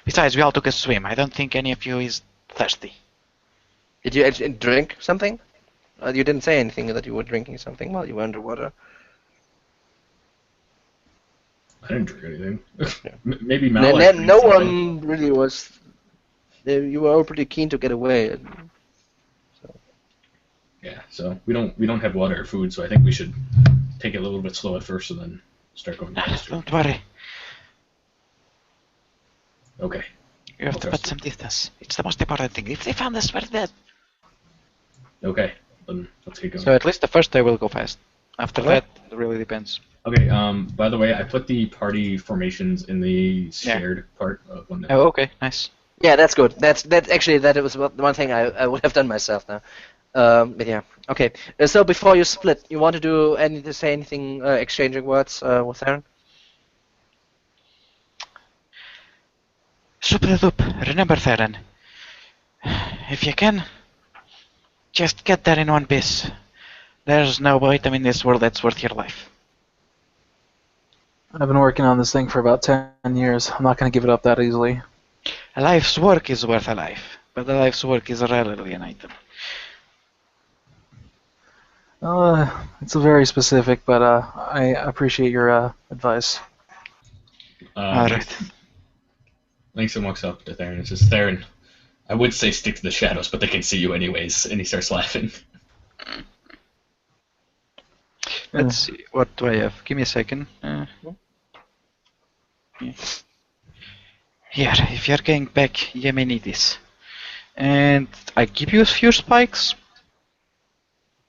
Besides, we all took a swim. I don't think any of you is thirsty. Did you actually drink something? You didn't say anything that you were drinking something while you were underwater. I didn't drink anything. Maybe No, Malak no, drank no something. one really was. You were all pretty keen to get away. Yeah, so we don't have water or food, so I think we should take it a little bit slow at first and then start going faster. Don't worry. Okay. You have I'll to trust put you. some distance. It's the most important thing. If they found us, we're dead. Okay. Then let's get going. So at least the first day will go fast. After Okay. that, it really depends. Okay. By the way, I put the party formations in the shared part of one. Oh, okay, nice. Yeah, that's good. That's actually that was one thing I would have done myself now. But yeah, okay. So before you split, you want to say anything, exchanging words with Aaron? Super dup. Remember, Theron. If you can, just get there in one piece. There's no item in this world that's worth your life. I've been working on this thing for about 10 years. I'm not going to give it up that easily. A life's work is worth a life, but a life's work is rarely an item. It's very specific, but I appreciate your advice. Alright. Langston walks up to Theron and says, "Theron, I would say stick to the shadows, but they can see you anyways." And he starts laughing. Let's see, what do I have? Give me a second. Here, if you're going back, you may need this. And I give you a few spikes.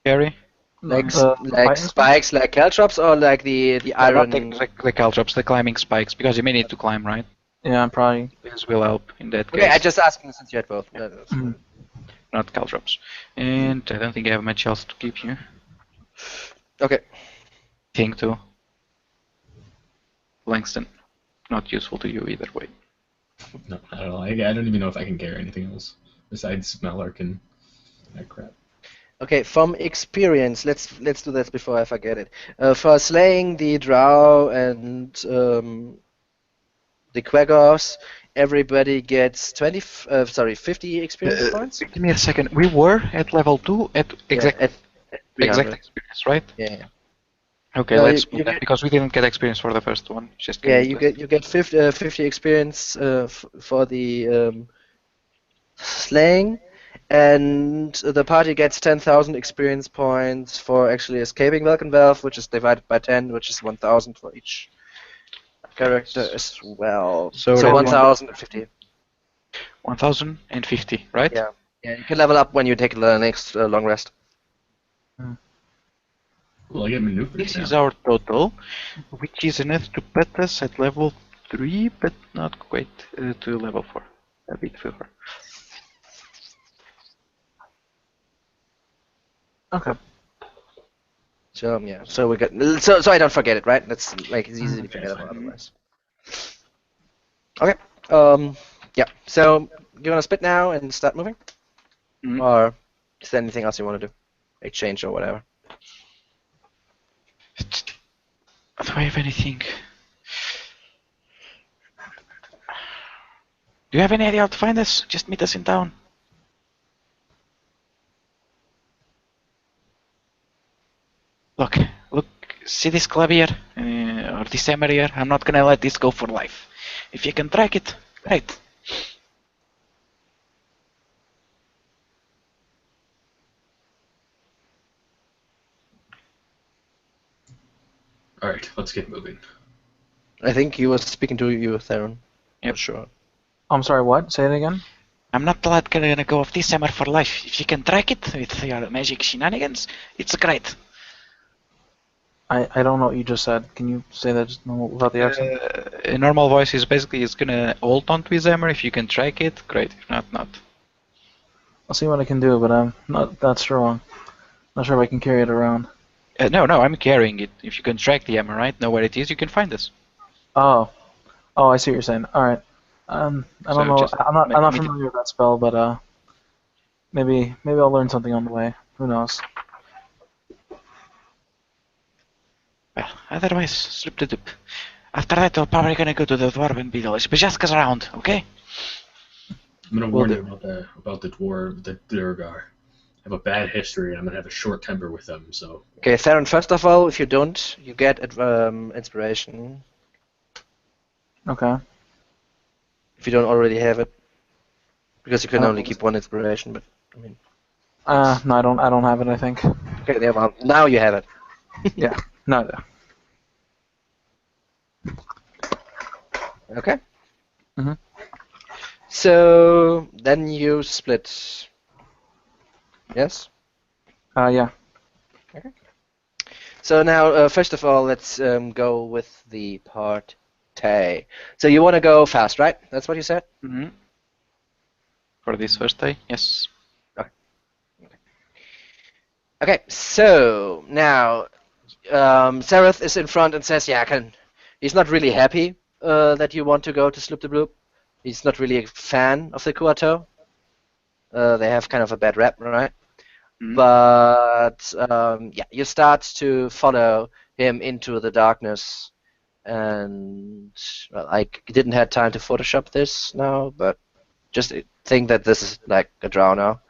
Gary? Like fighting spikes, like caltrops, or like the iron. Not the caltrops, the climbing spikes, because you may need to climb, right? Yeah, I'm probably. This will help in that case. Okay, I just asked since you had both. Not caltrops. And I don't think I have much else to give you. Okay. Think too. Langston. Not useful to you either way. No, not at all. I don't even know if I can carry anything else besides Mallark and that crap. Okay, from experience, let's do this before I forget it. For slaying the drow and the quagors, everybody gets 50 experience points. Give me a second. We were at level 2 at exact at exact 300. experience, right? Yeah. Okay, No, let's you do that get- because we didn't get experience for the first one. Just Yeah, give me you get 50 experience for the slaying, and the party gets 10,000 experience points for actually escaping Valkenvelf, which is divided by 10, which is 1,000 for each character as well. So So that 1,050. 1,050, right? Yeah. Yeah, you can level up when you take the next long rest. Cool, I get maneuvers This now. is our total, which is enough to put us at level 3, but not quite to level 4. A bit further. Okay. So yeah, so we got so I don't forget it, right? That's like it's easily Okay, forgettable fine. otherwise. Okay. Yeah. So you wanna split now and start moving, Mhm. or is there anything else you want to do? Exchange or whatever. Do I have anything? Do you have any idea how to find us? Just meet us in town. Look, look, see this club here? Or this hammer here? I'm not gonna let this go for life. If you can track it, great. All right, let's get moving. I think he was speaking to you, Theron. Yep. For sure. I'm sorry, what? Say it again? I'm not gonna go off this hammer for life. If you can track it with your magic shenanigans, it's great. I don't know what you just said. Can you say that just without the accent? A normal voice is basically it's gonna hold onto his hammer. If you can track it, great. If not, not. I'll see what I can do, but I'm not that strong. Not sure if I can carry it around. No, I'm carrying it. If you can track the hammer, right? Know where it is, you can find us. Oh, I see what you're saying. All right. I don't So know. just I'm not meet- familiar with that spell, but maybe I'll learn something on the way. Who knows? Well, otherwise, slip the dip. After that, we're probably gonna go to the Dwarven village, but just 'cause around, okay? I'm gonna Will warn do. you about the dwarf, the Durgar. Have a bad history, and I'm gonna have a short temper with them. So Okay, Theron. First of all, if you don't, you get inspiration. Okay. If you don't already have it, because you can I only don't- keep one inspiration. But I mean, No, I don't have it. I think. okay, yeah, well, now you have it. Yeah. No. Okay. Mhm. So then you split. Yes. Yeah. So now, first of all, let's go with the part Tay. So you want to go fast, right? That's what you said? Mm-hmm. For this first day, yes. Okay, so now Sereth is in front and says, yeah, he's not really happy that you want to go to Sloop the Bloop. He's not really a fan of the Kuato. They have kind of a bad rep, right? Mhm. But yeah, you start to follow him into the darkness, and well, I didn't have time to Photoshop this now, but just think that this is like a draw now.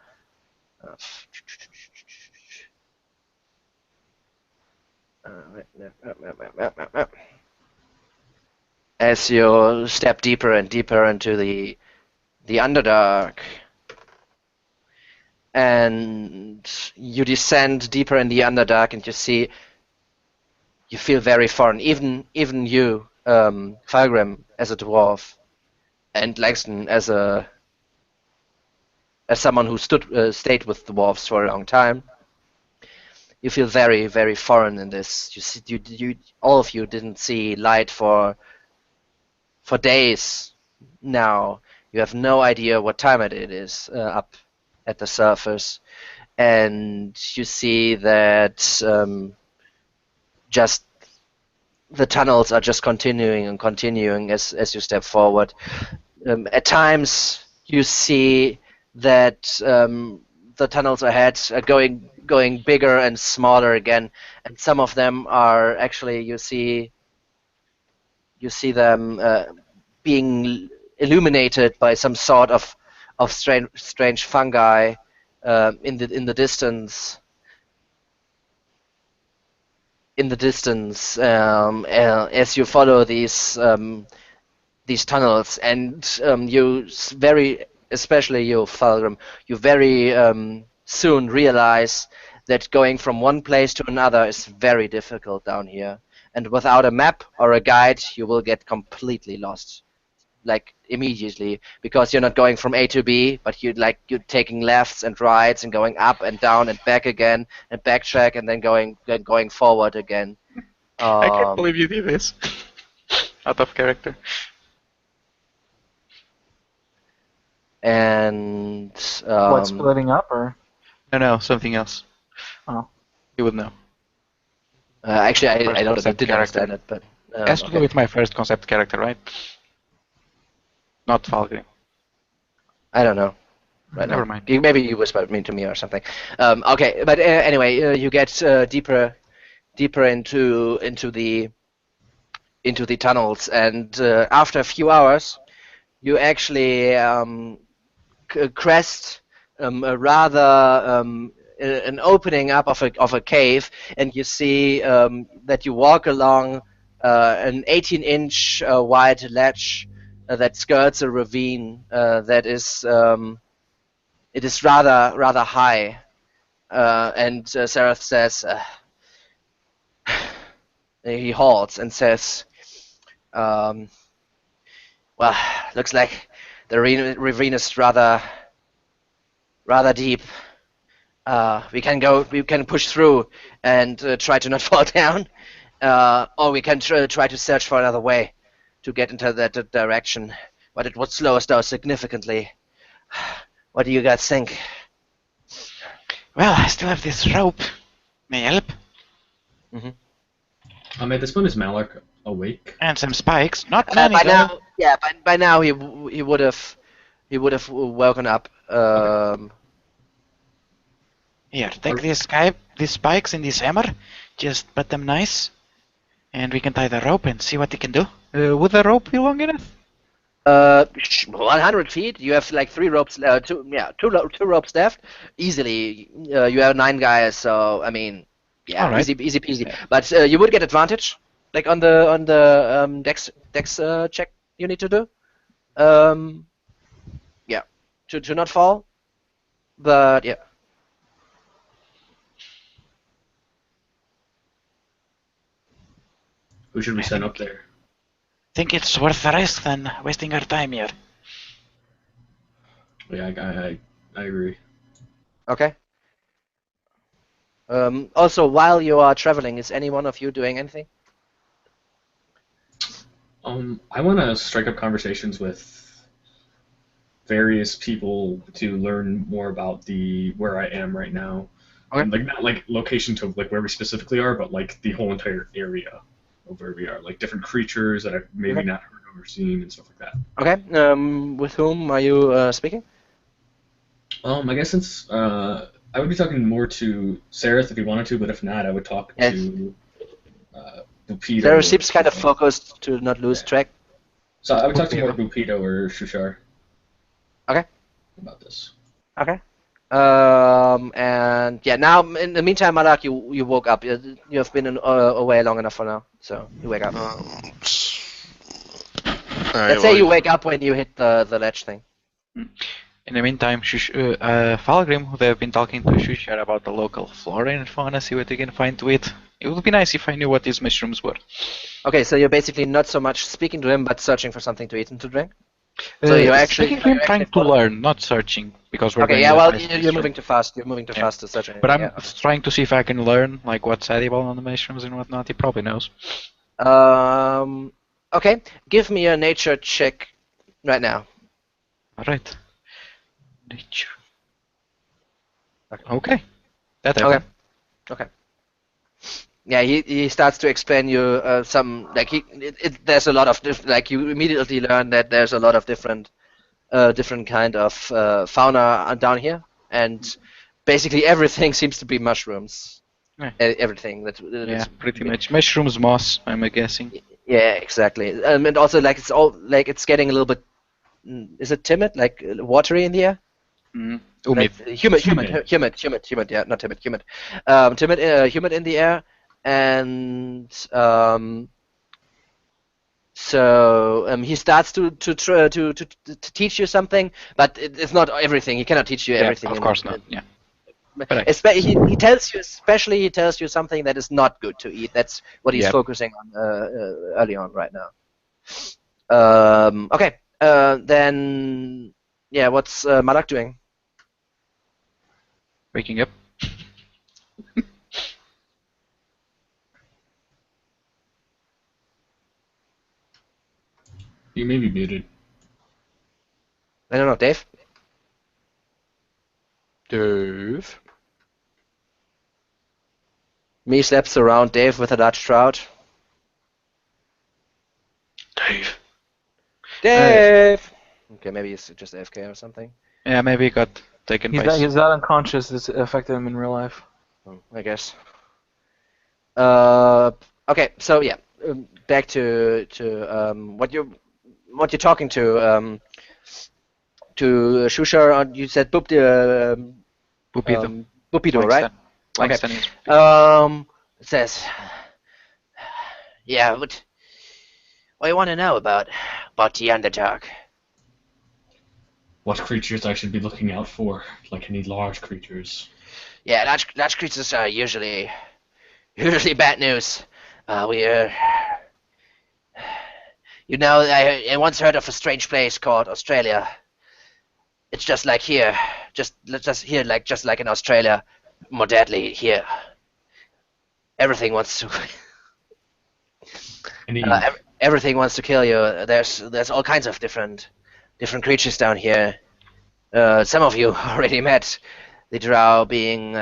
As you step deeper and deeper into the Underdark, and you descend deeper in the Underdark, and you feel very foreign. Even you, Falgrim, as a dwarf, and Langston as someone who stayed with dwarves for a long time, you feel very, very foreign in this. You all of you didn't see light for days now. You have no idea what time it is up at the surface, and you see that just the tunnels are just continuing and continuing as you step forward. At times, you see that the tunnels ahead are going bigger and smaller again, and some of them are actually you see them being illuminated by some sort of strange fungi in the distance. In the distance, as you follow these tunnels, and especially you, Falgrim, you very soon realize that going from one place to another is very difficult down here. And without a map or a guide, you will get completely lost, like immediately, because you're not going from A to B, but you're taking lefts and rights and going up and down and back again and backtrack and then going forward again. I can't believe you did this. Out of character. And What, splitting up or? No, something else. Oh. You would know. Actually, I First don't concept didn't character. understand it, but It has to do okay. with my first concept character, right? Not Falgrim. I don't know. Right Never now, mind. maybe you whispered me to me or something. Okay, but anyway, you get deeper into the tunnels, and after a few hours, you actually crest a rather an opening up of a cave, and you see that you walk along an 18-inch wide ledge that skirts a ravine that is it is rather high, and Seraph says he halts and says, um, "Well, looks like the ravine is rather deep. We can push through and try to not fall down, or we can try to search for another way to get into that direction. But it would slow us down significantly. What do you guys think?" Well, I still have this rope. May I help? At this point, is Malak awake? And some spikes. Not By many though. now, yeah, by now he would have woken up. Here, take these spikes and this hammer. Just put them nice. And we can tie the rope and see what it can do. Would the rope be long enough? 100 feet. You have like two ropes left. Easily, you have 9 guys, so I mean, yeah, All right. easy peasy. But you would get advantage, like on the dex check you need to do. Yeah, to not fall. But yeah, Who should we send up there? Think it's worth the risk than wasting our time here. Yeah, I agree. okay. Also, while you are traveling, is any one of you doing anything? I want to strike up conversations with various people to learn more about where I am right now. Okay. And, like, not like location to like where we specifically are, but like the whole entire area of where we are, like different creatures that I've maybe Okay. not heard of or seen and stuff like that. Okay. With whom are you speaking? I guess since I would be talking more to Sereth if he wanted to, but if not, I would talk Yes. to Bupido. Sarah or seems kind of Shushar. focused to not lose track. So I would talk to more Bupido or Shushar. Okay. About this. Okay. And yeah, now in the meantime, Malak, you woke up. You have been away long enough for now, so you wake up. Let's say you wake up when you hit the ledge thing. In the meantime, Falgrim, who they've been talking to Shushar about the local flora and fauna, see what they can find to eat. It would be nice if I knew what these mushrooms were. Okay, so you're basically not so much speaking to him, but searching for something to eat and to drink. So you're actually speaking to him, trying to learn, not searching, because we're Okay, going yeah, that well, nice you're mushroom. moving too fast. You're moving too Yeah. fast to search anything. But I'm yeah. trying to see if I can learn like what's edible on the mushrooms and whatnot. He probably knows. Okay, give me a nature check right now. All right. Nature. Okay. That happened. Okay. Yeah, he starts to explain you some like there's a lot of like you immediately learn that there's a lot of different kind of fauna down here, and basically everything seems to be mushrooms. Yeah. Everything that Yeah, pretty much. Mushrooms, moss, I'm guessing. Yeah, exactly. And also like it's all like it's getting a little bit. Is it timid? Like watery in the air? Mm. Like, Humid. humid. Yeah, not timid. Humid. Humid in the air, and so he starts to teach you something, but it's not everything. He cannot teach you everything. Of course not. Yeah. He tells you something that is not good to eat. That's what he's focusing on early on right now. Okay. Then yeah, what's Malak doing? Waking up. You may be muted. I don't know, Dave. Dave. Me steps around Dave with a large trout. Dave. Dave! Okay, maybe he's just AFK or something. Yeah, maybe he got taken He's by. that, he's that unconscious. It's affected him in real life. I guess. Okay, so yeah, back to what you're talking to Shushar. You said Pupido. Pupido, right? Langston is. It says, yeah, what do you want to know about the Underdark? What creatures I should be looking out for? Like any large creatures? Yeah, large creatures are usually bad news. I once heard of a strange place called Australia. It's just like here, just like in Australia, more deadly here. Everything wants to. Any Everything wants to kill you. There's all kinds of different creatures down here. Some of you already met the drow being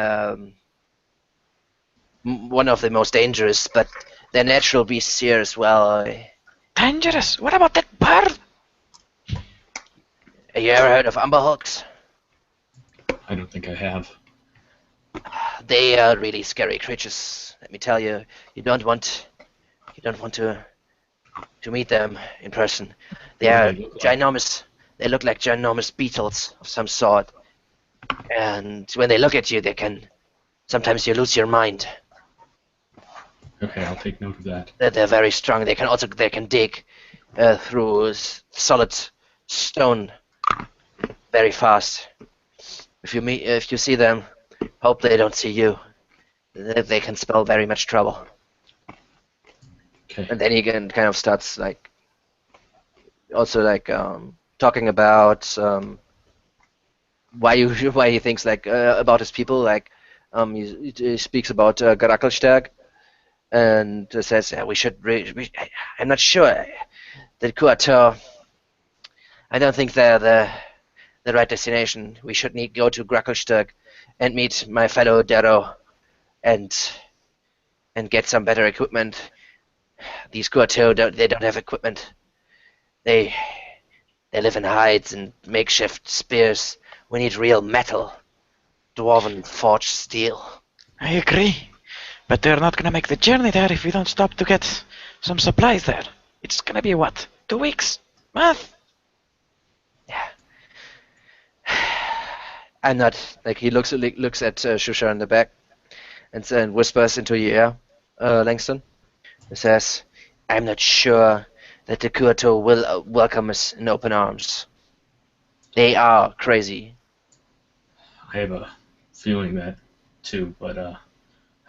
one of the most dangerous, but they're natural beasts here as well. Dangerous? What about that bird? Have you ever heard of Umberhulks? I don't think I have. They are really scary creatures. Let me tell you, you don't want to meet them in person. They What are do they look like? ginormous. They look like ginormous beetles of some sort. And when they look at you, sometimes you lose your mind. Okay, I'll take note of that. They're very strong. They can dig through solid stone very fast. If you see them, hope they don't see you. They can spell very much trouble. Okay. And then he kind of starts talking about why he thinks about his people. He speaks about Garakelstag and says I'm not sure that Kuato. I don't think they're the right destination. We should go to Grakelstag and meet my fellow Darrow and get some better equipment. These Kuato they don't have equipment. They live in hides and makeshift spears. We need real metal, dwarven forged steel. I agree. But they're not gonna make the journey there if we don't stop to get some supplies there. It's gonna be what? 2 weeks? Month? Yeah. I'm not he looks at Shusha in the back and whispers into your ear, Langston. He says, I'm not sure that the Kuato will welcome us in open arms. They are crazy. I have a feeling that too, but I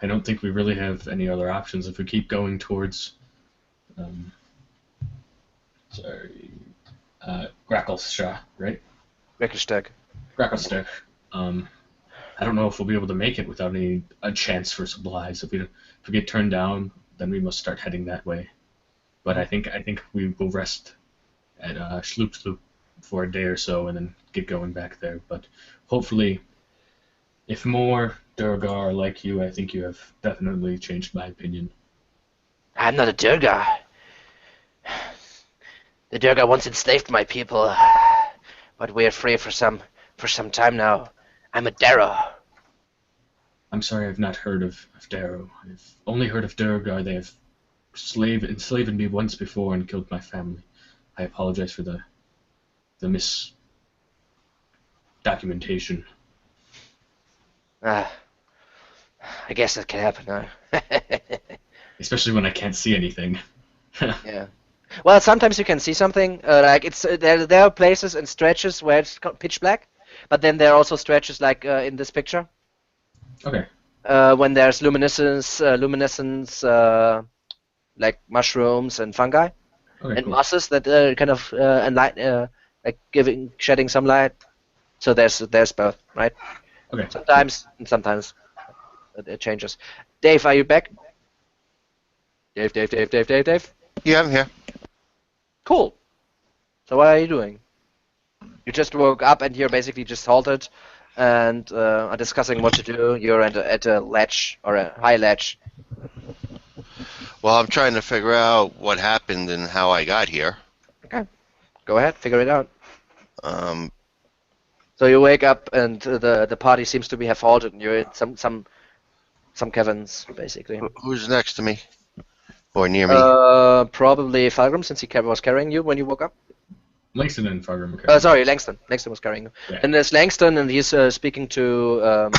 don't think we really have any other options if we keep going towards Grackleshaw, right? Grakelstag. Gracklestag. I don't know if we'll be able to make it without a chance for supplies. If we get turned down, then we must start heading that way. But I think we will rest at Sloop for a day or so and then get going back there. But hopefully, if more Durgar are like you, I think you have definitely changed my opinion. I'm not a Durgar. The Durgar once enslaved my people, but we're free for some time now. I'm a Darrow. I'm sorry I've not heard of Darrow. I've only heard of Durgar. They have enslaved me once before and killed my family. I apologize for the misdocumentation. I guess that can happen now. Especially when I can't see anything. Yeah. Well, sometimes you can see something. There are places and stretches where it's pitch black, but then there are also stretches like in this picture Okay. when there's luminescence, like mushrooms and fungi Okay, and cool. mosses that kind of shedding some light. So there's both, right? Okay. Sometimes and sometimes it changes. Dave, are you back? Dave. Yeah, I'm here. Cool. So what are you doing? You just woke up and you're basically just halted and are discussing what to do. You're at a ledge or a high ledge. Well, I'm trying to figure out what happened and how I got here. Go ahead, figure it out. Um, So you wake up and the party seems to have halted. And you're in some caverns basically. who's next to me? Or near me? Probably Falgrim, since he was carrying you when you woke up. Langston and Fargrim. Okay. Sorry, Langston. Langston was carrying you. Yeah. And there's Langston, and he's speaking to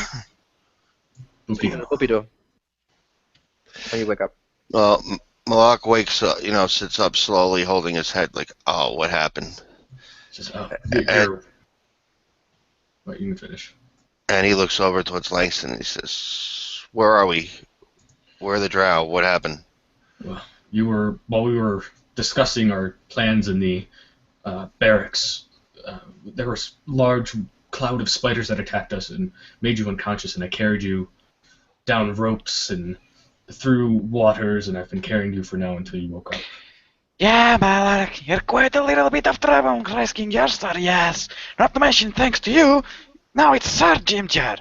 Bukido. Upido when you wake up. Well, Malak wakes up, sits up slowly, holding his head like, oh, what happened? Just, you're... Wait, you can finish. And he looks over towards Langston and he says, where are we? Where are the drow? What happened? Well, while we were discussing our plans in the barracks, there was a large cloud of spiders that attacked us and made you unconscious, and I carried you down ropes and through waters, and I've been carrying you for now until you woke up. Yeah, Malak, you're quite a little bit of trouble risking your star, yes. Not to mention, thanks to you, now it's our Jimjar.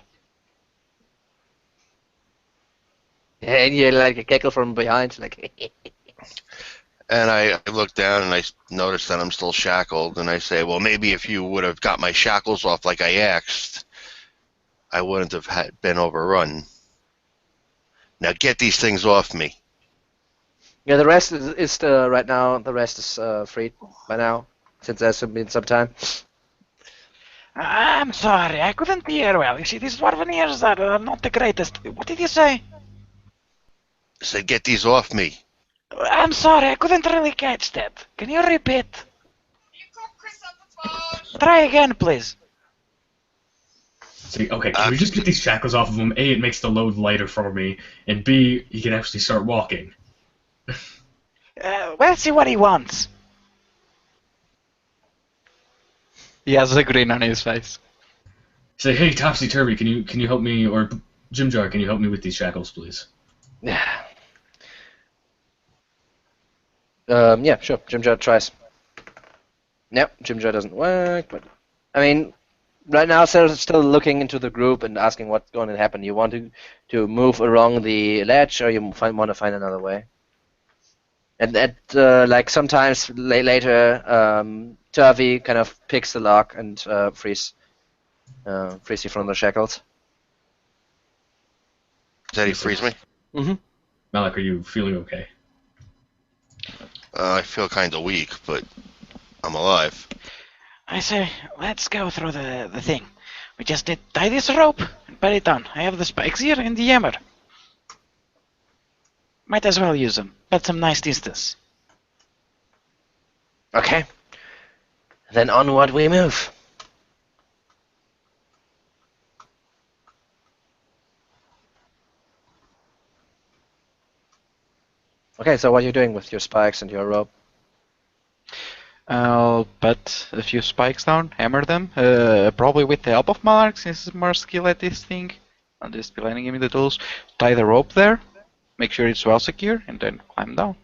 And you like a cackle from behind, like. And I look down and I notice that I'm still shackled, and I say, well, maybe if you would have got my shackles off like I asked, I wouldn't have been overrun. Now get these things off me. Yeah, the rest is right now. The rest is freed by now, since there's been some time. I'm sorry, I couldn't hear well. You see, these dwarven ears are not the greatest. What did you say? I said, get these off me. I'm sorry, I couldn't really catch that. Can you repeat? Try again, please. See, okay, can we just get these shackles off of him? A, it makes the load lighter for me, and B, he can actually start walking. We'll see what he wants. He has a grin on his face. Say, hey, Topsy Turvy, can you help me, or Jimjar, can you help me with these shackles, please? Yeah. Yeah, sure. Jimjar tries. Nope, Jimjar doesn't work. But I mean, right now, Sarah's still looking into the group and asking what's going to happen. You want to move along the ledge, or you want to find another way? And like sometimes later, Turvy kind of picks the lock and frees you from the shackles. Did he freeze me? Mm-hmm. Malak, are you feeling okay? I feel kind of weak, but I'm alive. I say, let's go through the thing. We just need tie this rope and put it on. I have the spikes here and the hammer. Might as well use them. At some nice distance. Okay. Then onward we move. Okay, so what are you doing with your spikes and your rope? I'll put a few spikes down, hammer them, probably with the help of Malak, since he's more skilled at this thing. I'll just be lending him the tools. Tie the rope there, make sure it's well secure, and then climb down.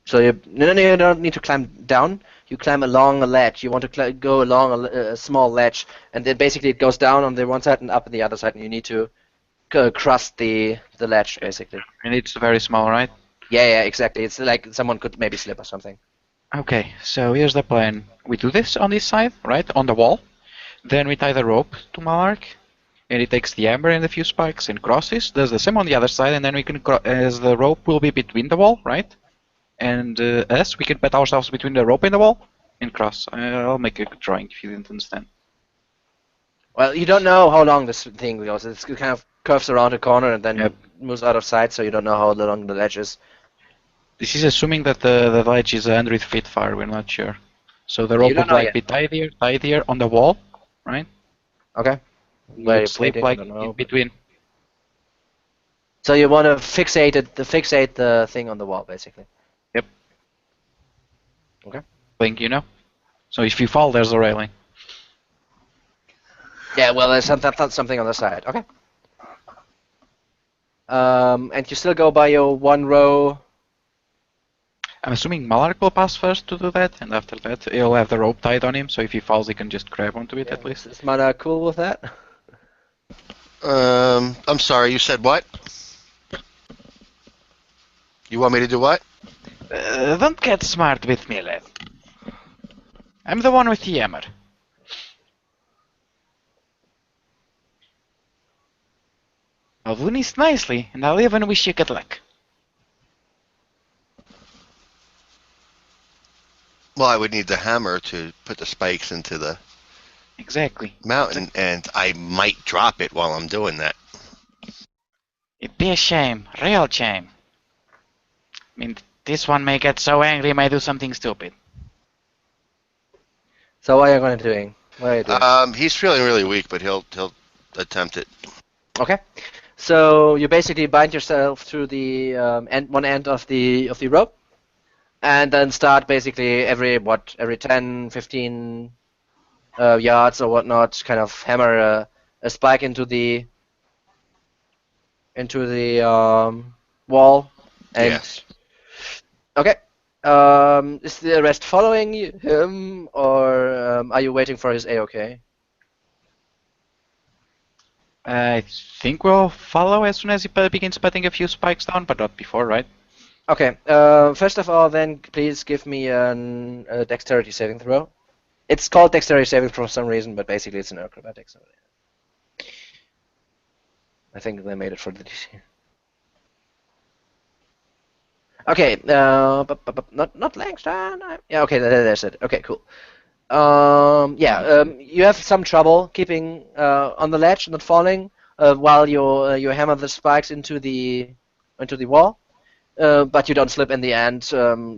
So you don't need to climb down. You climb along a ledge. You want to go along a small ledge, and then basically it goes down on the one side and up on the other side, and you need to cross the ledge basically. And it's very small, right? Yeah, exactly. It's like someone could maybe slip or something. Okay, so here's the plan. We do this on this side, right, on the wall. Then we tie the rope to Malak, and he takes the hammer and a few spikes and crosses. Does the same on the other side, and then we can, as the rope will be between the wall, right? And we can put ourselves between the rope and the wall and cross. I'll make a drawing if you didn't understand. Well, you don't know how long this thing goes. It kind of curves around a corner and then moves out of sight, so you don't know how long the ledge is. This is assuming that the ledge is 100 feet far, we're not sure. So the rope would like be tied here on the wall, right? Okay. Where you sleep like in between. So you want to fixate the thing on the wall, basically. Yep. Okay. Link, you know? So if you fall, there's a railing. Yeah, well, there's something on the side. Okay. And you still go by your one row. I'm assuming Malak will pass first to do that, and after that he'll have the rope tied on him, so if he falls he can just grab onto it at least. Is Mana cool with that? I'm sorry, you said what? You want me to do what? Don't get smart with me, lad. I'm the one with the hammer. I'll do this nicely, and I'll even wish you good luck. Well, I would need the hammer to put the spikes into the Exactly. mountain, and I might drop it while I'm doing that. It'd be a shame, real shame. I mean, this one may get so angry, may do something stupid. So what are you going to doing? What are you doing? He's feeling really weak, but he'll attempt it. Okay. So you basically bind yourself to the one end of the rope, and then start basically every 10, 15 yards or whatnot, kind of hammer a spike into the wall. And Yes. okay. Is the rest following him, or are you waiting for his A-OK? I think we'll follow as soon as he begins putting a few spikes down, but not before, right? Okay. First of all, then please give me a dexterity saving throw. It's called dexterity saving for some reason, but basically it's an acrobatics. I think they made it for the DC. Okay. Not Langston. Yeah. Okay. There's it. Okay. Cool. Yeah. You have some trouble keeping on the ledge, not falling, while you hammer the spikes into the wall. But you don't slip in the end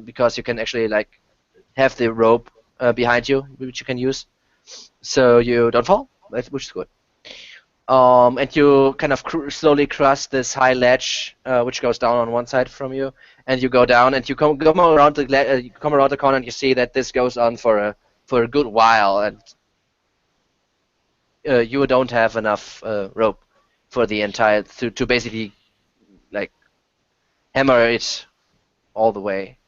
because you can actually like have the rope behind you, which you can use, so you don't fall, which is good. And you kind of slowly cross this high ledge, which goes down on one side from you, and you go down, and you come around you come around the corner, and you see that this goes on for a good while, and you don't have enough rope for the entire to basically like hammer it all the way.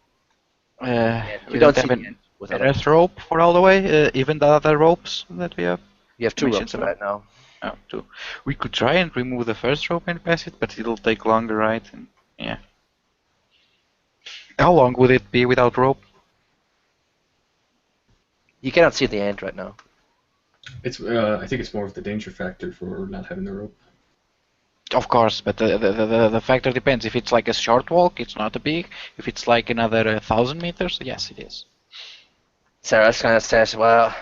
We You don't don't see have the end with enough rope for all the way, even the other ropes that we have. You have two Mission ropes rope? right now. Oh, two. We could try and remove the first rope and pass it, but it'll take longer, right? And, yeah. How long would it be without rope? You cannot see the end right now. It's I think it's more of the danger factor for not having the rope. Of course, but the factor depends. If it's like a short walk, it's not a big. If it's like another 1,000 meters, yes, it is. Sarah kind of says, "Well,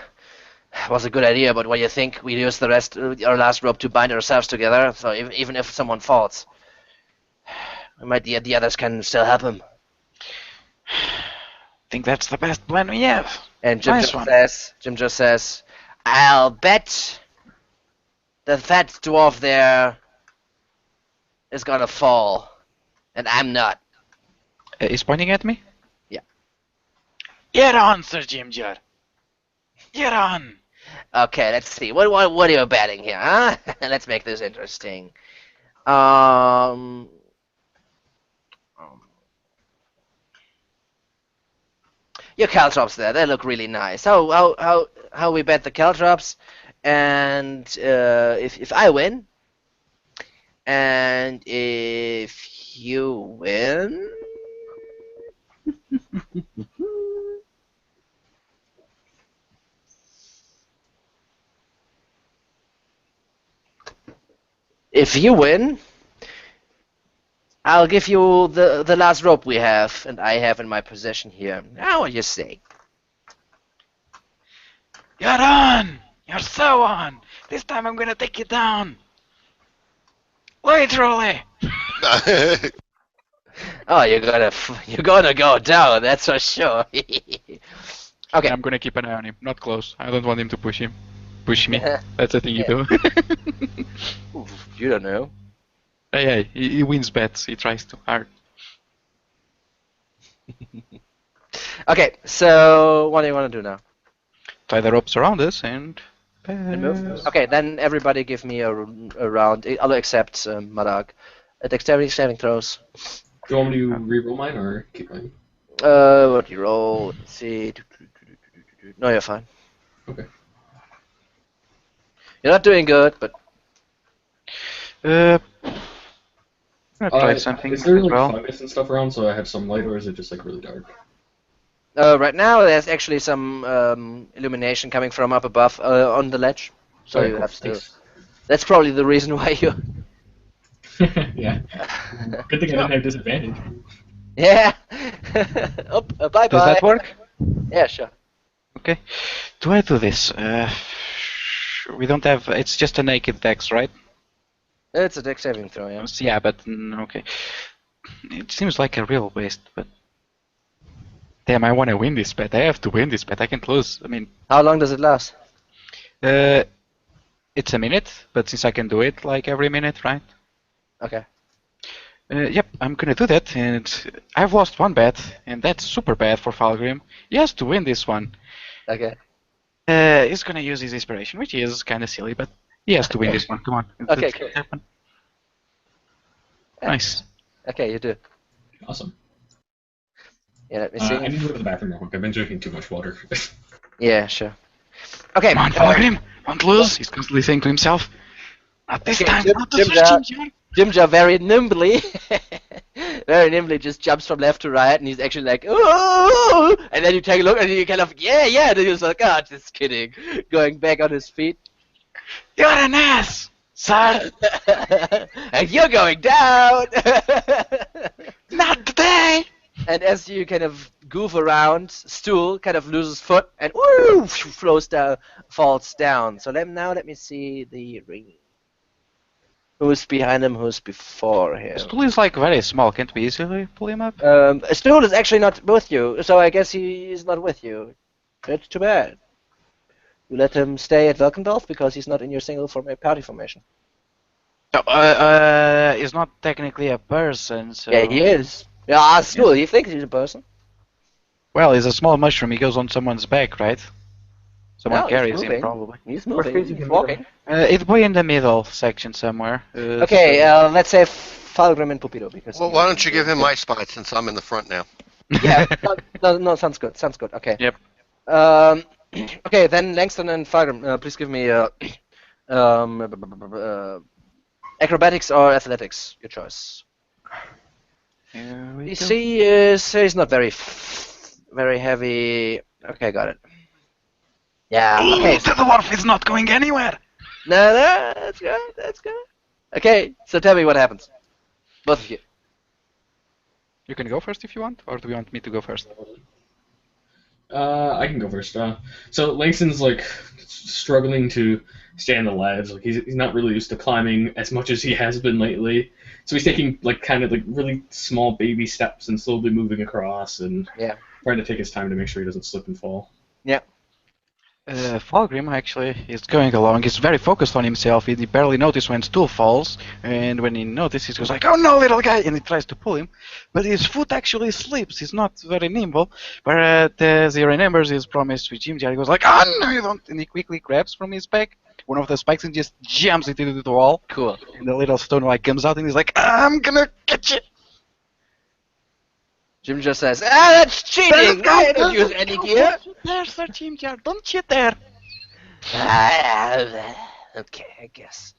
it was a good idea, but what do you think? We use the rest, our last rope to bind ourselves together. So even if someone falls, the others can still help him." Think that's the best plan we have. And Jim Nice one. just says, "I'll bet the fat dwarf there is gonna fall, and I'm not." Is pointing at me? Get on, Sir Ginger. Get on. Okay, let's see. What are you betting here, huh? Let's make this interesting. Your caltrops there, they look really nice. How we bet the caltrops, and if I win, and if you win. If you win, I'll give you the last rope we have, and I have in my possession here. Now what you say? You're on. You're so on. This time I'm gonna take you down. Literally. Oh, you're gonna go down. That's for sure. Okay. I'm gonna keep an eye on him. Not close. I don't want him to push him. Push me. That's the thing you do. Oof, you don't know. Yeah, he wins bets. He tries too hard. Okay, so what do you want to do now? Tie the ropes around us and Move? pass. Okay, then everybody give me a round. I'll accept Marag. Dexterity saving throws. Do you want me to re-roll mine or keep going? What do you roll? Let's see. No, you're fine. Okay. You're not doing good, but I'm gonna try something Is there as like well. fungus and stuff around so I have some light, or is it just like really dark? Right now, there's actually some illumination coming from up above on the ledge. So Okay, you cool. have to. Thanks. That's probably the reason why you. Yeah. Good thing I didn't have disadvantage. Yeah. Oh, bye Does bye. that work? Yeah, sure. Okay. Do I do this? We don't have. It's just a naked dex, right? It's a dex saving throw, yeah. Yeah, but okay. It seems like a real waste, but damn, I want to win this bet. I have to win this bet. I can't lose. I mean, How long does it last? it's a minute, but since I can do it like every minute, right? Okay. Yep, I'm gonna do that, and I've lost one bet, and that's super bad for Falgrim. He has to win this one. Okay. He's gonna use his inspiration, which is kind of silly, but he has to win this one. Come on. Okay, It's cool. gonna happen. Nice. Okay, you do. Awesome. Yeah, let me I see. need to go to the bathroom real quick. I've been drinking too much water. Yeah, sure. Okay. Come on, Falgrim. Don't lose. He's constantly saying to himself, "Not this Okay, time. Jim- Not this Jim time, Jar- Jim." Jimja very nimbly just jumps from left to right, and he's actually like, "Ooh!" And then you take a look, and you kind of, yeah, and then he's like, "Ah, just kidding," going back on his feet. You're an ass, sir. And you're going down. Not today. And as you kind of goof around, Stool kind of loses foot and woo, falls down. So let me see the ring. Who's behind him? Who's before him? Stool is like very small. Can't we easily pull him up? Stool is actually not with you, so I guess he's not with you. That's too bad. You let him stay at Valkendorf because he's not in your single party formation. So, he's not technically a person, so... Yeah, he is. Yeah, Stool, he thinks he's a person. Well, he's a small mushroom. He goes on someone's back, right? Someone No, he's carries him, moving. probably. He's Worst moving. case, you He's can walking. It'll be in the middle section somewhere. Okay, let's say Falgrim and Pupido because. Well, why don't you give him my spot since I'm in the front now? Yeah, no, sounds good. Sounds good. Okay. Yep. Okay, then Langston and Falgrim, please give me acrobatics or athletics, your choice. Here we go. DC is not very heavy. Okay, got it. Yeah. Okay. The dwarf is not going anywhere. No, that's good. That's good. Okay, so tell me what happens. Both of you. You can go first if you want, or do you want me to go first? I can go first. So Langston's like struggling to stand the ledge. Like he's not really used to climbing as much as he has been lately. So he's taking like kind of like really small baby steps and slowly moving across and trying to take his time to make sure he doesn't slip and fall. Yeah. Falgrim actually is going along. He's very focused on himself. He barely notices when Stool falls, and when he notices, he goes like, "Oh no, little guy!" and he tries to pull him, but his foot actually slips. He's not very nimble. But as he remembers his promise with Jim Jar, he goes like, "Oh no, you don't!" and he quickly grabs from his back one of the spikes and just jams it into the wall. Cool. And the little stone like comes out, and he's like, "I'm gonna get you." Jim just says, that's cheating! I don't use any gear! Don't you dare, Sir Jim Jar, don't you dare! Okay, I guess.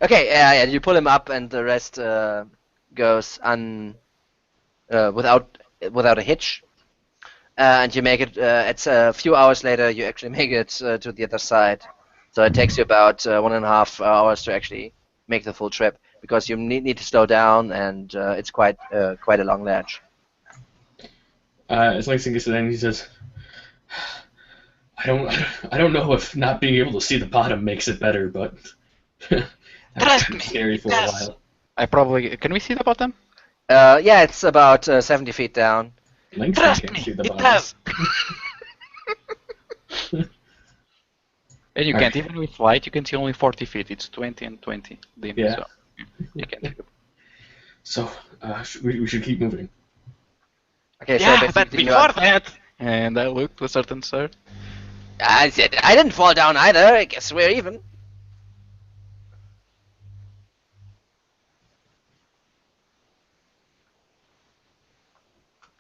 Okay, yeah, you pull him up and the rest goes without a hitch. And you make it, it's a few hours later, you actually make it to the other side. So it takes you about 1.5 hours to actually make the full trip, because you need to slow down, and it's quite a long ledge. As Langston gets to the end, he says, I don't know if not being able to see the bottom makes it better, but that's kind of scary for a while. Can we see the bottom? Yeah, it's about 70 feet down. Langston Trust can't me, see the it bottom. does. And you can't, even with light, you can see only 40 feet. It's 20 and 20 dim, Yeah. so you can't see it. So we should keep moving. Okay, Yeah, so but basically before that, And I looked to a certain sir. I said I didn't fall down either. I guess we're even.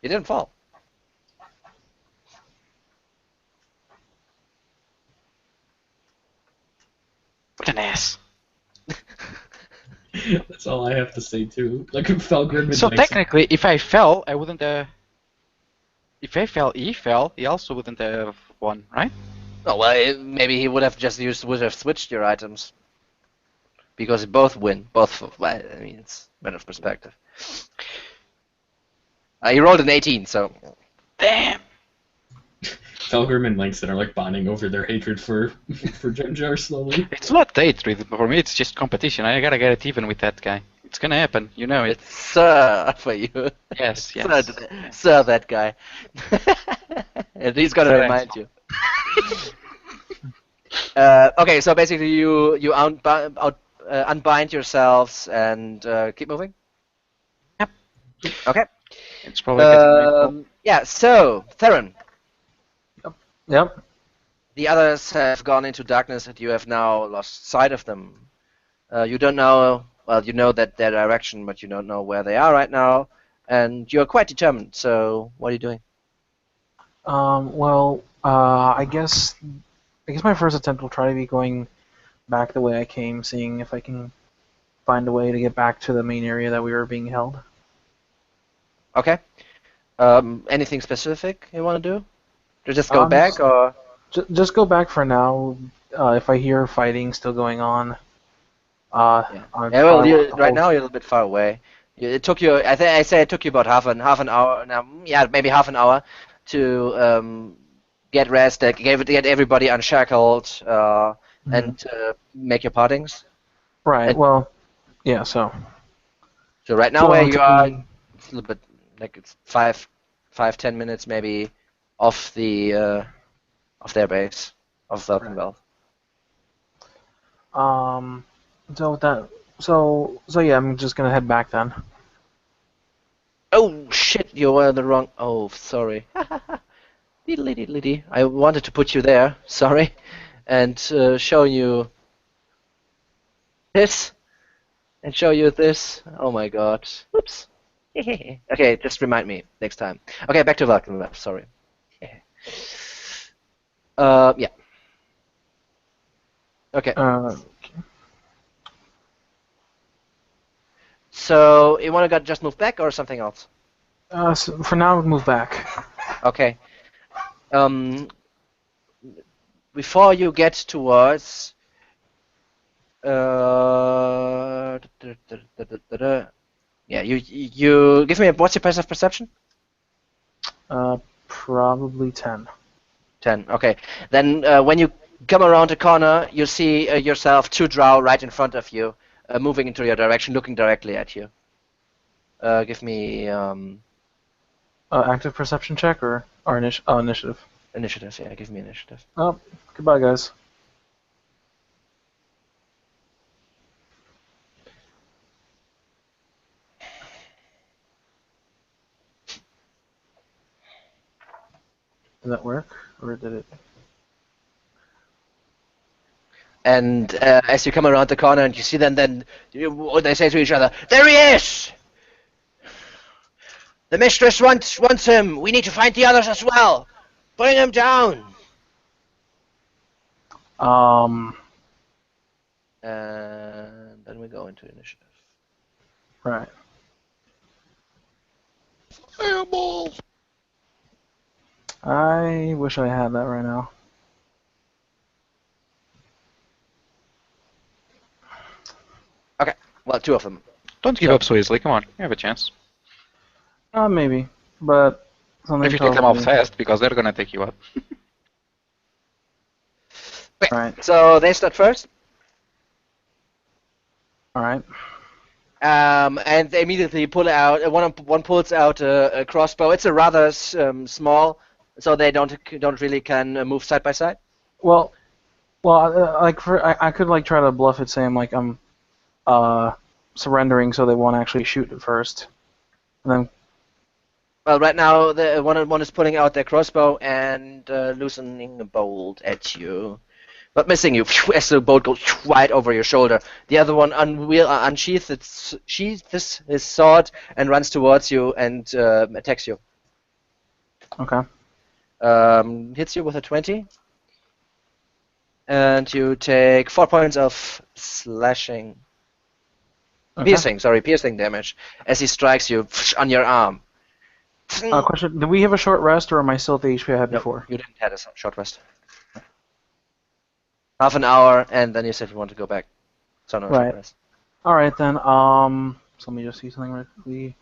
You didn't fall. what an ass. That's all I have to say too. Like Felgrim. So technically, if I fell, I wouldn't. If I fell, he also wouldn't have won, right? Oh well, maybe he would have switched your items because both win. Both. Well, I mean, it's a matter of perspective. He rolled an 18, so Damn. Felgrim and Langston are like bonding over their hatred for Jemjar slowly. It's not hatred for me. It's just competition. I gotta get it even with that guy. It's gonna happen. You know it. it's Sir for you. Yes, yes. Sir, that guy. And he's gonna Sir remind you. Okay, so basically you unbind yourselves and keep moving. Yep. Okay. It's probably getting Yeah. So Theron, Yep. the others have gone into darkness, and you have now lost sight of them. You don't know. Well, you know that their direction, but you don't know where they are right now, and you're quite determined. So, what are you doing? Well, I guess my first attempt will try to be going back the way I came, seeing if I can find a way to get back to the main area that we were being held. Okay. Anything specific you want to do? To just go Um, back, or Just go back for now. If I hear fighting still going on, yeah. Well, right now you're a little bit far away. It took you. I say it took you about half an hour. Now, yeah, maybe half an hour to get rest, get everybody unshackled, and make your partings. Right. and- Well, yeah. So. So right now So where to you are, be- it's a little bit like it's 5-10 minutes maybe off the of their base of Valkenveld. So with that. So yeah. I'm just gonna head back then. Oh shit! You were in the wrong. Oh, sorry. Diddly diddly. I wanted to put you there. Sorry, and show you this, and show you this. Oh my god. Oops. Okay, just remind me next time. Okay, back to Valkenveld. Sorry. Yeah. Okay. So you want to just move back or something else? So for now, move back. Okay. Before you get towards yeah, you give me what's your passive perception? Probably 10. 10. Okay. Then when you come around the corner, you see yourself two drow right in front of you, moving into your direction, looking directly at you. Give me Active perception check or initiative. initiative. Yeah, give me initiative. Oh, goodbye, guys. Did that work, or did it? And as you come around the corner and you see them, then they say to each other, "There he is! The mistress wants him. We need to find the others as well. Bring him down." And then we go into initiative. Right. Fireball. I wish I had that right now. Okay, well, two of them. Don't give up so easily. Come on, you have a chance. Maybe, but something If you take them tells off me- fast, because they're gonna take you out. Okay, Right. so they start first. All right. And they immediately pull out. One pulls out a crossbow. It's a rather small, so they don't really can move side by side. Well, I could like try to bluff it, saying like I'm surrendering, so they won't actually shoot at first, and then Well, right now the one is pulling out their crossbow and loosening a bolt at you, but missing you as the bolt goes right over your shoulder. The other one unsheathes his sword and runs towards you and attacks you. okay. Hits you with a 20. And you take 4 points of slashing. Okay. Piercing damage as he strikes you on your arm. Question: do we have a short rest, or am I still at the HP I had No, before? you didn't have a short rest. Half an hour, and then you said you want to go back. So no Right. short rest. All right then. So let me just see something right quickly.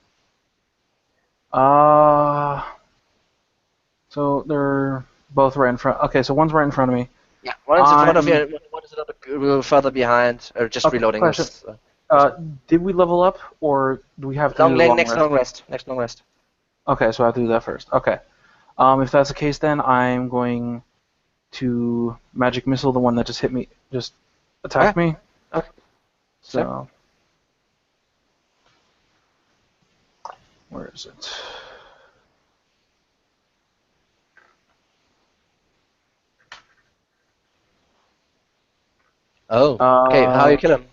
So they're both right in front. Okay, so one's right in front of me. Yeah, one is in front of I'm- you, one is a little further behind, or just Okay, reloading question. this. Did we level up, or do we have to do Next long rest. Next long rest. Okay, so I have to do that first. Okay. If that's the case, then I'm going to magic missile the one that just hit me, just attacked me. Okay. So, where is it? Oh. Okay, how you kill him?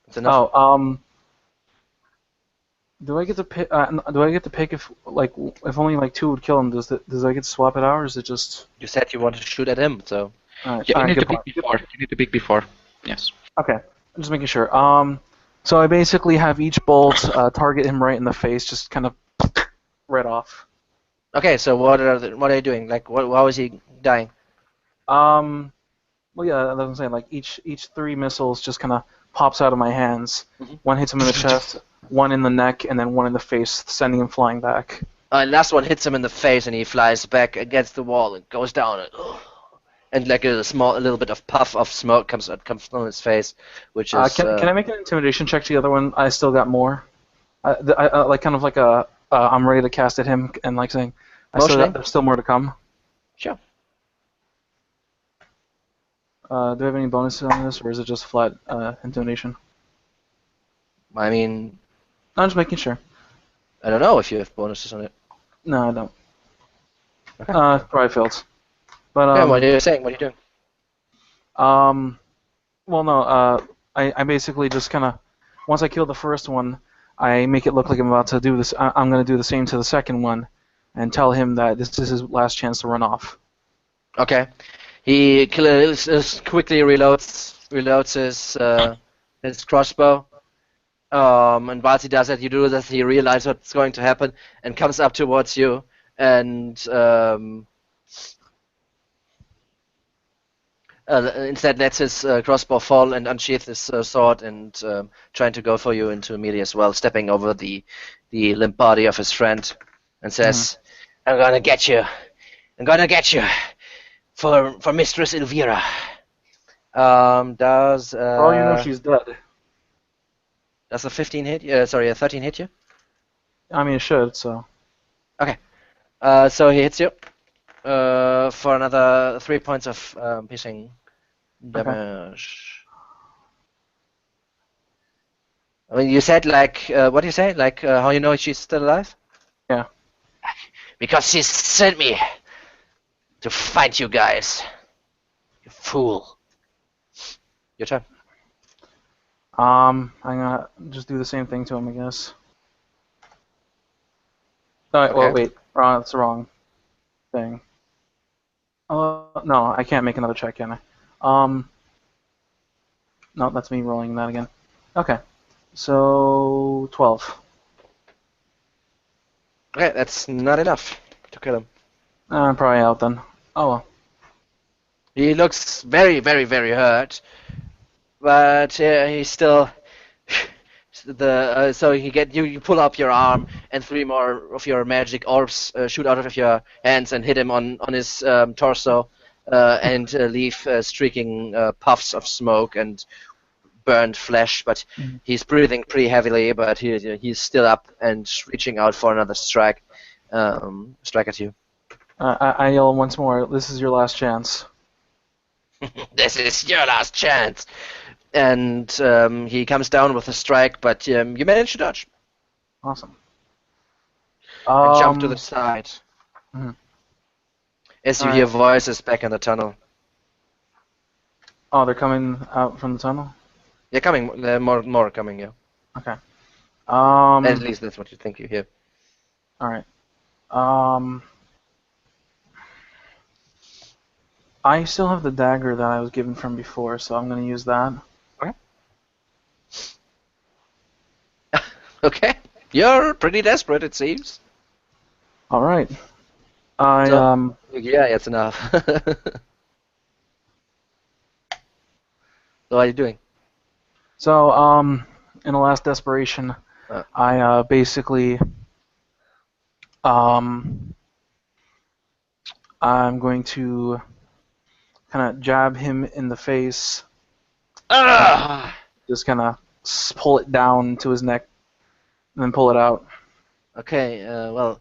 It's enough. Oh, do I get to pick? Do I get to pick if only like two would kill him? Does I get to swap it out, or is it just? You said you wanted to shoot at him, so. Alright, Yeah, you need good to point. pick before. You need to pick before. Yes. Okay, I'm just making sure. So I basically have each bolt target him right in the face, just kind of right off. Okay, so what are you doing? Like, how is he dying? Well, yeah, that's what I'm saying. Like each three missiles just kind of pops out of my hands. Mhm. One hits him in the chest, one in the neck, and then one in the face, sending him flying back. Last one hits him in the face, and he flies back against the wall and goes down. And like a little bit of puff of smoke comes from his face, which is. Can I make an intimidation check to the other one? I still got more. I like kind of like a I'm ready to cast at him and like saying Motioning? there's still more to come. Sure. Do I have any bonuses on this, or is it just flat intimidation? I mean, I'm just making sure. I don't know if you have bonuses on it. No, I don't. Okay. Probably failed. But Yeah, what are you saying? What are you doing? well, no, I basically just kind of, once I kill the first one, I make it look like I'm about to do this. I'm going to do the same to the second one, and tell him that this is his last chance to run off. Okay. He quickly reloads his crossbow. And whilst he does that, you do that. He realizes what's going to happen and comes up towards you and instead lets his crossbow fall and unsheath his sword and trying to go for you into melee as well, stepping over the limp body of his friend and says, "I'm gonna get you. I'm gonna get you for Mistress Elvira." Does For all you know, she's dead. does a 15 hit? A 13 hit you? I mean, it should, so. So he hits you for another 3 points of piercing damage. I mean, you said what do you say? How you know she's still alive? Yeah. Because she sent me to find you guys. You fool. Your turn. I'm gonna just do the same thing to him, I guess. No, well, Okay. wait. That's the wrong thing. No, I can't make another check, can I? No, that's me rolling that again. Okay. So, 12. Okay, that's not enough to kill him. I'm probably out then. Oh well. He looks very, very, very hurt, but he's still. So you pull up your arm and 3 more of your magic orbs shoot out of your hands and hit him on his torso and leave streaking puffs of smoke and burned flesh. But he's breathing pretty heavily, but he's still up and reaching out for another strike at you. I yell once more. This is your last chance. This is your last chance. And he comes down with a strike, but you manage to dodge Awesome. and jump to the side. Mhm. As you Alright. hear voices back in the tunnel. Oh, they're coming out from the tunnel. They're coming. There are more coming. Yeah. Okay. At least that's what you think you hear. All right. I still have the dagger that I was given from before, so I'm gonna use that. Okay. You're pretty desperate, it seems. All right. I So- Yeah, it's enough. So what are you doing? So, in the last desperation, I basically, I'm going to kind of jab him in the face, Ah! just kind of pull it down to his neck, and then pull it out. Okay, well,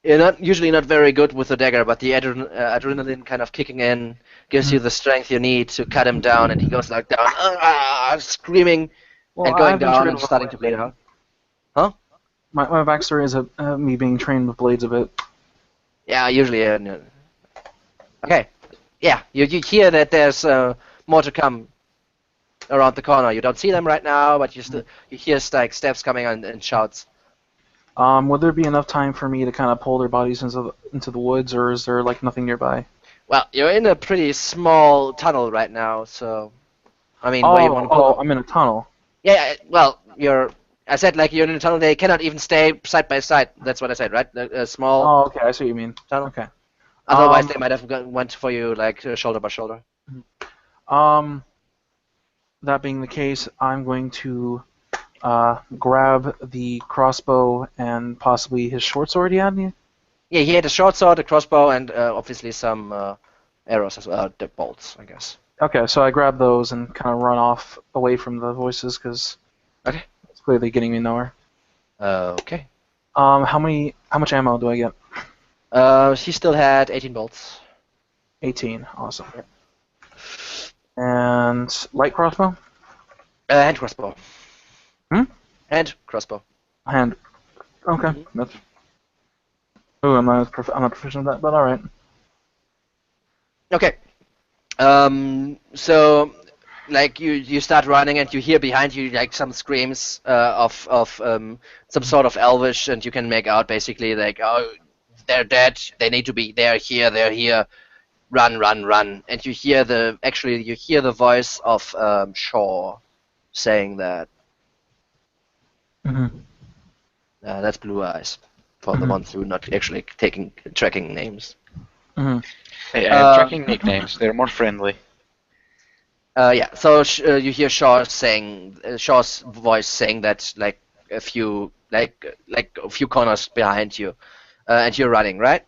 you're usually not very good with the dagger, but the adrenaline kind of kicking in gives you the strength you need to cut him down, and he goes like down, screaming and going I've been down trained and with starting to bleed blades. out. My backstory is me being trained with blades a bit. Yeah, usually. No. Okay, yeah, you hear that there's more to come around the corner. You don't see them right now, but you hear like steps coming and shouts. Would there be enough time for me to kind of pull their bodies into the woods, or is there like nothing nearby? Well, you're in a pretty small tunnel right now, so I mean, where you want to pull them? I'm in a tunnel. Yeah, well, I said like you're in a tunnel. They cannot even stay side by side. That's what I said, right? A small Oh, okay, I see what you mean. tunnel. Okay. Otherwise, they might have went for you like shoulder by shoulder. That being the case, I'm going to grab the crossbow and possibly his short sword he had. Yeah, he had a short sword, a crossbow, and obviously some arrows as well, the bolts, I guess. Okay, so I grab those and kind of run off away from the voices because Okay. it's clearly getting me nowhere. Okay. How much ammo do I get? He still had 18 bolts. 18. Awesome. And light crossbow? Hand crossbow. Hmm? Hand crossbow. Hand. Okay. That's. Ooh, I'm not proficient at that, but all right. Okay. So, like you start running and you hear behind you like some screams of some sort of Elvish, and you can make out basically like, oh, they're dead. They need to be. They're here. They're here. Run, run, run! And you hear the voice of Shaw saying that. Mm-hmm. That's Blue Eyes for the ones who not actually tracking names. Mm-hmm. Hey, I'm tracking nicknames. They're more friendly. Yeah. So you hear Shaw's voice saying that like a few corners behind you, and you're running, right?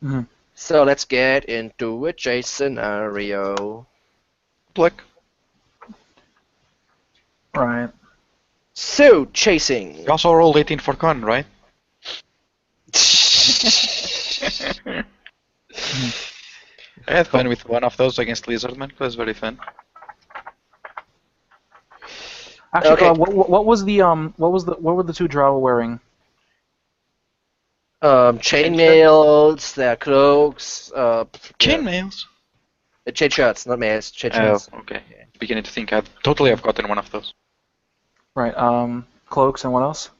Mm-hmm. So let's get into a chase scenario. Click. Right. So chasing. You also rolled 18 for con, right? I had fun with one of those against Lizardman. It was very fun. Actually, Okay. what were the two drow wearing? Chainmails, their cloaks, Chainmails? chain shirts, not mails, chain Oh, shirts. okay. Beginning to think I'd totally have gotten one of those. Right. Cloaks and what else?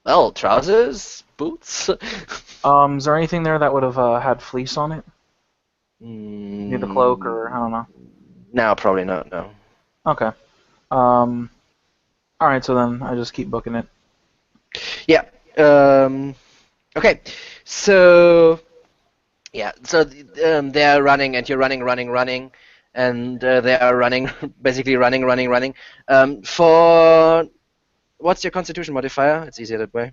Well, trousers, boots. Is there anything there that would have had fleece on it? Near the cloak, or I don't know. No, probably not. No. Okay. All right. So then I just keep booking it. Yeah. Okay. So. Yeah. So they're running, and you're running, and they are running, basically running. For what's your Constitution modifier? It's easier that way.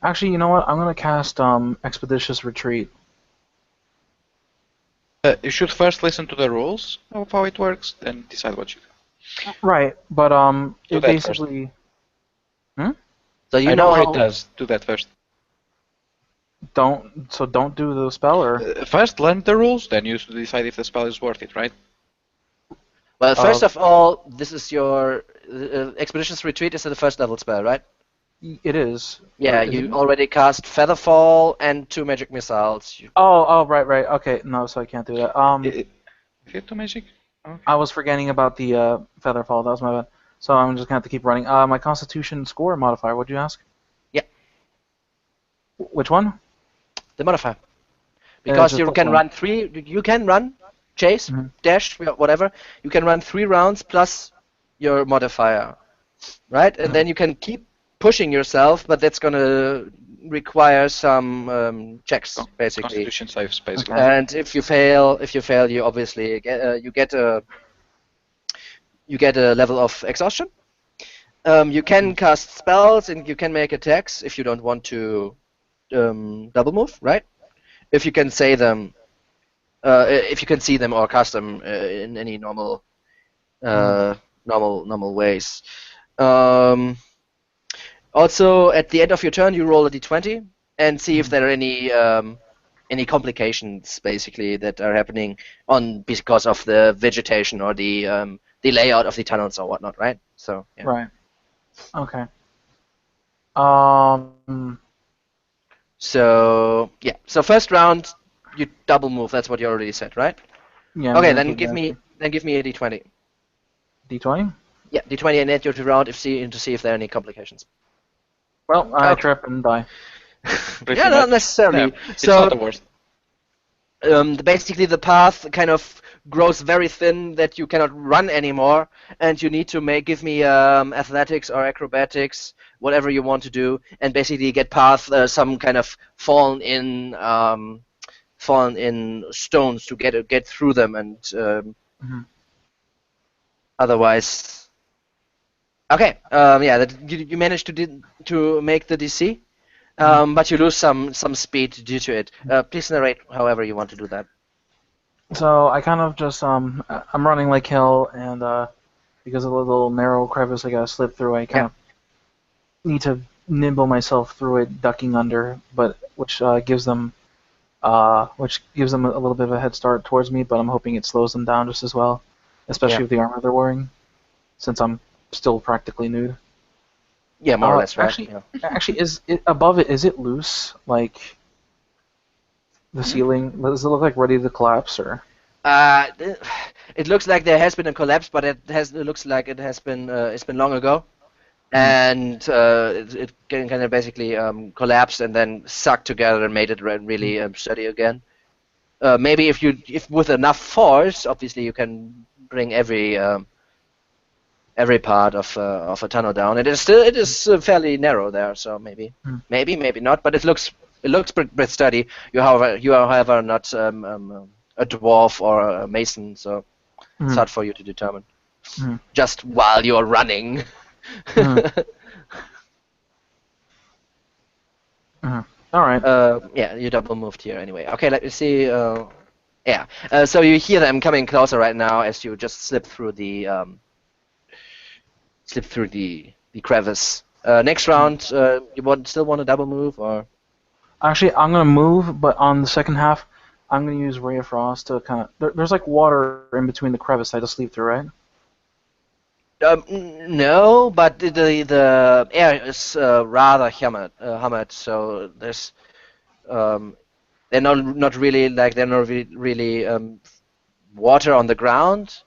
Actually, you know what? I'm gonna cast Expeditious Retreat. You should first listen to the rules of how it works, then decide what you do. Right, but Do it that basically. So you I know what how it does. Do that first. Don't do the spell, or First learn the rules, then you decide if the spell is worth it, right? Well, first of all, this is your Expeditions Retreat is the first level spell, right? it is. Yeah, Is you it? already cast Featherfall and 2 magic missiles. Oh, right. Okay, no, so I can't do that. Is it too magic? Okay. I was forgetting about the Featherfall. That was my bad. So I'm just gonna have to keep running. My Constitution score modifier. What'd you ask? Yeah. Which one? The modifier. Because just you plus can one. run 3, you can run, chase, Mhm. dash, whatever. You can run 3 rounds plus your modifier. right? And then you can keep pushing yourself, but that's gonna require some checks, basically. Constitution saves, basically. Okay. And if you fail, you obviously get a level of exhaustion. You can cast spells and you can make attacks if you don't want to double move, right? If you can say them, if you can see them or cast them in any normal ways. Also, at the end of your turn, you roll a d20 and see if there are any complications, basically, that are happening because of the vegetation or the layout of the tunnels or whatnot, right? So yeah. Right. Okay. Um. So yeah. So first round, you double move. That's what you already said, right? Yeah. I'm Okay, gonna then take give that. me a d20. D20. Yeah, d20 and add your round to see if there are any complications. Well, I Okay. trip and die. Pretty Yeah, not much. necessarily. Yeah, it's So not the worst. basically the path kind of grows very thin that you cannot run anymore, and you need to give me athletics or acrobatics, whatever you want to do, and basically get past some kind of fallen in stones to get through them, and Mhm. otherwise. Okay, yeah, you managed to make the DC. But you lose some speed due to it. Please narrate however you want to do that. So I kind of just I'm running like hell, and because of the little narrow crevice I gotta slip through, I kind of need to nimble myself through it, ducking under, but which gives them a little bit of a head start towards me. But I'm hoping it slows them down just as well, especially Yeah. with the armor they're wearing, since I'm still practically nude. Yeah, more or less, right? Actually, Yeah. actually, is it above it? Is it loose? Like the ceiling? Does it look like ready to collapse, or? It looks like there has been a collapse, but it looks like it has been it's been long ago, and it kind of basically collapsed and then sucked together and made it really sturdy again. Maybe if with enough force, obviously you can bring every part of a tunnel down. It is fairly narrow there, so maybe not, but it looks pretty sturdy. You are however not a dwarf or a mason, so it's hard for you to determine. Just while you are running. All right. Yeah, you double moved here anyway. Okay, let me see. Yeah, so you hear them coming closer right now as you just slip through the crevice. Next round, you still want a double move or? Actually, I'm gonna move, but on the second half, I'm gonna use Ray of Frost to kind of. There's like water in between the crevice I just sleep through, right? No, but the air is rather humid, so there's they're not really water on the ground,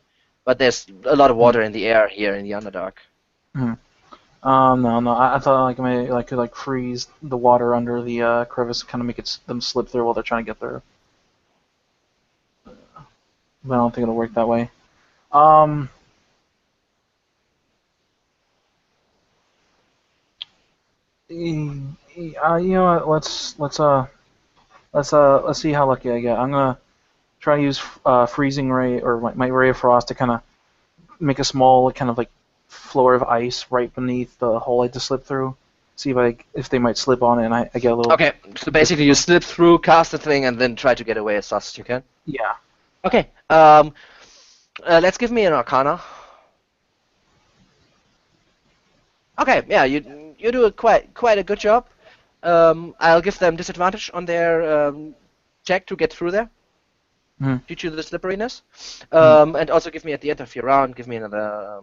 but there's a lot of water in the air here in the Underdark. No. I thought like I could like freeze the water under the crevice, kind of make them slip through while they're trying to get through. But I don't think it'll work that way. You know what? Let's see how lucky I get. I'm gonna try to use freezing ray or my ray of frost to kind of make a small kind of like floor of ice right beneath the hole I just slipped through. See if they might slip on it, and I get a little. Okay, so basically you slip through, cast the thing, and then try to get away as fast as you can. Yeah. Okay. Let's give me an Arcana. Okay, yeah, you do quite a good job. I'll give them disadvantage on their check to get through there due to the slipperiness. And also give me at the end of your round, give me another.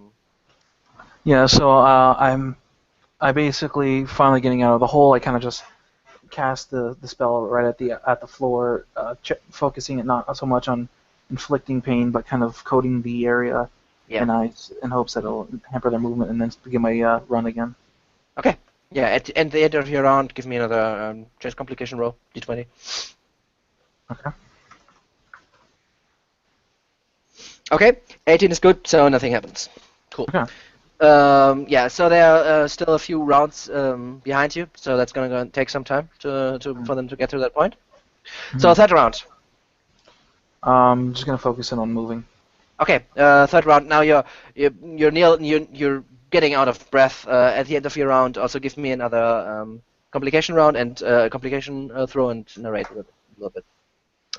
Yeah. So I basically finally getting out of the hole. I kind of just cast the spell right at the floor, focusing it not so much on inflicting pain, but kind of coating the area in ice in hopes that it'll hamper their movement, and then begin my run again. Okay. Yeah, at the end of your round, give me another chance complication roll, d20. Okay. Okay, 18 is good, so nothing happens. Cool. Okay. Yeah, so there are still a few rounds behind you, so that's gonna take some time for them to get to that point. So third round. I'm just gonna focus in on moving. Okay, third round. Now you're getting out of breath at the end of your round. Also, give me another complication round and complication throw and narrate a little bit.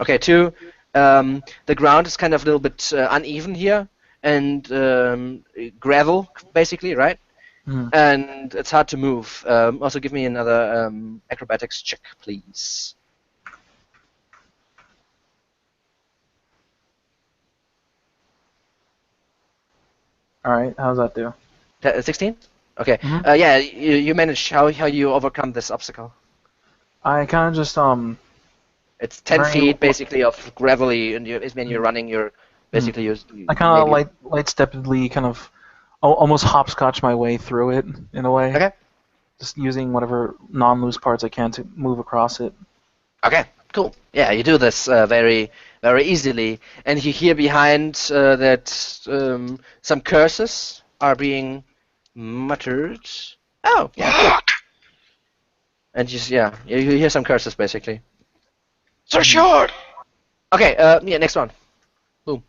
Okay, 2. The ground is kind of a little bit uneven here and gravel, basically, right? And it's hard to move. Also, give me another acrobatics check, please. All right, how's that do? 16? Okay. Yeah, you managed. How you overcome this obstacle? I kind of just It's 10 Very feet l- basically of gravelly, and when you're running, you're basically I kind of maybe- light steppedly kind of almost hopscotch my way through it in a way. Okay. Just using whatever non-loose parts I can to move across it. Okay, cool. Yeah, you do this very, very easily, and you hear behind that some curses are being muttered. Oh, yeah. Cool. And you hear some curses basically. So short! Okay, yeah, next one. Boom.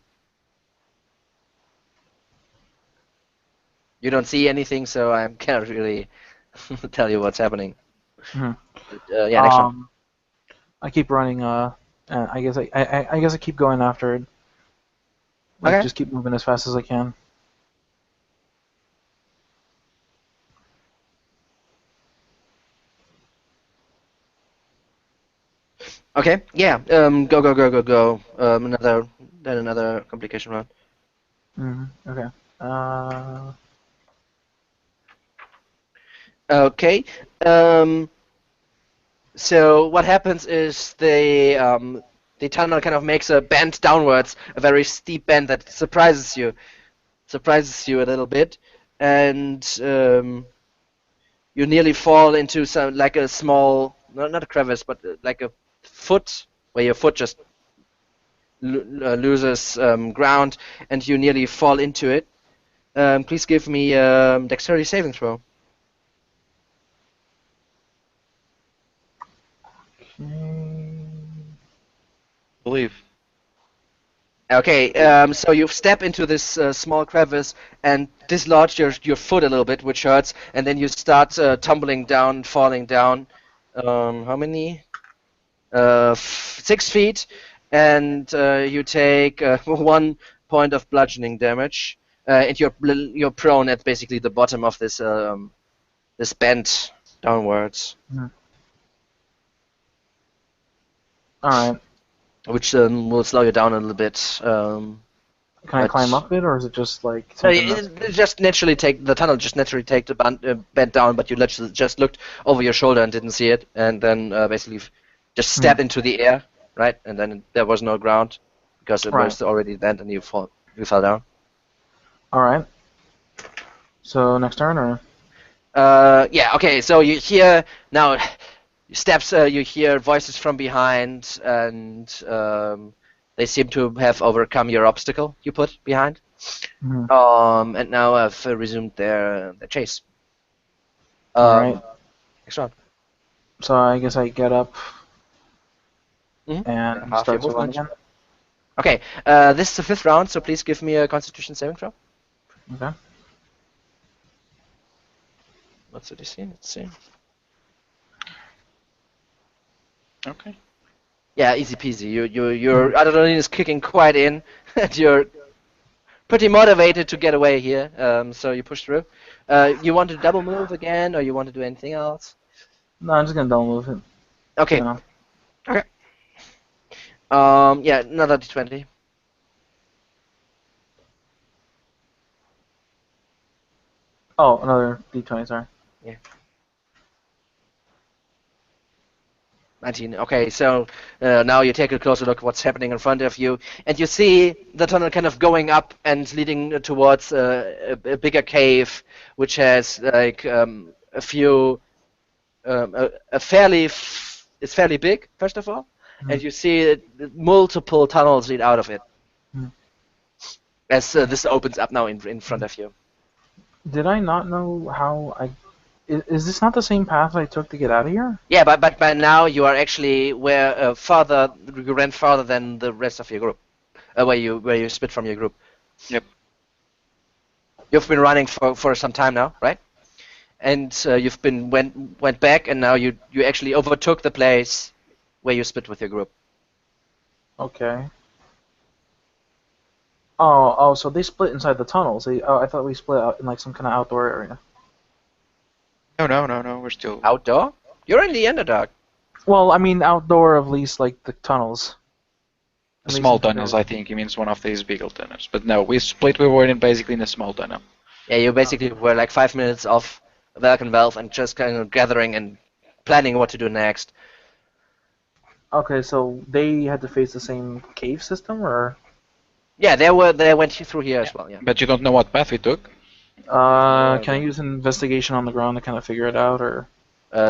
You don't see anything, so I cannot really tell you what's happening. Mhm. Yeah, next one. I keep running. I guess I guess I keep going after it. Like, Okay. just keep moving as fast as I can. Okay, yeah. Go. Another complication round. Okay. Okay. So what happens is the tunnel kind of makes a bend downwards, a very steep bend that surprises you a little bit, and you nearly fall into some like a small, not a crevice, but like a foot where your foot just loses ground, and you nearly fall into it. Please give me dexterity saving throw. Believe. Okay, so you step into this small crevice and dislodge your foot a little bit, which hurts, and then you start tumbling down, falling down. How many? 6 feet, and you take 1 point of bludgeoning damage, and you're prone at basically the bottom of this bend downwards, All right. which will slow you down a little bit. Can I But- climb up it, or is it just like something that's... It just naturally the tunnel just naturally take the bend down, but you just looked over your shoulder and didn't see it, and then basically just step into the air, right? And then there was no ground because it was already bent, and you fell down. All right. So next turn, or... Yeah. Okay. So you hear now steps. You hear voices from behind, and they seem to have overcome your obstacle you put behind. And now have resumed their chase. All right. Next round. So I guess I get up Mhm. and Half start to your run movement. again. Okay. This is the 5th round, so please give me a Constitution saving throw. Okay. What's the DC? Let's see. Okay. Yeah, easy peasy. Your adrenaline is kicking quite in, and you're pretty motivated to get away here. So you push through. You want to double move again, or you want to do anything else? No, I'm just gonna double move it. Okay. You know. Okay. Yeah, another d20. Oh, another d20. Sorry. 19. Okay, so now you take a closer look at what's happening in front of you, and you see the tunnel kind of going up and leading towards a bigger cave, which has like a few, it's fairly big, first of all, and you see multiple tunnels lead out of it. As this opens up now in front of you. Did I not know how I? Is this not the same path I took to get out of here? Yeah, but by now you are actually where farther you ran farther than the rest of your group, where you split from your group. Yep. You've been running for some time now, right? And you've been went back, and now you actually overtook the place where you split with your group. Okay. Oh, so they split inside the tunnels. I thought we split out in like some kind of outdoor area. No. We're still. Outdoor? You're in the Underdark. Well, I mean outdoor of least like the tunnels. At least Small in the tunnels, village. I think he means one of these bigger tunnels. But no, we split. We were in basically in a small tunnel. Yeah, you basically were like 5 minutes off Valkenwelf and just kind of gathering and planning what to do next. Okay, so they had to face the same cave system, or Yeah, they went through here as well. Yeah. But you don't know what path we took. can I use an investigation on the ground to kind of figure it out, or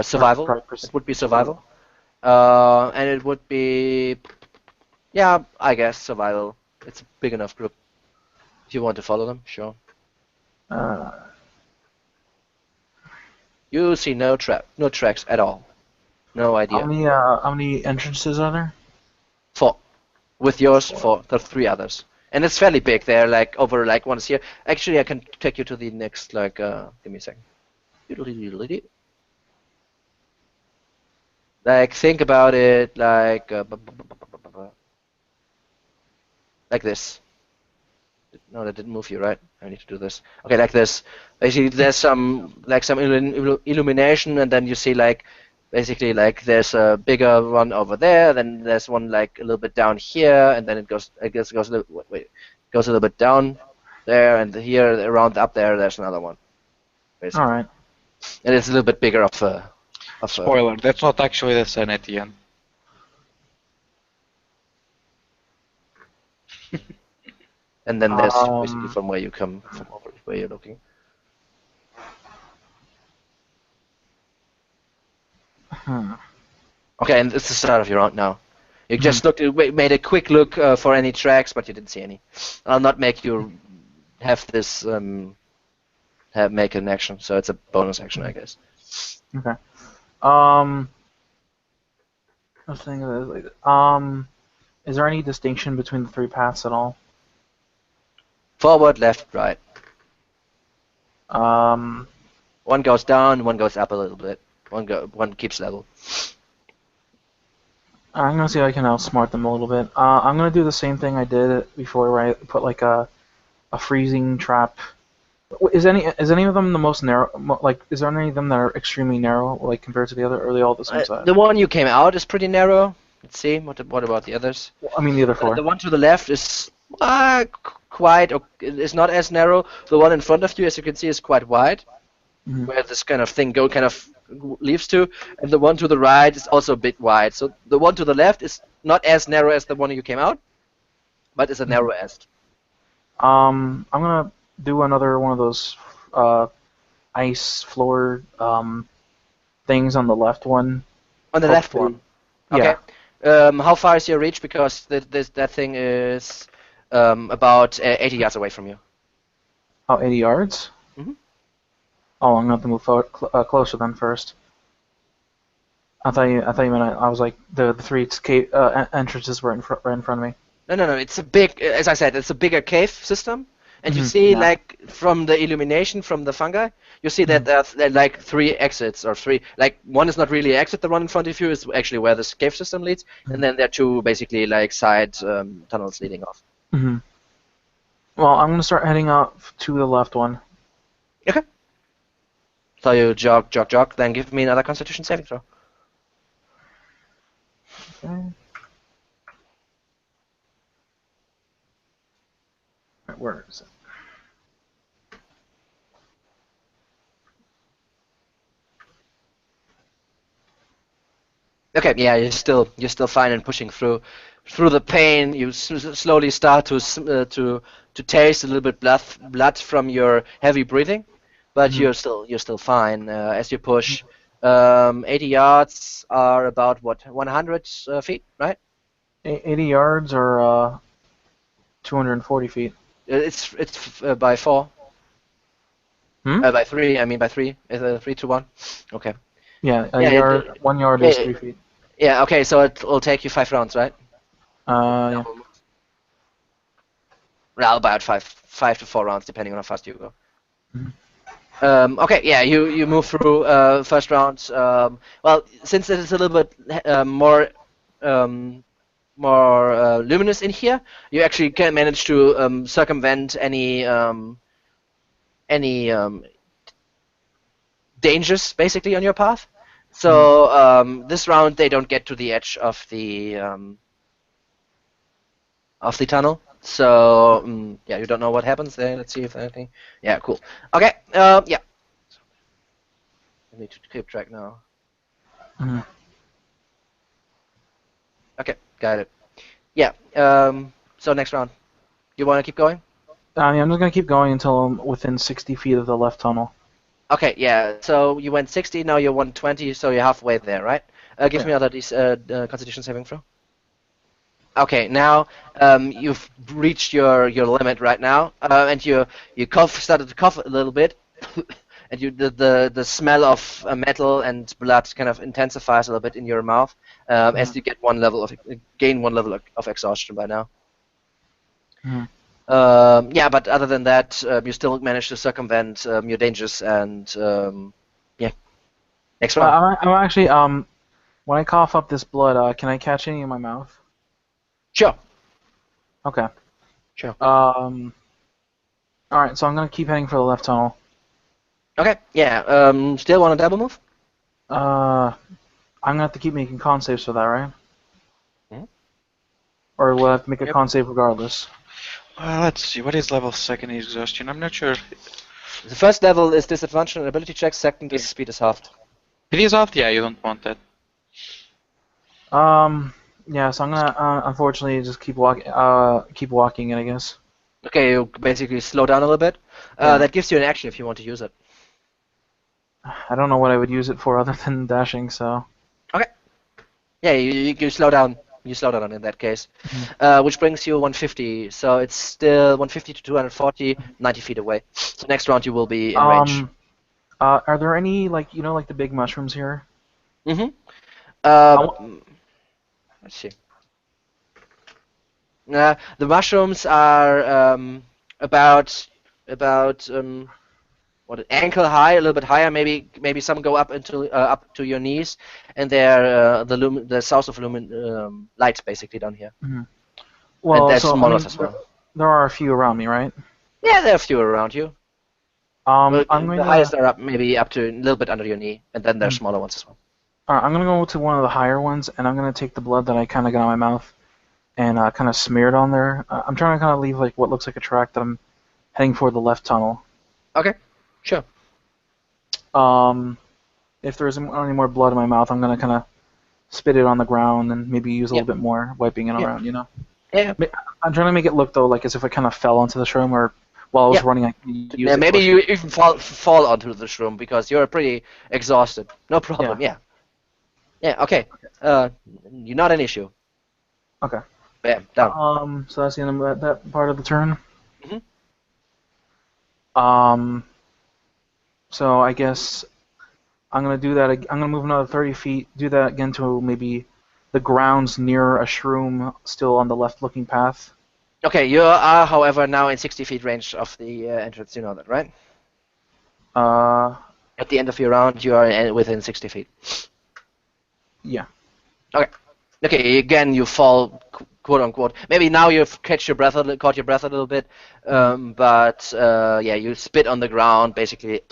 Survival. Or- It would be survival. And it would be, yeah, I guess survival. It's a big enough group. If you want to follow them, sure. uh, You see no tracks at all. No idea. how many entrances are there? 4. With yours, 4. The 3 others. And it's fairly big. They're like over like one's here. Actually, I can take you to the next like. Give me a second. Like think about it like like this. No, that didn't move you, right? I need to do this. Okay, like this. Basically, there's some illumination, and then you see like basically like there's a bigger one over there. Then there's one like a little bit down here, and then it goes. I guess it goes a little. Wait, goes a little bit down there, and here around up there. There's another one. Basically. All right. And it's a little bit bigger of a. Spoiler, that's not actually the sun at the end. And then there's basically from where you come from, over where you're looking. Okay, and it's the start of your round now. You just made a quick look for any tracks, but you didn't see any. I'll not make you have this make an action, so it's a bonus action, I guess. Okay. I was thinking of it like, is there any distinction between the 3 paths at all? Forward, left, right. Um, One goes down, one goes up a little bit. One keeps level. I'm gonna see if I can outsmart them a little bit. I'm gonna do the same thing I did before, where I put like a freezing trap. Is any of them the most narrow? Like, is there any of them that are extremely narrow, like compared to the other? Or are they all the same size? The one you came out is pretty narrow. Let's see. What about the others? I mean, the other 4. The one to the left is quite. It's not as narrow. The one in front of you, as you can see, is quite wide, where this kind of thing leads to, and the one to the right is also a bit wide. So the one to the left is not as narrow as the one you came out, but it's a narrowest. I'm gonna do another one of those ice floor things on the left one. On the left one. Okay. Yeah. How far is your reach? Because that thing is about 80 yards away from you. Oh, 80 yards? Mhm. Oh, I'm gonna have to move forward, closer then first. I thought you meant I was like the 3 entrances were right in front of me. No. It's a big, as I said, it's a bigger cave system, and you see like from the illumination from the fungi, you see that there are like 3 exits or 3. Like one is not really an exit. The one in front of you is actually where this cave system leads, and then there are 2 basically like side tunnels leading off. Mm-hmm. Well, I'm gonna start heading up to the left one. Okay. So you jog. Then give me another Constitution saving throw. Okay. Right, where is it? Okay, yeah, you're still fine and pushing through the pain. You slowly start to taste a little bit blood from your heavy breathing, but you're still fine as you push. 80 yards are about what, 100 feet, right? 80 yards or 240 feet. It's by 4. By 3, I mean by 3. Is it 3 to 1? Okay. Yeah, a Yeah, yard. 1 yard is 3 feet. Yeah, okay, so it'll take you 5 rounds, right? Yeah. Well, about 5 to 4 rounds, depending on how fast you go. Mhm. Okay, yeah, you move through first round. Well, since it is a little bit more luminous in here, you actually can manage to circumvent any dangers basically on your path. So this round they don't get to the edge of the tunnel. So yeah, you don't know what happens there. Let's see if anything. Yeah, cool. Okay. Yeah. I need to keep track now. Mhm. Okay, got it. Yeah. So next round, you want to keep going? I'm just gonna keep going until I'm within 60 feet of the left tunnel. Okay. Yeah. So you went 60. Now you're 120. So you're halfway there, right? Give Yeah. me another Constitution saving throw. Okay, now you've reached your limit right now, and you started to cough a little bit, and the smell of metal and blood kind of intensifies a little bit in your mouth as you gain one level of exhaustion by now. Mhm. Yeah, but other than that, you still manage to circumvent your dangers, and yeah. Next round. I'm actually when I cough up this blood, can I catch any in my mouth? Sure. Okay. Sure. All right, so I'm gonna keep heading for the left tunnel. Okay. Yeah. Still want a double move? I'm gonna have to keep making con saves for that, right? Mhm. Or will I have to make a Yep. con save regardless? Let's see, what is level 2nd exhaustion? I'm not sure. The first level is disadvantage on ability checks. Second is speed is halved. It is off? Yeah, you don't want that. Yeah, so I'm gonna unfortunately just keep walking, I guess. Okay, you basically slow down a little bit. Yeah. That gives you an action if you want to use it. I don't know what I would use it for other than dashing, so. Yeah, you slow down. You slow down in that case, which brings you 150. So it's still 150 to 240, 90 feet away. So next round you will be in range. Are there any like the big mushrooms here? Mm-hmm. Let's see. The mushrooms are about what ankle high, a little bit higher. Maybe some go up to your knees, and they're the south of light basically down here. Well, and there's so smaller as well. there are a few around me, right? Yeah, there are a few around you. I'm The going highest are maybe up to a little bit under your knee, and then there's smaller ones as well. Alright, I'm gonna go to one of the higher ones, and I'm gonna take the blood that I kind of got in my mouth, and kind of smear it on there. I'm trying to kind of leave like what looks like a track that I'm heading for the left tunnel. Okay, sure. If there isn't any more blood in my mouth, I'm gonna kind of spit it on the ground and maybe use a little bit more wiping it around, Yeah. I'm trying to make it look though like as if I kind of fell onto the shroom, or while I was running, I could use it. Maybe you even fall onto the shroom because you're pretty exhausted. No problem. Yeah. Okay. You're not an issue. Okay. Bam. Down. So that's the end of that part of the turn. Mhm. So I guess I'm gonna do that. I'm gonna move another 30 feet. Do that again to maybe the grounds near a shroom, still on the left-looking path. Okay. You are, however, now in 60 feet range of the entrance. You know that, right? At the end of your round, you are within 60 feet. Yeah. Okay. Again, you fall, quote unquote. Maybe now you've caught your breath a little bit, but yeah, you spit on the ground. Basically,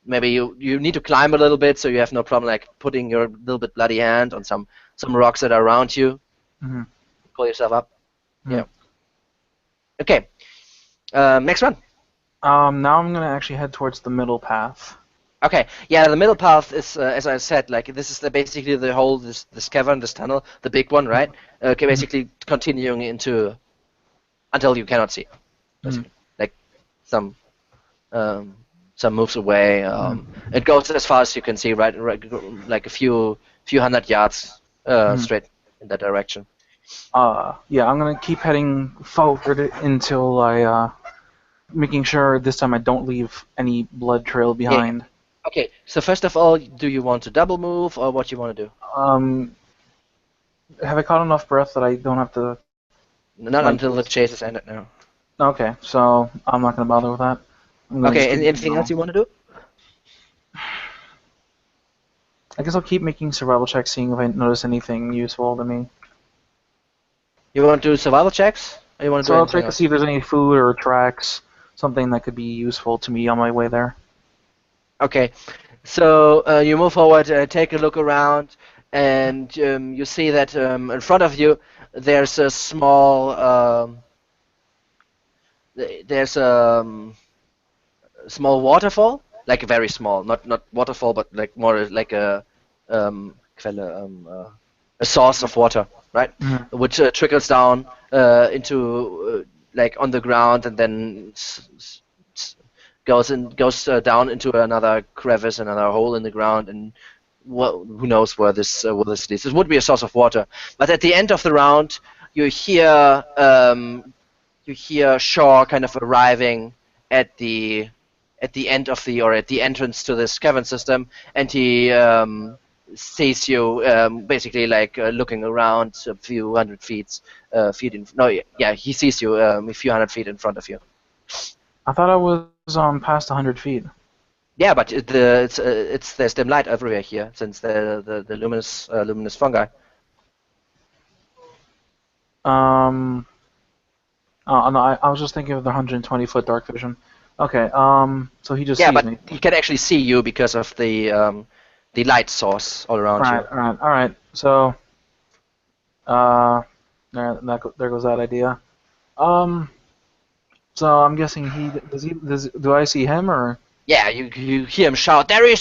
maybe you need to climb a little bit, so you have no problem like putting your little bit bloody hand on some rocks that are around you. Mhm. Pull yourself up. Mhm. Yeah. Okay. Next one. Now I'm gonna actually head towards the middle path. Okay, yeah, the middle path is, as I said, like this is basically the whole this cavern, this tunnel, the big one, right? Okay, basically continuing into until you cannot see, basically, like some moves away. It goes as far as you can see, right like a few hundred yards straight in that direction. Yeah, I'm gonna keep heading forward until I making sure this time I don't leave any blood trail behind. Okay, so first of all, do you want to double move or what you want to do? Have I caught enough breath that I don't have to? Not Like until the this. chase is ended now. Okay, so I'm not gonna bother with that. I'm gonna just Okay, keep and anything else you want to do? I guess I'll keep making survival checks, seeing if I notice anything useful to me. You want to do survival checks? Or you want to So do I'll anything check to else? see if there's any food or tracks, something that could be useful to me on my way there. Okay, so you move forward, take a look around, and you see that in front of you there's a small there's a small waterfall, like a very small, not waterfall, but like more like a Quelle, a source of water, right? Mhm. Which trickles down into like on the ground and then goes down into another crevice, another hole in the ground, and who knows where this leads. It would be a source of water, but at the end of the round, you hear Shaw kind of arriving at the end of the or at the entrance to this cavern system, and he sees you basically like looking around a few hundred feet in. No, yeah, he sees you a few hundred feet in front of you. I thought I was past 100 feet. Yeah, but there's dim light everywhere here since the luminous fungi. No, I was just thinking of the 120-foot dark vision. Okay, so he just Yeah, sees but me. he can actually see you because of the light source all around you. Alright. So, there goes that idea. So I'm guessing do I see him, or Yeah, you hear him shout, there he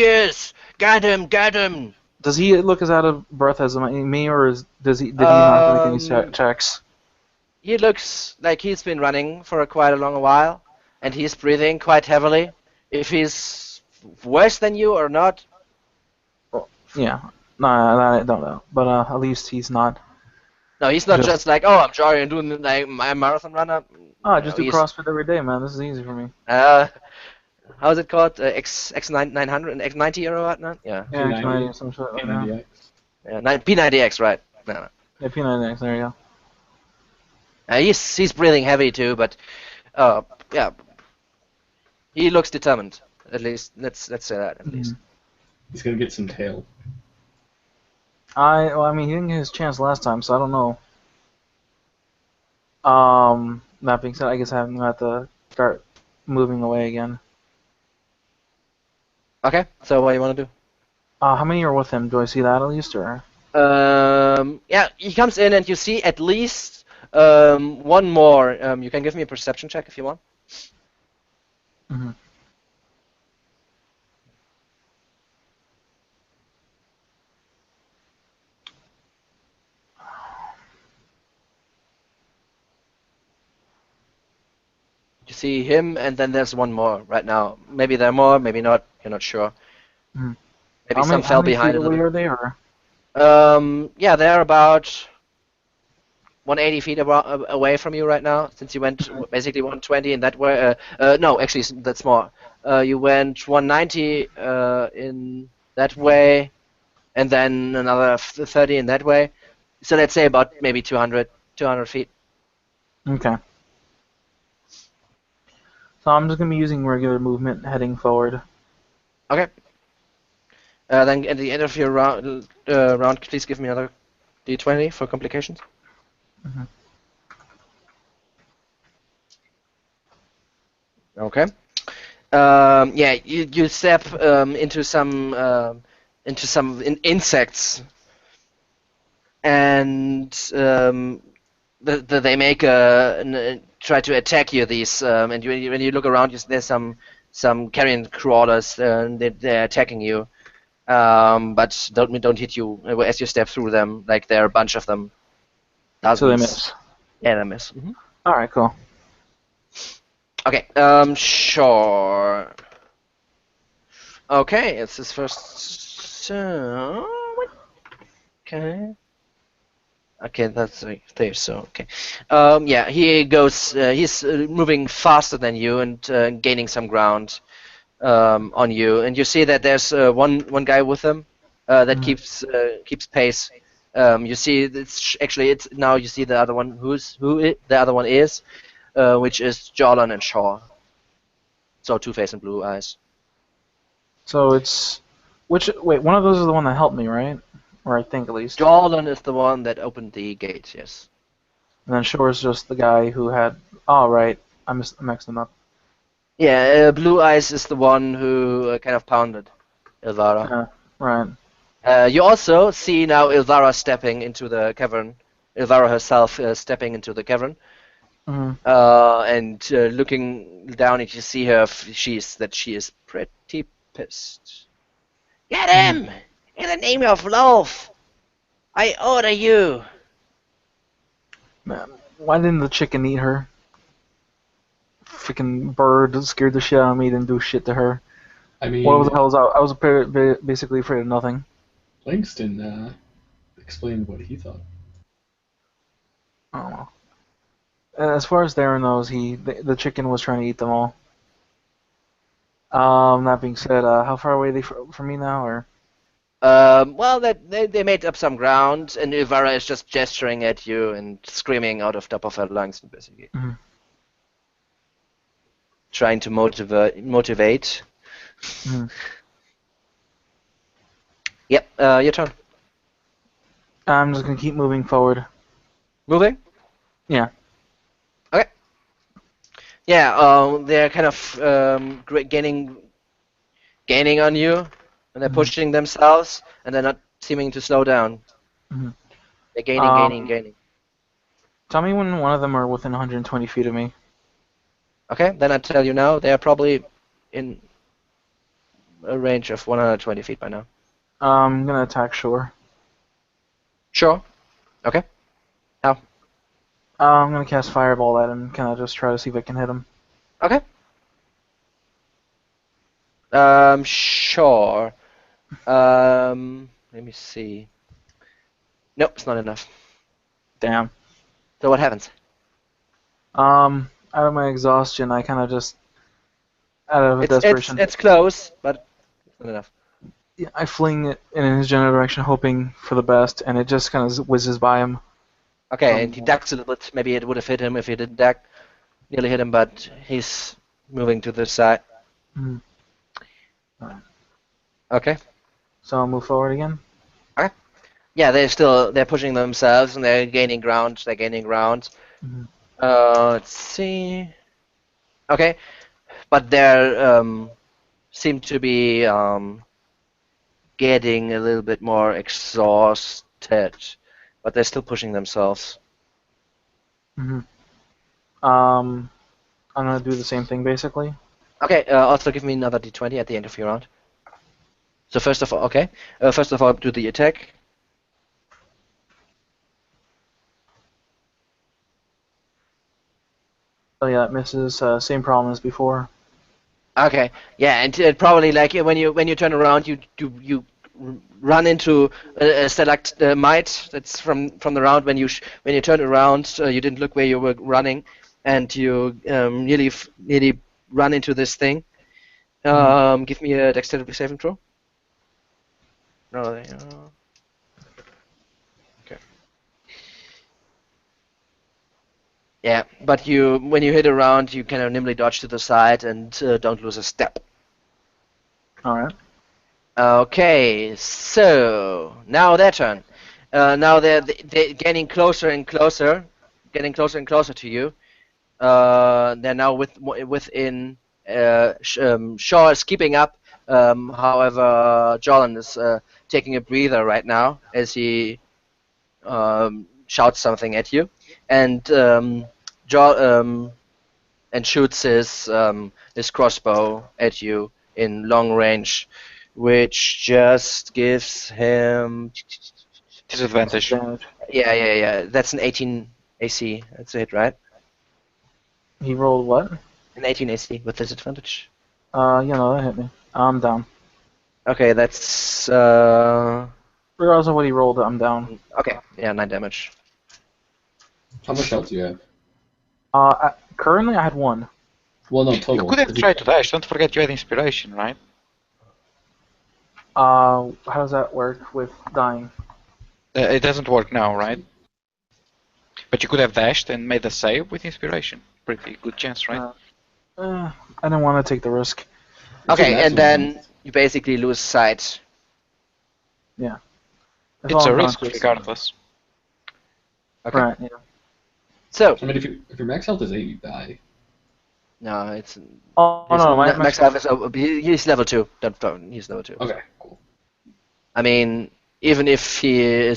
is! Get him! does he look as out of breath as me, or did he not have to make any checks? He looks like he's been running for quite a long while, and he's breathing quite heavily. If he's worse than you or not, Yeah, no, I don't know, but at least he's not. no, he's not just like, oh, I'm jogging and doing like my marathon runner. Oh, I just No, do CrossFit every day, man. This is easy for me. How's it called? X900 X90 or whatnot? Yeah. Yeah, P90, actually, some shit like that. P90X. Yeah, P90X, right? No. Yeah, P90X. There you go. He's breathing heavy too, but yeah, he looks determined. At least let's say that at least. He's gonna get some tail. I mean, he didn't get his chance last time, so I don't know. That being said, I guess I'm gonna have to start moving away again. Okay, so what do you want to do? How many are with him? Do I see that at least, or? Yeah, he comes in and you see at least one more. You can give me a perception check if you want. Mm-hmm. You see him, and then there's one more right now. Maybe there are more, maybe not. You're not sure. Mm-hmm. Maybe some fell behind. How many feet away are they, or? Yeah, they're about 180 feet away from you right now, since you went basically 120 in that way. No, actually, that's more. You went 190 in that way, and then another 30 in that way. So let's say about maybe 200 feet. Okay. So I'm just gonna be using regular movement heading forward. Okay. Then at the end of your round, please give me another d20 for complications. Mm-hmm. Okay. Yeah, you step into some insects, and they make try to attack you. These and when you look around, there's some carrion crawlers, and they're attacking you. But don't hit you as you step through them. Like there are a bunch of them. Dozens. So they miss. Yeah, they miss. Mm-hmm. All right, cool. Okay. Sure. Okay, it's his first. Okay. Okay, that's right there. So okay, yeah, he goes. He's moving faster than you and gaining some ground on you. And you see that there's one guy with him that Mhm. keeps pace. You see, actually it's now you see the other one the other one is, which is Jarlan and Shaw. So Two-Face and Blue Eyes. So it's wait, one of those is the one that helped me, right? Or I think at least. Jarlan is the one that opened the gate. Yes. And then Shore is just the guy who had. Oh right, I mixed them up. Yeah, Blue Eyes is the one who kind of pounded Ilvara. Right. You also see now Ilvara stepping into the cavern. Ilvara herself stepping into the cavern. hmm And looking down, and you see her. She is pretty pissed. Get him! In the name of love, I order you. Man, why didn't the chicken eat her? Freaking bird scared the shit out of me. Didn't do shit to her. I What mean, the hell was I? I was basically afraid of nothing. Langston explained what he thought. I don't know. As far as Darren knows, the chicken was trying to eat them all. That being said, how far away are they from me now? Or Well, they made up some ground, and Ilvara is just gesturing at you and screaming out of top of her lungs, basically. Mhm. Trying to motivate. Mhm. Yep, your turn. I'm just gonna keep moving forward. Moving? Yeah. Okay. Yeah, they're kind of gaining on you, and they're Mhm. pushing themselves, and they're not seeming to slow down. Mhm. They're gaining. Tell me when one of them are within 120 feet of me. Okay, then I tell you now, they are probably in a range of 120 feet by now. I'm gonna attack Shore. Sure. Okay. How? I'm gonna cast Fireball at him, kind of just try to see if I can hit him. Okay. Sure. Let me see. Nope, it's not enough. Damn. So what happens? Out of my exhaustion, I kind of just, out of desperation, It's close, but it's not enough. I fling it in his general direction, hoping for the best, and it just kind of whizzes by him. Okay, and he ducks a little bit. Maybe it would have hit him if he didn't duck. Nearly hit him, but he's moving to the side. Mhm. Okay. So I'll move forward again. Yeah, they're pushing themselves and they're gaining ground. They're gaining ground. Mhm. Let's see. Okay, but they're seem to be getting a little bit more exhausted, but they're still pushing themselves. Mhm. I'm gonna do the same thing basically. Okay. Also, give me another d20 at the end of your round. So first of all, okay. First of all, do the attack. Oh yeah, it misses. Same problem as before. Okay, yeah, and probably like when you turn around, you run into a stalagmite that's from the round when you turn around, you didn't look where you were running, and you nearly run into this thing. Give me a dexterity saving throw. No, okay. Yeah, but when you hit around, you kind of nimbly dodge to the side and don't lose a step. All right. Okay, so now their turn. Now they're getting closer and closer, to you. They're now within. Shaw is keeping up. However, Jolan is taking a breather right now as he shouts something at you, and and shoots his crossbow at you in long range, which just gives him. Disadvantage. Disadvantage. Yeah. That's an 18 AC. That's a hit, right? He rolled what? An 18 AC with disadvantage. That hit me. I'm down. Okay, that's Regardless of what he rolled, I'm down. okay. Yeah, 9 damage. How much health do you have? Currently, I had 1. Well, no, total. You could have 'cause tried to dash. Don't forget you had inspiration, right? How does that work with dying? It doesn't work now, right? But you could have dashed and made a save with inspiration. Pretty good chance, right? I didn't want to take the risk. What's your Okay, and maximum then you basically lose sight. If It's I'm a risk conscious. regardless. Okay. Right. Yeah. So, I mean, if your max health is 8, you die. no, it's Oh his no, my max health is he's level 2. Don't he's level 2. Okay, cool. I mean, even if he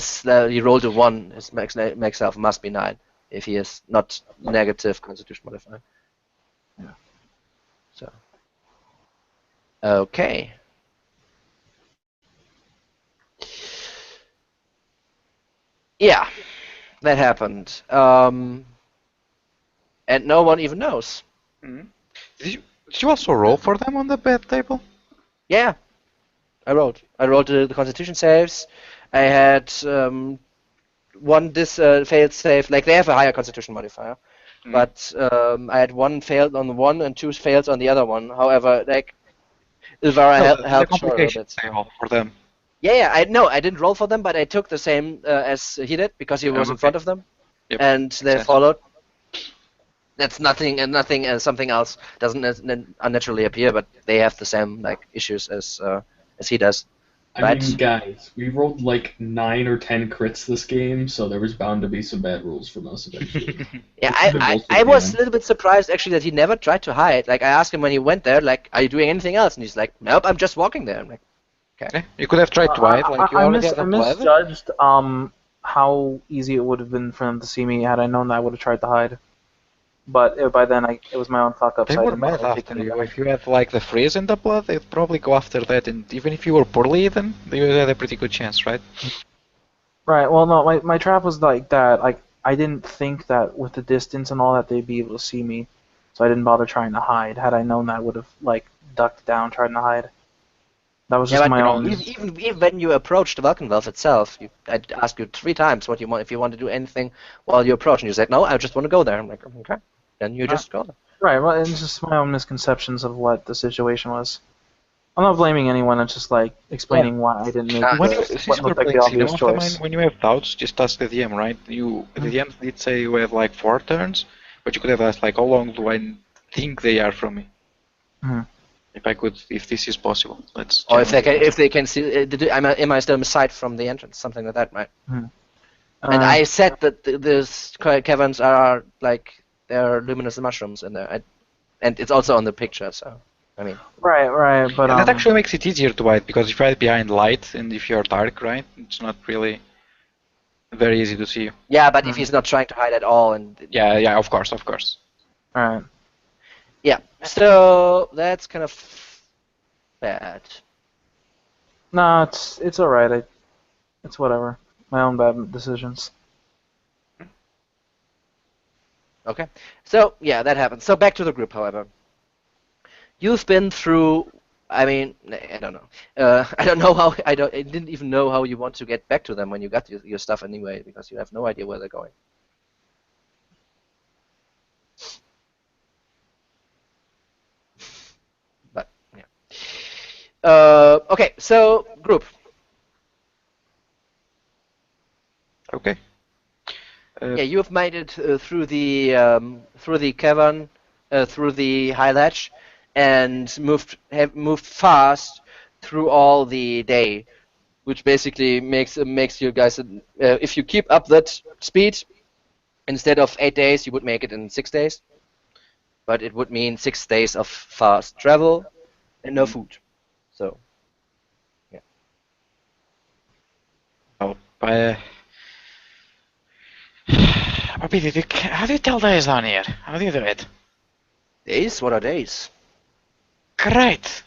rolled a 1, his max health must be 9 if he is not negative Constitution modifier. Yeah. So. Okay. Yeah, that happened. And no one even knows. Did you also roll for them on the bed table? Yeah, I rolled. I rolled the Constitution saves. I had one failed save. Like they have a higher Constitution modifier, but I had 1 failed on the one and 2 fails on the other one. However, like Ilvara the helped short a little complications bit. they roll for them. Yeah, I didn't roll for them, but I took the same as he did because he was in Okay. front of them, Yep. and they sense. followed. That's nothing, and nothing as something else doesn't unnaturally appear, but they have the same like issues as he does. I Right. mean, guys, we rolled like 9 or 10 crits this game, so there was bound to be some bad rules from us eventually. Yeah, It's been I most of I the was game. a little bit surprised actually that he never tried to hide. Like I asked him when he went there, like, "Are you doing anything else?" And he's like, "Nope, I'm just walking there." I'm like, Yeah, you could have tried to hide, like you already had I a level. misjudged how easy it would have been for them to see me had I known that I would have tried to hide. But by then, it was my own fuck up. They so I were didn't mad bother after taking you. it. If you had like the freeze in the blood, they'd probably go after that, and even if you were poorly eaten, they would have a pretty good chance, right? Right. Well, no, my trap was like that. Like I didn't think that with the distance and all that they'd be able to see me, so I didn't bother trying to hide. Had I known that, I would have like ducked down trying to hide. That was yeah, just but my you know, own. even when you approached the Vulcan itself, I'd ask you 3 times what you want if you want to do anything while you approach, and you said, "No, I just want to go there." I'm like, "Okay." Then you just go there. Right. Well, it's just my own misconceptions of what the situation was. I'm not blaming anyone. It's just like explaining why I didn't make When the, Since what we're looked like playing the obvious Cinema choice. Mastermind, when you have doubts, just ask the DM, right? The DM did say you have like 4 turns, but you could have asked like, how long do I think they are from me? Mhm. If this is possible, let's. Or if challenge they can see, am I still in sight from the entrance? Something like that, right? And Uh, I said that these caverns are like they're luminous mushrooms in there, and it's also on the picture. So, I mean, right. But that actually makes it easier to hide because if you hide behind light and if you're dark, right, it's not really very easy to see you. yeah, but if he's not trying to hide at all, and Yeah, of course. Alright. yeah, so that's kind of bad. No, it's alright. It's whatever. My own bad decisions. Okay, so yeah, that happens. So back to the group, however. You've been through. I mean, I don't know. I don't know how. I didn't even know how you want to get back to them when you got your stuff anyway, because you have no idea where they're going. But yeah. Okay, so group. Okay. Yeah, you have made it through the cavern, through the high latch, and have moved fast through all the day, which basically makes you guys. If you keep up that speed, instead of 8 days, you would make it in 6 days. But it would mean 6 days of fast travel and no food. So. Oh, Bobby, how do you tell days down here? How do you do it? Days? What are days? Great.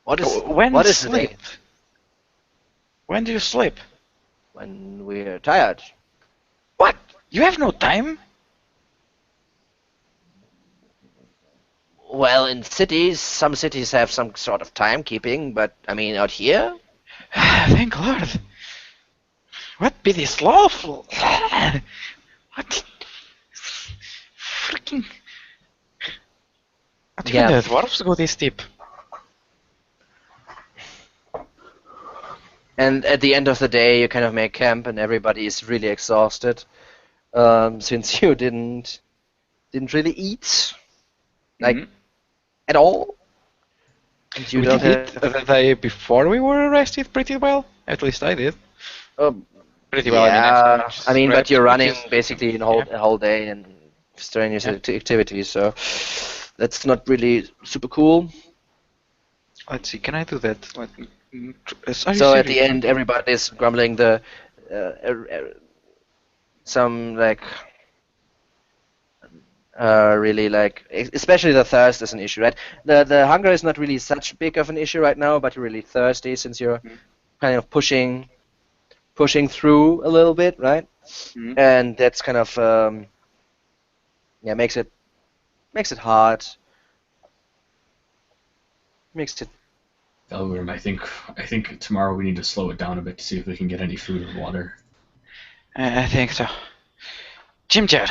What is When what is the sleep? day? When do you sleep? When we're tired. What? You have no time? Well, in cities, some cities have some sort of timekeeping, but I mean, out here, Thank Lord. What be this lawful? What? Freaking. Not even Yeah. the dwarves go this deep. And at the end of the day, you kind of make camp, and everybody is really exhausted, since you didn't really eat, like Mhm. at all. And you We don't did it have. the day before we were arrested pretty well. At least I did. Pretty well, Yeah, I mean, but reps, you're which running is- basically yeah. a whole day and strenuous Yeah. activities, so that's not really super cool. Let's see, can I do that? Are you So at the serious? end, everybody's grumbling the some like really like especially the thirst is an issue, right? The hunger is not really such big of an issue right now, but you're really thirsty since you're kind of pushing through a little bit, right? Mhm. And that's kind of yeah, makes it hard. Makes it Elgrim, I think tomorrow we need to slow it down a bit to see if we can get any food or water. I think so. Ginger,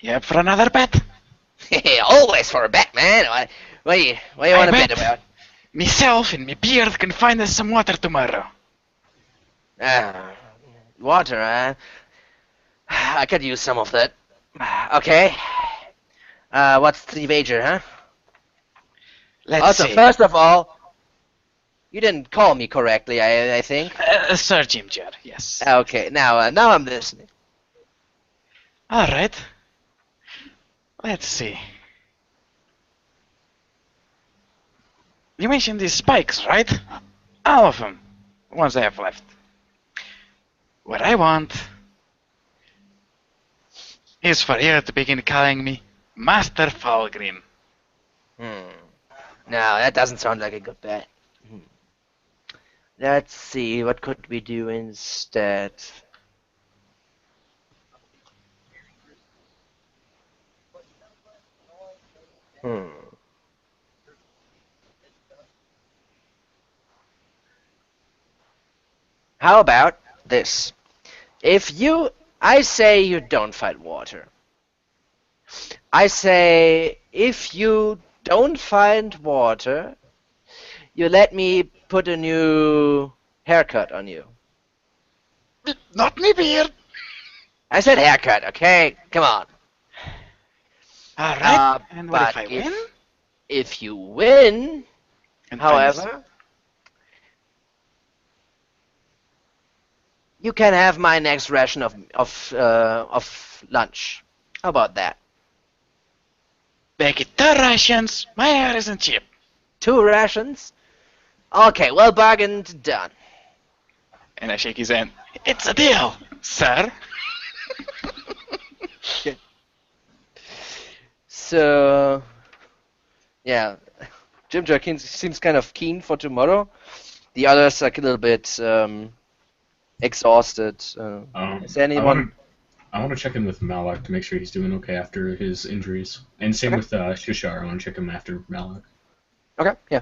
you up for another bet? always for a bet, man. What do you I want to bet bet. about? Myself and my beard can find us some water tomorrow. Water, I could use some of that. Okay. What's the wager, huh? Let's Also, see. first of all, you didn't call me correctly, I think. Sir Ginger, yes. Okay, now I'm listening. Alright. Let's see. You mentioned these spikes, right? All of them. Ones I have left. What I want is for you to begin calling me Master Falgrim. No, that doesn't sound like a good bet. Let's see, what could we do instead? How about this? I say you don't fight water. I say if you don't find water, you let me put a new haircut on you. Not me beard. I said haircut, okay? Come on. Alright. And what But if I win? if you win, And find us- however, you can have my next ration of lunch. How about that? Make it 2 rations. My hair isn't cheap. 2 rations? Okay, well bargained, done. And I shake his hand. It's a deal, sir. So, yeah, Jim Jerkins seems kind of keen for tomorrow. The others are a little bit exhausted. Is anyone? I want to check in with Malak to make sure he's doing okay after his injuries, and same with Shushar. I want to check him after Malak. Okay, yeah.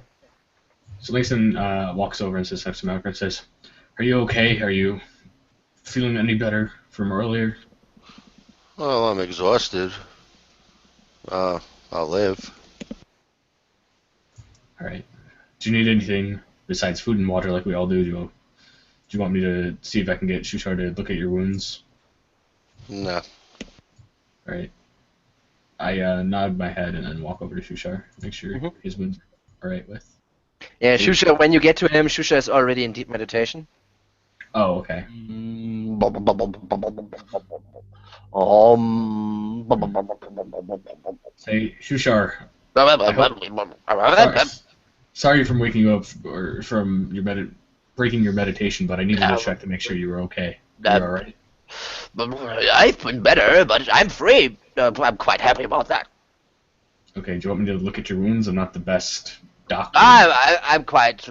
So Mason walks over and sits next to Malak and says, "Are you okay? Are you feeling any better from earlier?" Well, I'm exhausted. I'll live. All right. Do you need anything besides food and water, like we all do? Do you want me to see if I can get Shushar to look at your wounds? Nah. All right. I nod my head and then walk over to Shushar, make sure his wounds are all right with. Yeah, Shusha, when you get to him, Shusha is already in deep meditation. Oh, okay. Say, Shushar, sorry for waking you up or from your breaking your meditation, but I needed to check to make sure you were okay. You're all right. I've been better, but I'm free. I'm quite happy about that. Okay, do you want me to look at your wounds? I'm not the best doctor. I'm quite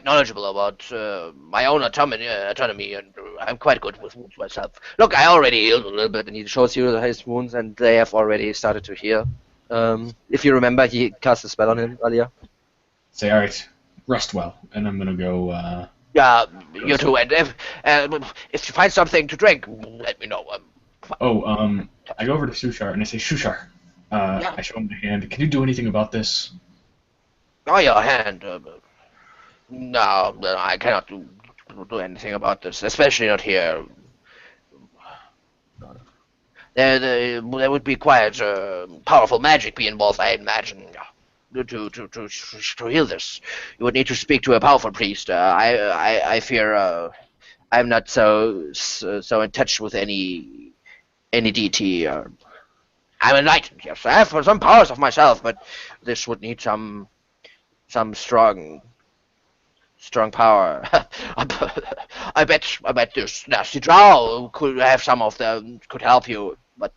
knowledgeable about my own autonomy, and I'm quite good with wounds myself. Look, I already healed a little bit, and he shows you his wounds, and they have already started to heal. If you remember, he cast a spell on him earlier. Say, all right, rest well, and I'm gonna go Yeah, you too. And if you find something to drink, let me know. I go over to Shushar and I say, Shushar, Yeah. I show him the hand. Can you do anything about this? Oh, your hand. No, I cannot do anything about this, especially not here. There would be quite powerful magic be involved, I imagine, to heal this. You would need to speak to a powerful priest. I fear I'm not so in touch with any deity. I'm enlightened, yes. I have some powers of myself, but this would need some strong power. I bet this nasty drow could have some of them, could help you, but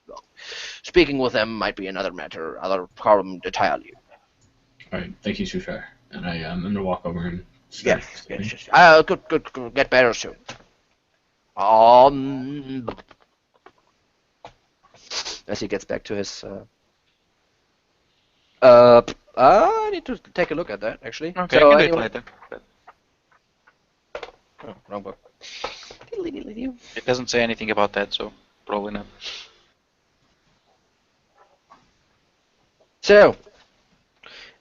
well, speaking with them might be another matter, other problem entirely. All right, thank you, Shushar. And I'm gonna walk over and start Yes, sleeping. yes. Good. Get better soon. As he gets back to his. I need to take a look at that actually. Okay, So I can do it anyone? later. Oh, wrong book. It doesn't say anything about that, so probably not. So,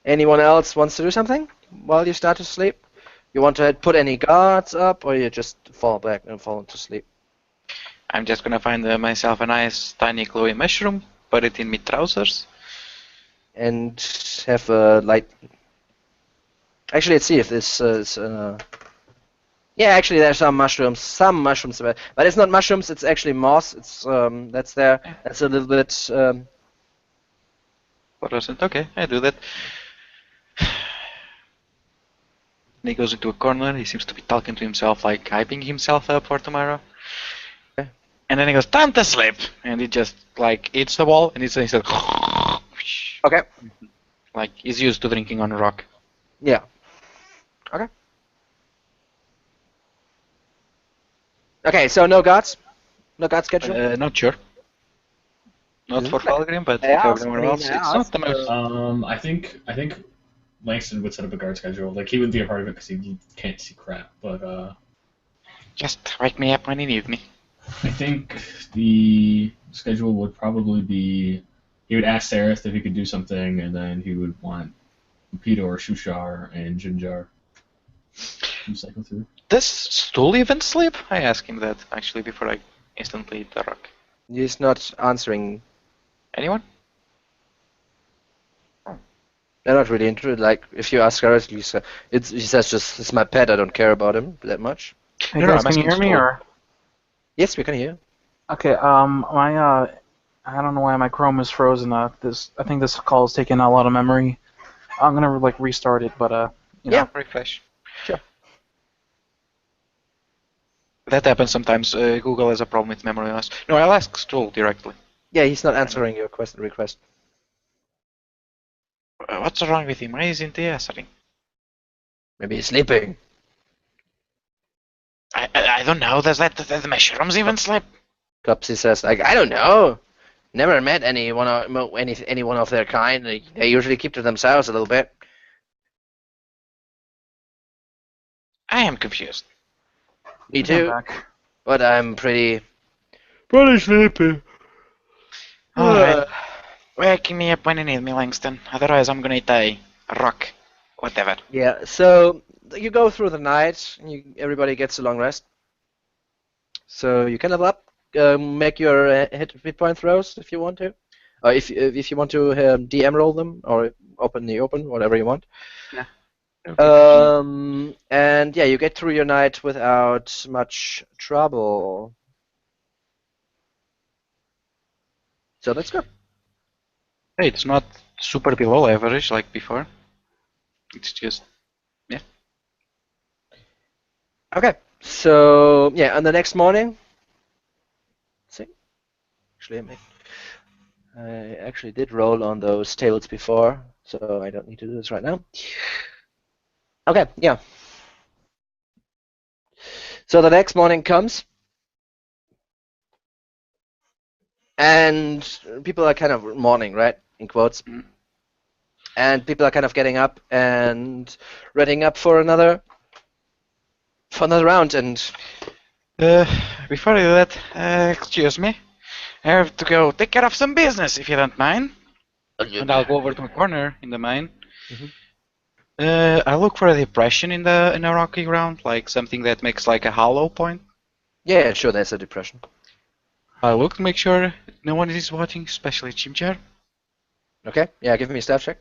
anyone else wants to do something while you start to sleep? You want to put any guards up, or you just fall back and fall into sleep? I'm just gonna find myself a nice tiny glowy mushroom, put it in my trousers. And have a light. Actually, let's see if this is. Yeah, actually, there's some mushrooms, but it's not mushrooms. It's actually moss. It's that's there. That's a little bit. Fluorescent. Okay, I do that. And he goes into a corner. He seems to be talking to himself, like hyping himself up for tomorrow. Okay. And then he goes, "Time to sleep!" And he just like eats the wall, and he says, Okay. like he's used to drinking on a rock. Yeah. Okay. Okay. So no guards. No guard schedule. Not sure. Not for Falgrim, but I for asked, everyone I mean, else, I it's not the most. I think Langston would set up a guard schedule. Like he wouldn't be a part of it because he can't see crap. But Just wake me up when you need me. I think the schedule would probably be he would ask Sarith if he could do something, and then he would want Peter or Shushar and Jinjar to cycle through. Does Stool even sleep? I asked him that actually before I instantly hit the rock. He's not answering. Anyone? They're not really interested. Like if you ask her, he says just it's my pet. I don't care about him that much. Hey No, guys, I'm can you asking hear me Stool. or? Yes, we can hear. Okay, my I don't know why my Chrome is frozen. I think this call is taking a lot of memory. I'm gonna like restart it, but you know. Yeah. Refresh. Sure. That happens sometimes. Google has a problem with memory loss. No, I'll ask Stool directly. Yeah, he's not answering your request. What's wrong with him? Why isn't he answering? Maybe he's sleeping. I don't know. Does that the mushrooms even sleep? Cupsy says, like, I don't know. Never met any one of their kind. They usually keep to themselves a little bit. I am confused. Me I'm too, back. but I'm pretty sleepy. Alright. Wake me up when you need me, Langston. Otherwise, I'm gonna eat a rock. Whatever. Yeah, so you go through the night, and everybody gets a long rest. So you can level up, make your hit point throws if you want to, or if you want to DM roll them or open, whatever you want. Yeah. And yeah, you get through your night without much trouble. So let's go. Hey, it's not super below average like before. It's just Okay, so yeah, on the next morning. See, actually, I actually did roll on those tables before, so I don't need to do this right now. Okay, yeah. So the next morning comes, and people are kind of mourning, right? In quotes. Mm. And people are kind of getting up and readying up for another for another round, and Before I do that, excuse me. I have to go take care of some business, if you don't mind. And I'll go over to a corner in the mine. Mhm. I look for a depression in the rocky ground, like something that makes like a hollow point. yeah, sure, there's a depression. I look to make sure no one is watching, especially Chimchar. Okay, yeah, give me a stealth check.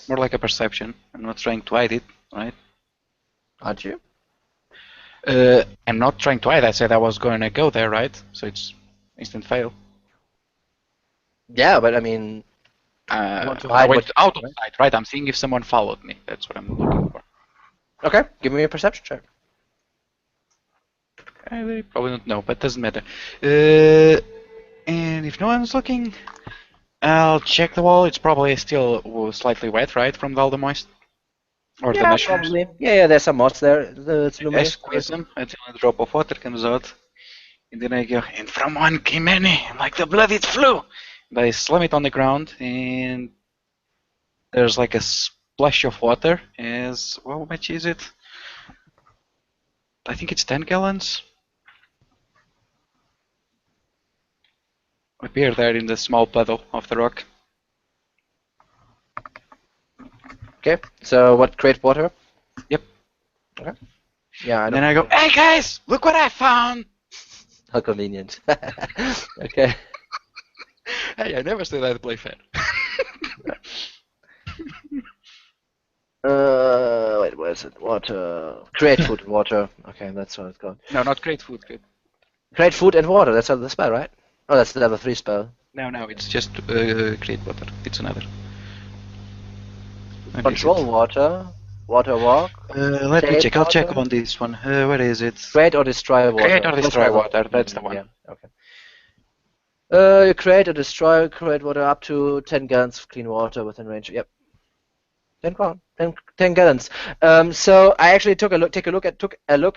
More like a perception. I'm not trying to hide it, right? Aren't you? I'm not trying to hide. I said I was going to go there, right? So it's instant fail. Yeah, but I mean, want to I hide went what- out of sight, right? I'm seeing if someone followed me. That's what I'm looking for. okay, give me a perception check. They probably don't know, but doesn't matter. And if no one's looking, I'll check the wall. It's probably still slightly wet, right, from all the moist? Or the Yeah, mushrooms. probably. Yeah, there's some moss there. It's I luminous. squeeze them until a drop of water comes out. And then I go, and from one came many, like the blood it flew. And I slam it on the ground, and there's like a splash of water. As well, how much is it? I think it's 10 gallons. Appear there in the small puddle of the rock. Okay, so what, create water? Yep. Okay. Yeah, I And know. then I go, hey guys, look what I found! How convenient. Okay. Hey, I never said I'd play fair. Wait, where is it? Water. Create food and water. Okay, that's what it's called. No, not great food. Good. Create food and water. That's the spell, right? Oh, that's the level 3 spell. No, it's just create water. It's another. Maybe Control it's- water. Water walk. Let me Create check. I'll check water? on this one. Where is it? Create or destroy water. Create or destroy That's water, that's the one. Yeah, okay. You create or destroy, create water up to 10 gallons of clean water within range. Yep. 10 gallons. So I actually took a look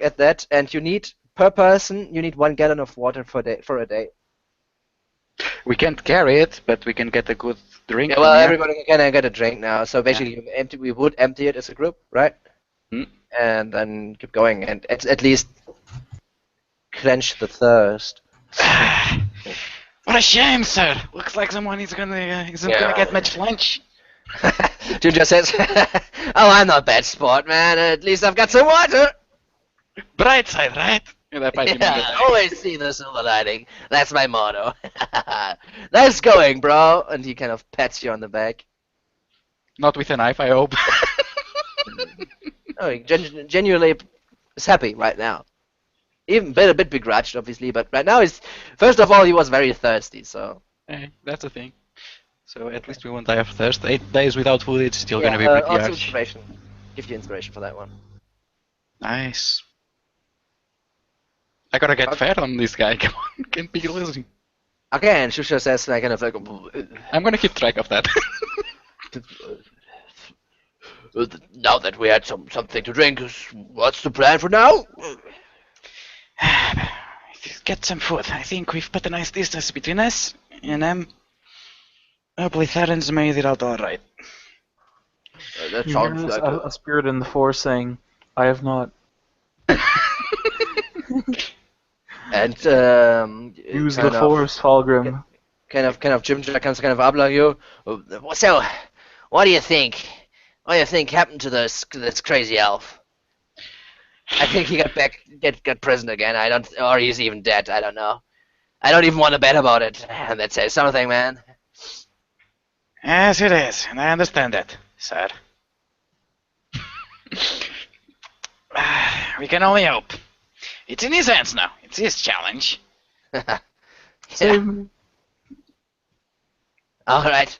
at that, and you need per person 1 gallon of water for a day. We can't carry it, but we can get a good drink. Yeah, well, from here. everybody can get a drink now. So basically, we would empty it as a group, right? Hmm. And then keep going, and at least quench the thirst. What a shame, sir. Looks like someone isn't gonna get much lunch. Ginger says, "Oh, I'm not bad sport, man. At least I've got some water." Bright side, right? And I bite him in the Yeah, back. always see the silver lining. That's my motto. Nice going, bro. And he kind of pats you on the back. Not with a knife, I hope. Oh, he genuinely is happy right now. Even a bit begrudged, obviously, but right now first of all, he was very thirsty, so. Hey, that's the thing. So at least we won't die of thirst. 8 days without food, it's still Yeah, gonna be pretty also harsh. inspiration. Give you inspiration for that one. Nice. I gotta get fair on this guy. Come on, can't be losing. Okay, and Shusha says, like, kind of like, I'm gonna keep track of that. now that we had something to drink, what's the plan for now? Get some food. I think we've put a nice distance between us, and hopefully Theron's made it out alright. That You sounds hear like a spirit in the forest saying, "I have not and used kind the of- forest, Falgrim." Kind of Jim comes kind of up like you. So, what do you think? What do you think happened to this crazy elf? I think he got prison again. Or he's even dead. I don't know. I don't even want to bet about it. And that says something, man. Yes, it is, and I understand that, sir. We can only hope. It's in his hands now. It's his challenge. Save me. All right.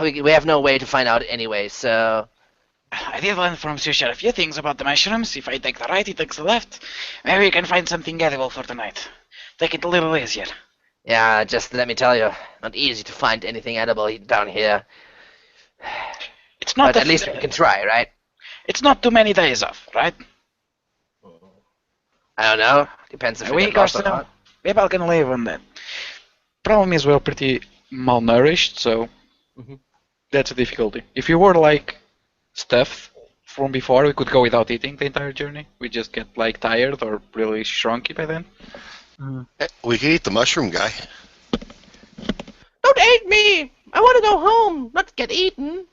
We have no way to find out anyway. So I did learn from Susha a few things about the mushrooms. If I take the right, he takes the left. Maybe we can find something edible for tonight. Take it a little easier. yeah, just let me tell you, not easy to find anything edible down here. It's not. But at least we can try, right? It's not too many days off, right? I don't know. Depends if A we get week or lost or so. not. People can live on that. Problem is we're pretty malnourished, so Mhm. that's a difficulty. If you were like stuffed from before, we could go without eating the entire journey. We just get like tired or really shrunky by then. We could eat the mushroom guy. Don't eat me! I want to go home, not get eaten.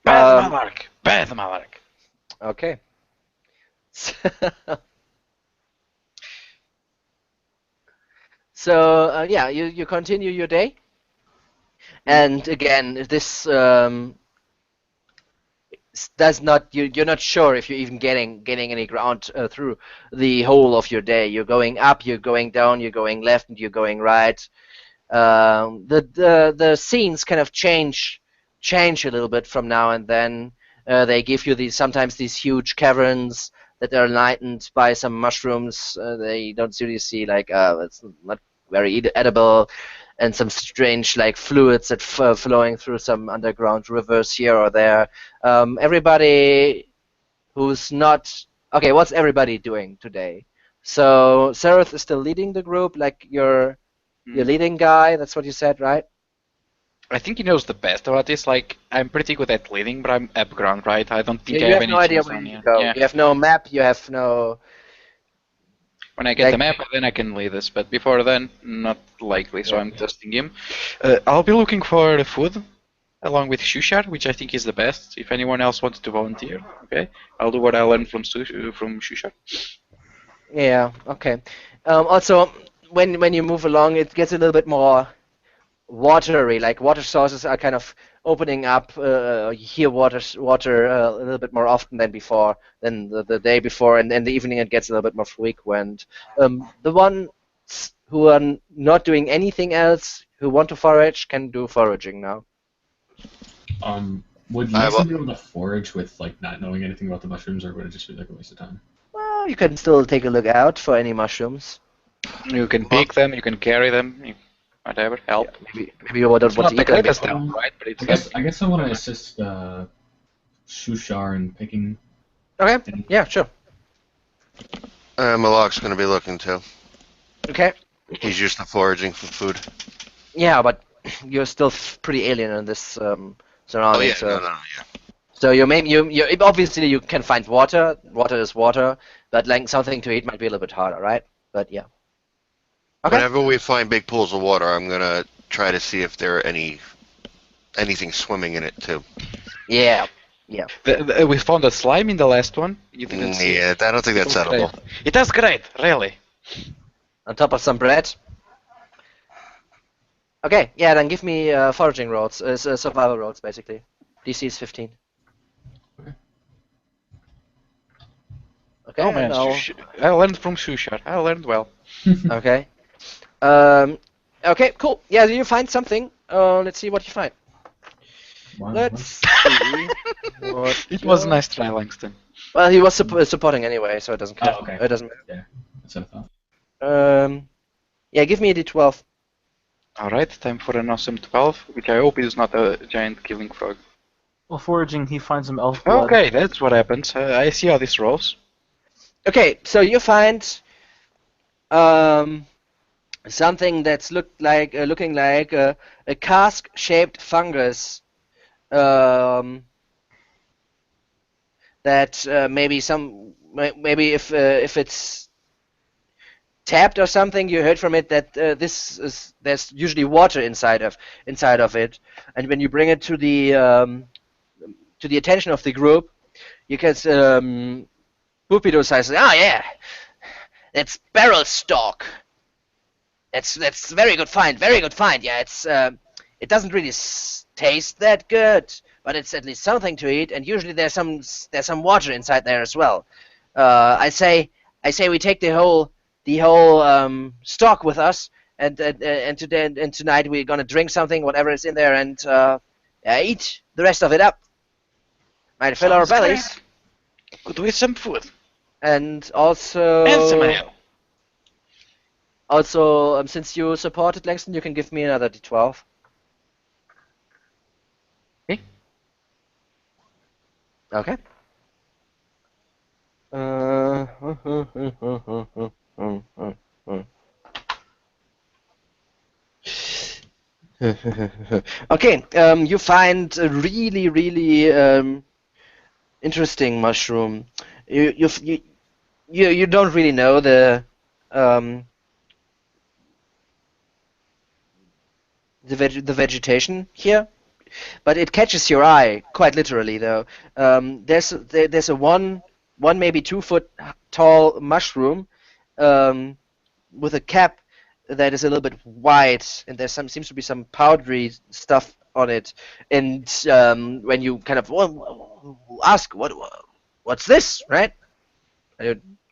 Bad Malark! Bad Malark! Okay. So yeah, you continue your day, and again, this does not you're not sure if you're even getting any ground through the whole of your day. You're going up, you're going down, you're going left, and you're going right. The scenes kind of change a little bit from now and then. They give you sometimes these huge caverns that are lightened by some mushrooms. They don't really see like it's not very edible, and some strange like fluids that flowing through some underground rivers here or there. Everybody who's not okay. What's everybody doing today? So Sereth is still leading the group, like your leading guy. That's what you said, right? I think he knows the best about this. Like, I'm pretty good at leading, but I'm up ground, right? I don't think Yeah, I you have have any no idea chance where on you here. go. Yeah. You have no map. You have no. When I get Like- the map, then I can lead us. But before then, not likely. So Yeah. I'm testing him. I'll be looking for the food, along with Shushar, which I think is the best. If anyone else wants to volunteer, okay, I'll do what I learned from Shushar. Yeah. Okay. Also, when you move along, it gets a little bit more watery. Like water sources are kind of opening up. You hear water a little bit more often than before, than the day before, and in the evening it gets a little bit more frequent. The ones who are not doing anything else, who want to forage, can do foraging now. Would I Lexi be able to forage with like not knowing anything about the mushrooms, or would it just be like a waste of time? Well, you can still take a look out for any mushrooms. You can pick them, you can carry them, whatever, help. Maybe you don't It's want not to the eat them greatest before. help, right? But it's I guess I want to assist Shushar in picking. Okay. Yeah. Sure. Malak's going to be looking too. Okay. He's used to foraging for food. Yeah, but you're still pretty alien in this Oh surrounding. yeah, so no, yeah. so you obviously you can find water. Water is water, but like something to eat might be a little bit harder, right? But yeah. Okay. Whenever we find big pools of water, I'm gonna try to see if there are anything swimming in it too. Yeah. we found a slime in the last one. You didn't see it. Yeah, I don't think that's edible. It was great, really. On top of some bread. Okay. Yeah. Then give me foraging rolls, survival rolls, basically. DC is 15. Okay. Oh man, now- I learned from Shushar. I learned well. Okay. Okay, cool. Yeah, you find something. Let's see what you find. Wow. Let's see. What It was a you- nice try, Langston. Well, he was supporting anyway, so it doesn't count. Oh, okay. It doesn't matter. That's what I thought. Yeah, give me a D12. Alright, time for an awesome 12, which I hope is not a giant killing frog. While foraging, he finds some elf blood. Okay, that's what happens. I see how this rolls. Okay, so you find something that's looking like a cask-shaped fungus. That maybe if it's tapped or something, you heard from it that there's usually water inside of it, and when you bring it to the attention of the group, you can Pupido says, "Oh yeah, that's barrel stock. That's very good find. Very good find. Yeah, it doesn't really taste that good, but it's at least something to eat. And usually there's some water inside there as well. I say we take the whole stock with us, and tonight we're gonna drink something, whatever is in there, and eat the rest of it up. Might fill our Sounds bellies, great. Could with some food and also and some ale. Also, since you supported Langston, you can give me another D12. Okay. Okay. Okay, you find a really, really interesting mushroom. You don't really know um, the vegetation here, but it catches your eye quite literally though. There's a one maybe 2 foot tall mushroom um, with a cap that is a little bit white, and seems to be some powdery stuff on it. And when you kind of ask what's this, right?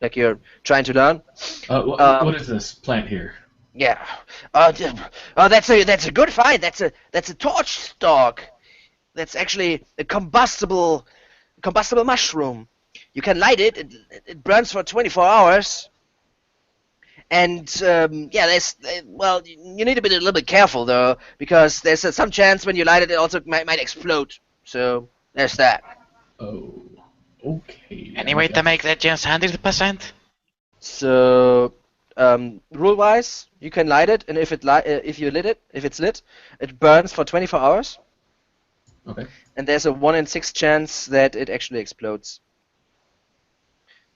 Like you're trying to learn. What is this plant here? Yeah. That's a good find. That's a torch stalk. That's actually a combustible mushroom. You can light it. It burns for 24 hours. And yeah, you need to be a little bit careful though, because there's some chance when you light it, it also might explode. So there's that. Oh, okay. Any way to make that chance 100%? So rule-wise, you can light it, and if it's lit, it burns for 24 hours. Okay. And there's a 1 in 6 chance that it actually explodes.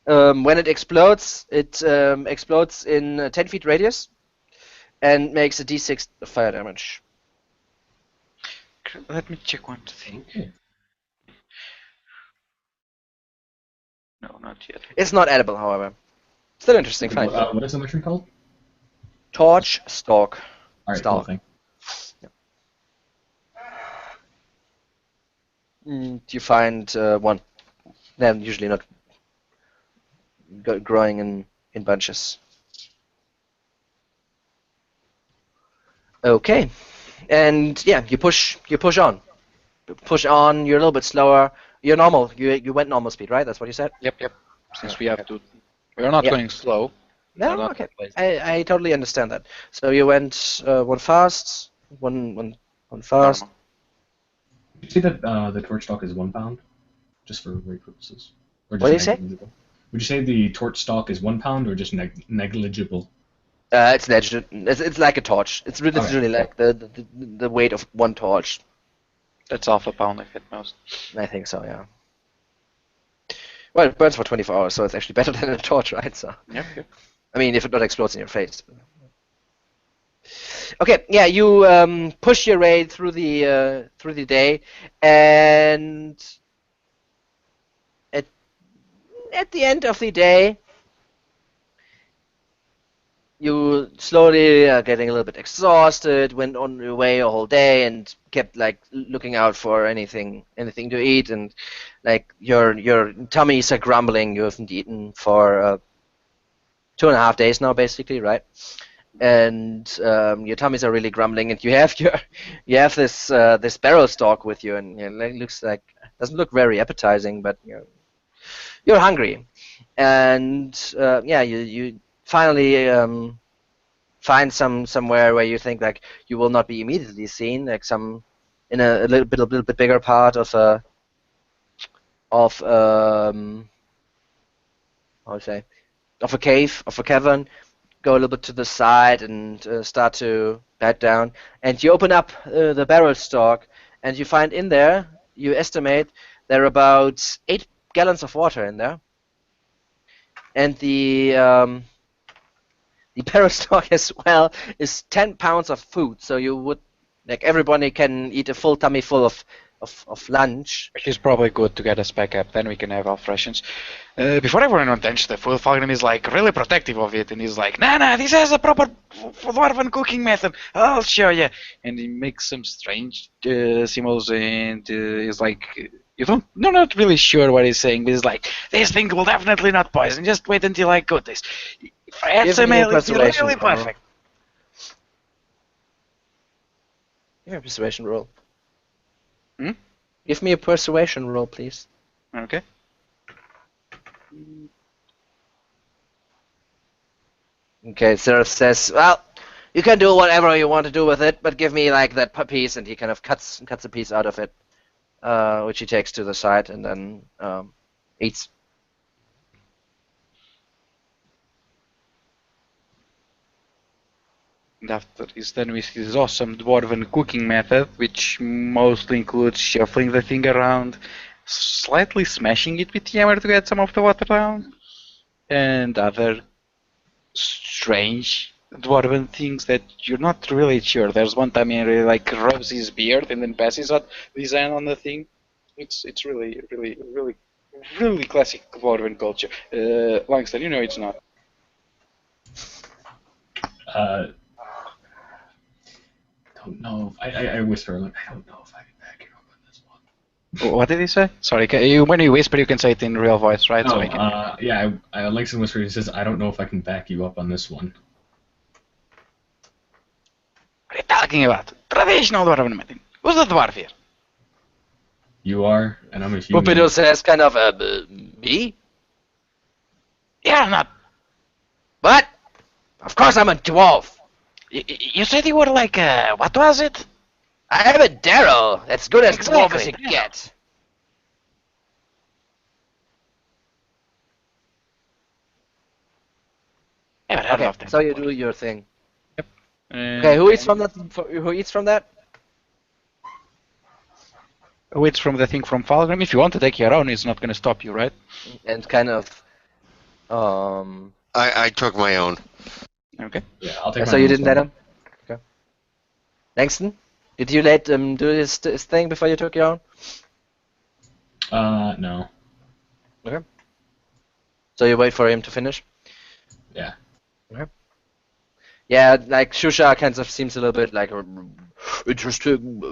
When it explodes in a 10 feet radius and makes a d6 fire damage. Let me check one thing. Okay. No, not yet. It's not edible, however. Still interesting find. What is the mushroom called? Torch stalk. All right. Stalk. Cool thing. You find one. They're usually not growing in bunches. Okay, and yeah, you push on. You're a little bit slower. You're normal. You went normal speed, right? That's what you said. Yep. Since we have to, we're not Yeah. going slow. No, We're not okay. lazy. I totally understand that. So you went one fast, one fast. Normal. Did you say that the torch stalk is 1 pound, just for weight purposes? Or just What did you say? negligible? Would you say the torch stalk is 1 pound or just negligible? It's legit. It's like a torch. It's Okay. really like the weight of one torch. That's half a pound, I think, most. I think so, yeah. Well, it burns for 24 hours, so it's actually better than a torch, right? So, Yep. I mean, if it not explodes in your face. Okay, yeah, you push your way through the day, and at the end of the day, you slowly are getting a little bit exhausted, went on your way a whole day and kept like looking out for anything to eat, and like your tummies are grumbling. You haven't eaten for 2.5 days now, basically, right? And your tummies are really grumbling, and you have this barrel stalk with you, and it doesn't look very appetizing, but you're hungry, and yeah, you finally find somewhere where you think like you will not be immediately seen, like some in a little bit bigger part of how to say, of a cave, of a cavern. Go a little bit to the side and start to bed down, and you open up the barrel stalk, and you find in there, you estimate there are about 8 gallons of water in there, and the barrel stock as well is 10 pounds of food. So you would, like, everybody can eat a full tummy full of lunch. Which is probably good to get us back up, then we can have our rations. Before everyone attends the food, Falcon is like really protective of it, and he's like, nah, this has a proper dwarven cooking method, I'll show you. And he makes some strange symbols, and he's like, you're not really sure what he's saying, but he's like, this thing will definitely not poison, just wait until I cook this. If I add Give some me a ale, it's persuasion really roll. perfect. Give me a persuasion roll. Hmm? Give me a persuasion roll, please. Okay. Okay, Seraph says, well, you can do whatever you want to do with it, but give me like that piece, and he kind of cuts a piece out of it, which he takes to the side and then eats. And after this, then we see this awesome dwarven cooking method, which mostly includes shuffling the thing around, slightly smashing it with the hammer to get some of the water down, and other strange dwarven things that you're not really sure. There's one time he really like rubs his beard and then passes out design on the thing. It's really classic dwarven culture. Langston, you know it's not. Don't know. I whisper like I don't know if I can back you up on this one. What did he say? Sorry, when you whisper, you can say it in real voice, right? No, I can... yeah, Langston whispers. He says, "I don't know if I can back you up on this one." What are you talking about? Traditional dwarven meeting. Who's the dwarf here? You are, and I'm a human. Pupido says kind of, me? Yeah, I'm not. What? Of course I'm a dwarf. You said you were like, what was it? I am a Darrow. That's good as dwarf as you Exactly, yeah. get. Never heard Okay, of them so you before. do your thing. And Okay, who eats from that? Who eats from that? Who eats from the thing from Falgrim? If you want to take your own, it's not going to stop you, right? And kind of, I took my own. Okay. Yeah, I'll take. so my you own didn't let sword. him? Okay. Langston, did you let him do his thing before you took your own? No. Okay. So you wait for him to finish? Yeah. Okay. Yeah, like Shusha kind of seems a little bit like interesting.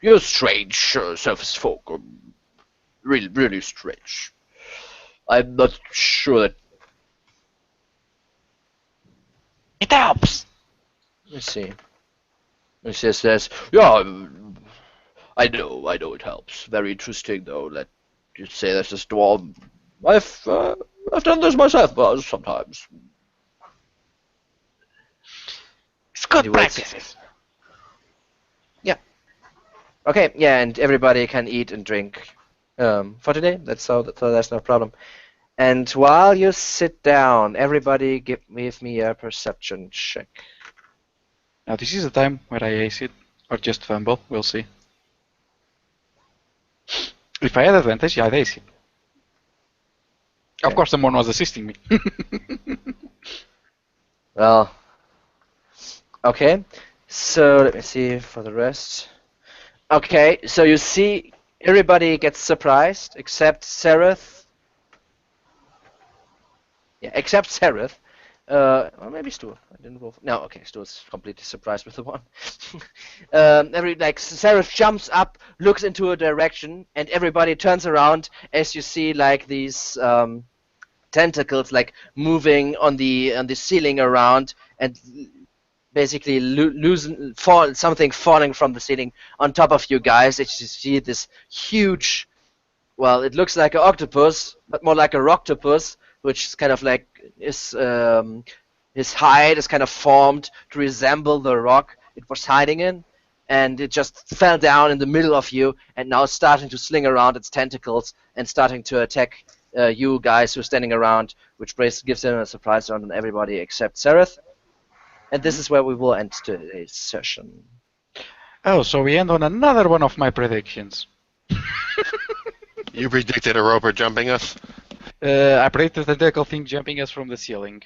You're strange, surface folk. Really, really strange. I'm not sure that. It helps. Let's see. He says, yeah, I know it helps. Very interesting, though, that you say that's a dwarf. I've done this myself, but sometimes. It's good He waits. practices. Okay, yeah, and everybody can eat and drink for today. So that's no problem. And while you sit down, everybody give me a perception check. Now this is the time where I ace it, or just fumble. We'll see. If I had advantage, yeah, I'd ace it. Of Okay. course, someone was assisting me. Well, okay. So let me see for the rest. Okay, so you see everybody gets surprised except Sereth. Yeah, except Sereth. Or maybe Stu. I didn't roll. No, okay, Stu's completely surprised with the one. Sereth jumps up, looks into a direction, and everybody turns around as you see like these tentacles like moving on the ceiling around and basically something falling from the ceiling on top of you guys. As you see this huge, well, it looks like an octopus, but more like a rocktopus, which is kind of like his hide is kind of formed to resemble the rock it was hiding in, and it just fell down in the middle of you, and now it's starting to sling around its tentacles and starting to attack you guys who are standing around, which gives them a surprise round on everybody except Sereth. And this is where we will end today's session. Oh, so we end on another one of my predictions. You predicted a roper jumping us? I predicted the tentacle thing jumping us from the ceiling.